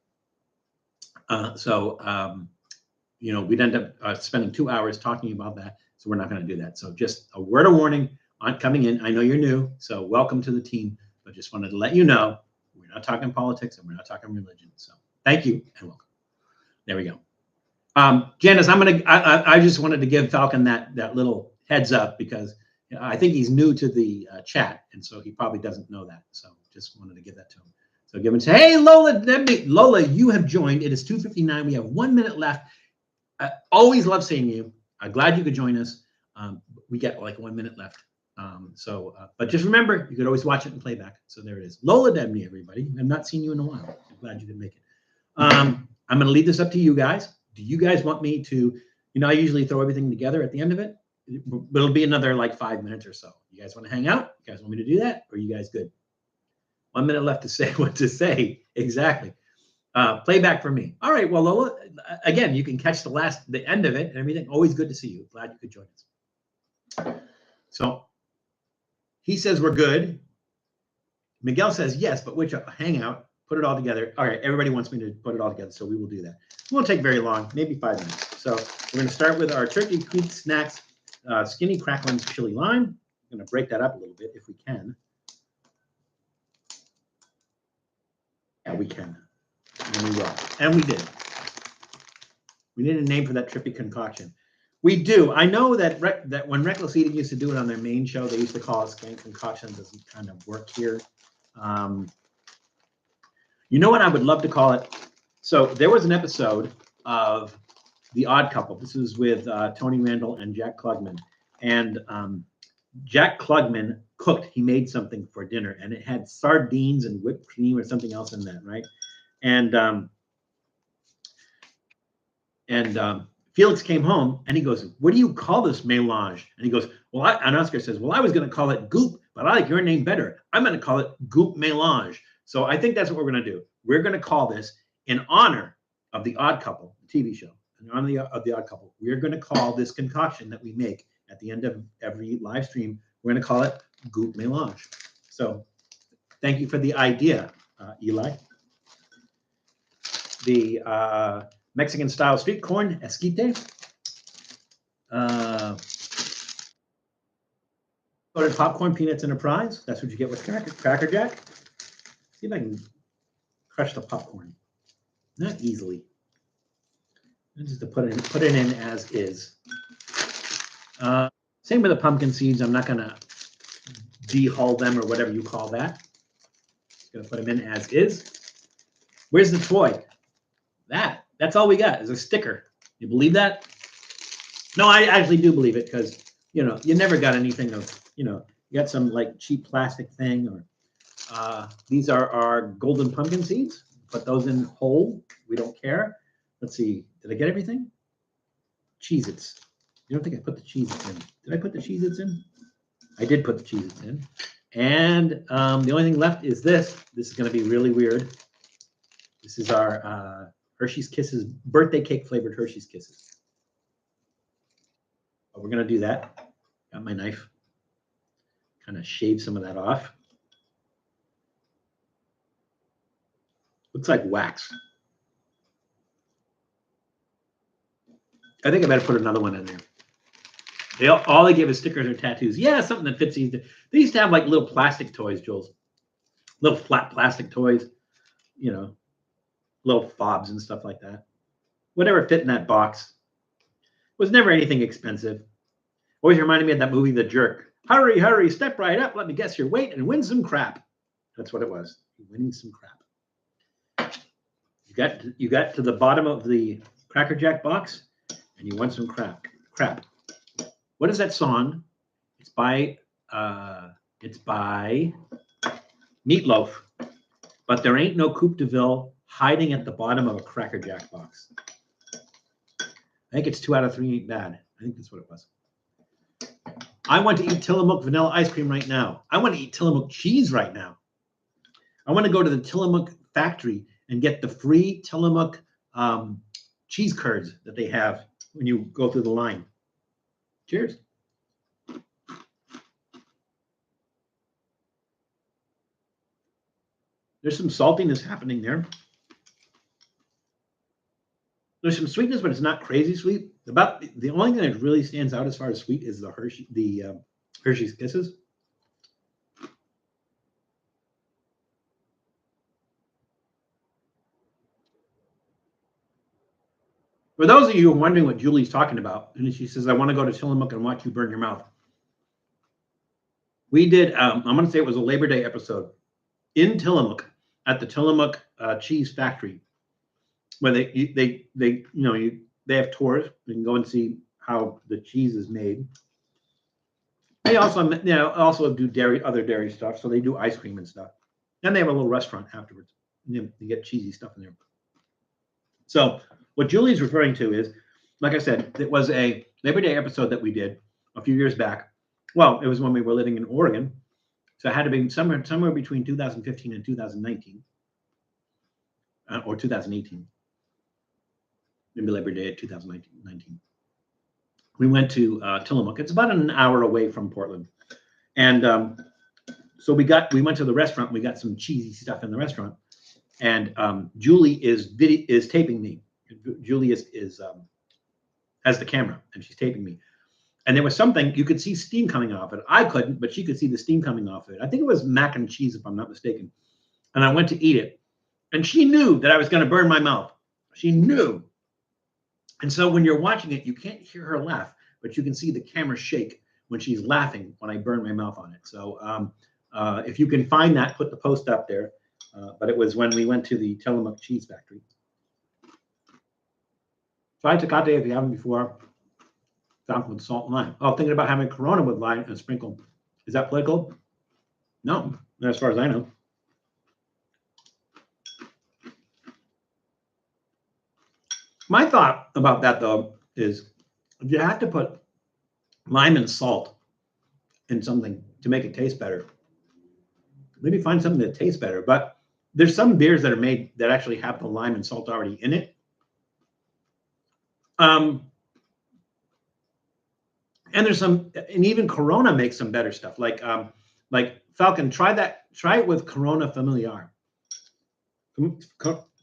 We'd end up spending 2 hours talking about that, so we're not going to do that. So just a word of warning on coming in. I know you're new, so welcome to the team, but just wanted to let you know we're not talking politics and we're not talking religion. So thank you and welcome. There we go. Janice, I just wanted to give Falcon that little heads up because I think he's new to the chat, and so he probably doesn't know that. So just wanted to give that to him. So give him say, hey, Lola, you have joined. It is 2:59. We have 1 minute left. I always love seeing you. I'm glad you could join us. We get like 1 minute left. But just remember, you could always watch it in playback. So there it is. Lola Debney, everybody. I've not seen you in a while. I'm glad you could make it. I'm going to leave this up to you guys. Do you guys want me to, I usually throw everything together at the end of it, but it'll be another like 5 minutes or so. You guys want to hang out? You guys want me to do that? Or are you guys good? 1 minute left to say what to say. Exactly. Playback for me. All right. Well, Lola, again, you can catch the end of it and everything. Always good to see you. Glad you could join us. So he says we're good. Miguel says yes, but which hang out, put it all together. All right. Everybody wants me to put it all together, so we will do that. It won't take very long, maybe 5 minutes. So we're going to start with our Turkey Creek Snacks Skinny Cracklins Chili Lime. I'm going to break that up a little bit if we can. Yeah, we can. And we will. And we did. We need a name for that trippy concoction. We do. I know that that when Reckless Eating used to do it on their main show, they used to call it Skank Concoction. It doesn't kind of work here. You know what I would love to call it? So there was an episode of The Odd Couple. This was with Tony Randall and Jack Klugman. And Jack Klugman cooked. He made something for dinner, and it had sardines and whipped cream or something else in that, right? And Felix came home and he goes, "What do you call this melange?" And he goes, "Well," and Oscar says, "Well, I was going to call it goop, but I like your name better. I'm going to call it goop melange." So I think that's what we're going to do. We're going to call this in honor of The Odd Couple, the TV show. In honor of the Odd Couple, we're going to call this concoction that we make at the end of every live stream, we're going to call it goop melange. So thank you for the idea, Eli. The Mexican-style street corn, esquite. Coated popcorn, peanuts, and a prize. That's what you get with Cracker Jack. See if I can crush the popcorn. Not easily. Just to put it in as is. Same with the pumpkin seeds. I'm not going to dehull them or whatever you call that. Just going to put them in as is. Where's the toy? That's all we got is a sticker. You believe that? No, I actually do believe it because, you know, you never got anything of, you know, you got some like cheap plastic thing or these are our golden pumpkin seeds. Put those in whole. We don't care. Let's see. Did I get everything? Cheez-Its. You don't think I put the Cheez-Its in? Did I put the Cheez-Its in? I did put the Cheez-Its in. And the only thing left is this. This is going to be really weird. This is our Hershey's Kisses, birthday cake flavored Hershey's Kisses. But we're going to do that. Got my knife. Kind of shave some of that off. Looks like wax. I think I better put another one in there. All they give is stickers or tattoos. Yeah, something that fits these. They used to have like little plastic toys, Jules. Little flat plastic toys, you know, little fobs and stuff like that. Whatever fit in that box. It was never anything expensive. Always reminded me of that movie, The Jerk. Hurry, hurry, step right up. Let me guess your weight and win some crap. That's what it was. Winning some crap. You got to the bottom of the Cracker Jack box and you want some crap. What is that song? It's by Meatloaf. But there ain't no Coupe de Ville hiding at the bottom of a Cracker Jack box. I think it's 2 out of 3 ain't bad. I think that's what it was. I want to eat Tillamook vanilla ice cream right now. I want to eat Tillamook cheese right now. I want to go to the Tillamook factory and get the free Tillamook cheese curds that they have when you go through the line. Cheers. There's some saltiness happening there. There's some sweetness, but it's not crazy sweet. About the only thing that really stands out as far as sweet is the Hershey's Kisses. For those of you who are wondering what Julie's talking about, and she says, "I want to go to Tillamook and watch you burn your mouth." We did. I'm going to say it was a Labor Day episode in Tillamook at the Tillamook cheese factory, where they have tours. You can go and see how the cheese is made. They also do other dairy stuff. So they do ice cream and stuff, and they have a little restaurant afterwards. You get cheesy stuff in there. So what Julie's referring to is, like I said, it was a Labor Day episode that we did a few years back. Well, it was when we were living in Oregon. So it had to be somewhere between 2015 and 2019, or 2018. Maybe Labor Day at 2019. We went to Tillamook. It's about an hour away from Portland. And so we went to the restaurant. We got some cheesy stuff in the restaurant. And Julie is taping me. Julie has the camera, and she's taping me. And there was something, you could see steam coming off it. I couldn't, but she could see the steam coming off it. I think it was mac and cheese, if I'm not mistaken. And I went to eat it. And she knew that I was going to burn my mouth. She knew. And so when you're watching it, you can't hear her laugh, but you can see the camera shake when she's laughing when I burn my mouth on it. So if you can find that, put the post up there. But it was when we went to the Tillamook Cheese Factory. Fried tecate, if you haven't before, found with salt and lime. Oh, thinking about having Corona with lime and sprinkle. Is that political? No, as far as I know. My thought about that, though, is if you have to put lime and salt in something to make it taste better, maybe find something that tastes better. But there's some beers that are made that actually have the lime and salt already in it. And there's some, and even Corona makes some better stuff. Like Falcon, try it with Corona Familiar.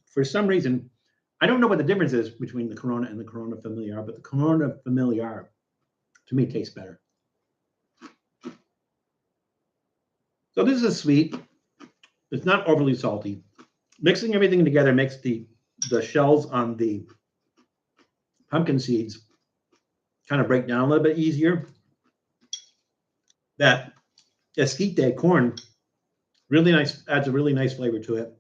For some reason, I don't know what the difference is between the Corona and the Corona Familiar, but the Corona Familiar, to me, tastes better. So this is sweet. It's not overly salty. Mixing everything together makes the shells on the pumpkin seeds kind of break down a little bit easier. That esquite corn really nice, adds a really nice flavor to it.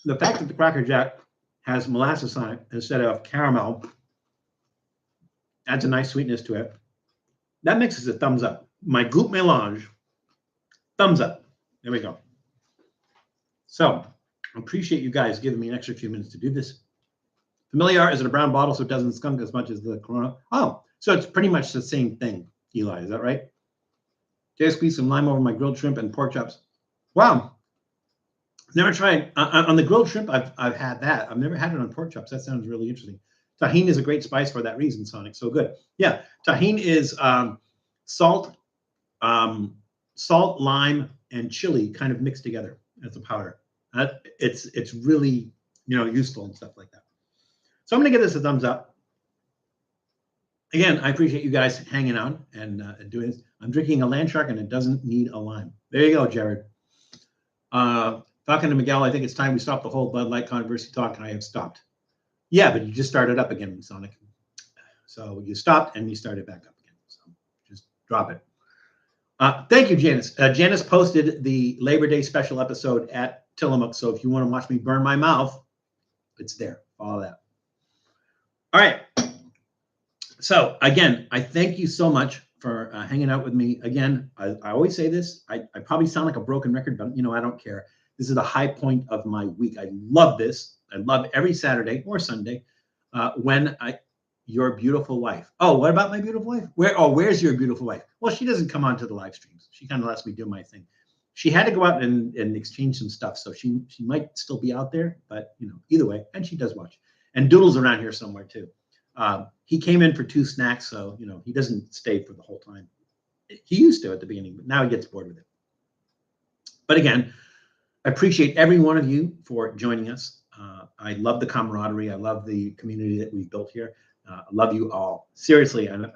The fact that the Cracker Jack has molasses on it instead of caramel adds a nice sweetness to it. That makes it a thumbs up. My Goût Mélange, thumbs up. There we go. So I appreciate you guys giving me an extra few minutes to do this. Familiar is in a brown bottle, so it doesn't skunk as much as the Corona. Oh, so it's pretty much the same thing, Eli. Is that right? Just squeeze some lime over my grilled shrimp and pork chops. Wow. Never tried on the grilled shrimp. I've had that. I've never had it on pork chops. That sounds really interesting. Tahini is a great spice for that reason, Sonic. So good. Yeah, tahini is salt, lime, and chili kind of mixed together as a powder. It's really useful and stuff like that. So I'm gonna give this a thumbs up. Again, I appreciate you guys hanging out and doing this. I'm drinking a Land Shark and it doesn't need a lime. There you go, Jared. Talking to Miguel, I think it's time we stop the whole Bud Light controversy talk, and I have stopped. Yeah, but you just started up again, Sonic. So you stopped and you started back up again. So just drop it. Thank you, Janice. Janice posted the Labor Day special episode at Tillamook. So if you want to watch me burn my mouth, it's there. Follow that. All right. So again, I thank you so much for hanging out with me. Again, I always say this. I probably sound like a broken record, but I don't care. This is the high point of my week. I love this. I love every Saturday or Sunday when your beautiful wife. Oh, what about my beautiful wife? Where's your beautiful wife? Well, she doesn't come onto the live streams. She kind of lets me do my thing. She had to go out and exchange some stuff, so she might still be out there, but either way, and she does watch. And Doodle's around here somewhere too. He came in for 2 snacks, so he doesn't stay for the whole time. He used to at the beginning, but now he gets bored with it. But again, I appreciate every one of you for joining us. I love the camaraderie. I love the community that we've built here. I love you all. Seriously, I'm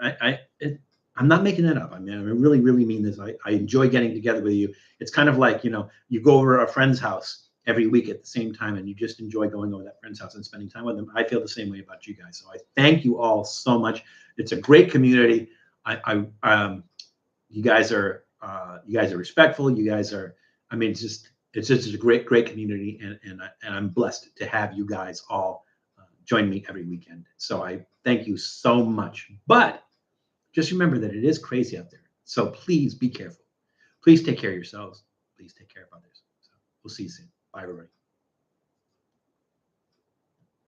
not making that up. I mean, I really, really mean this. I enjoy getting together with you. It's kind of like, you go over to a friend's house every week at the same time, and you just enjoy going over that friend's house and spending time with them. I feel the same way about you guys. So I thank you all so much. It's a great community. You guys are respectful. You guys are, it's just a great community, and I'm blessed to have you guys all join me every weekend. So I thank you so much. But just remember that it is crazy out there. So please be careful. Please take care of yourselves. Please take care of others. So we'll see you soon. Bye, everybody.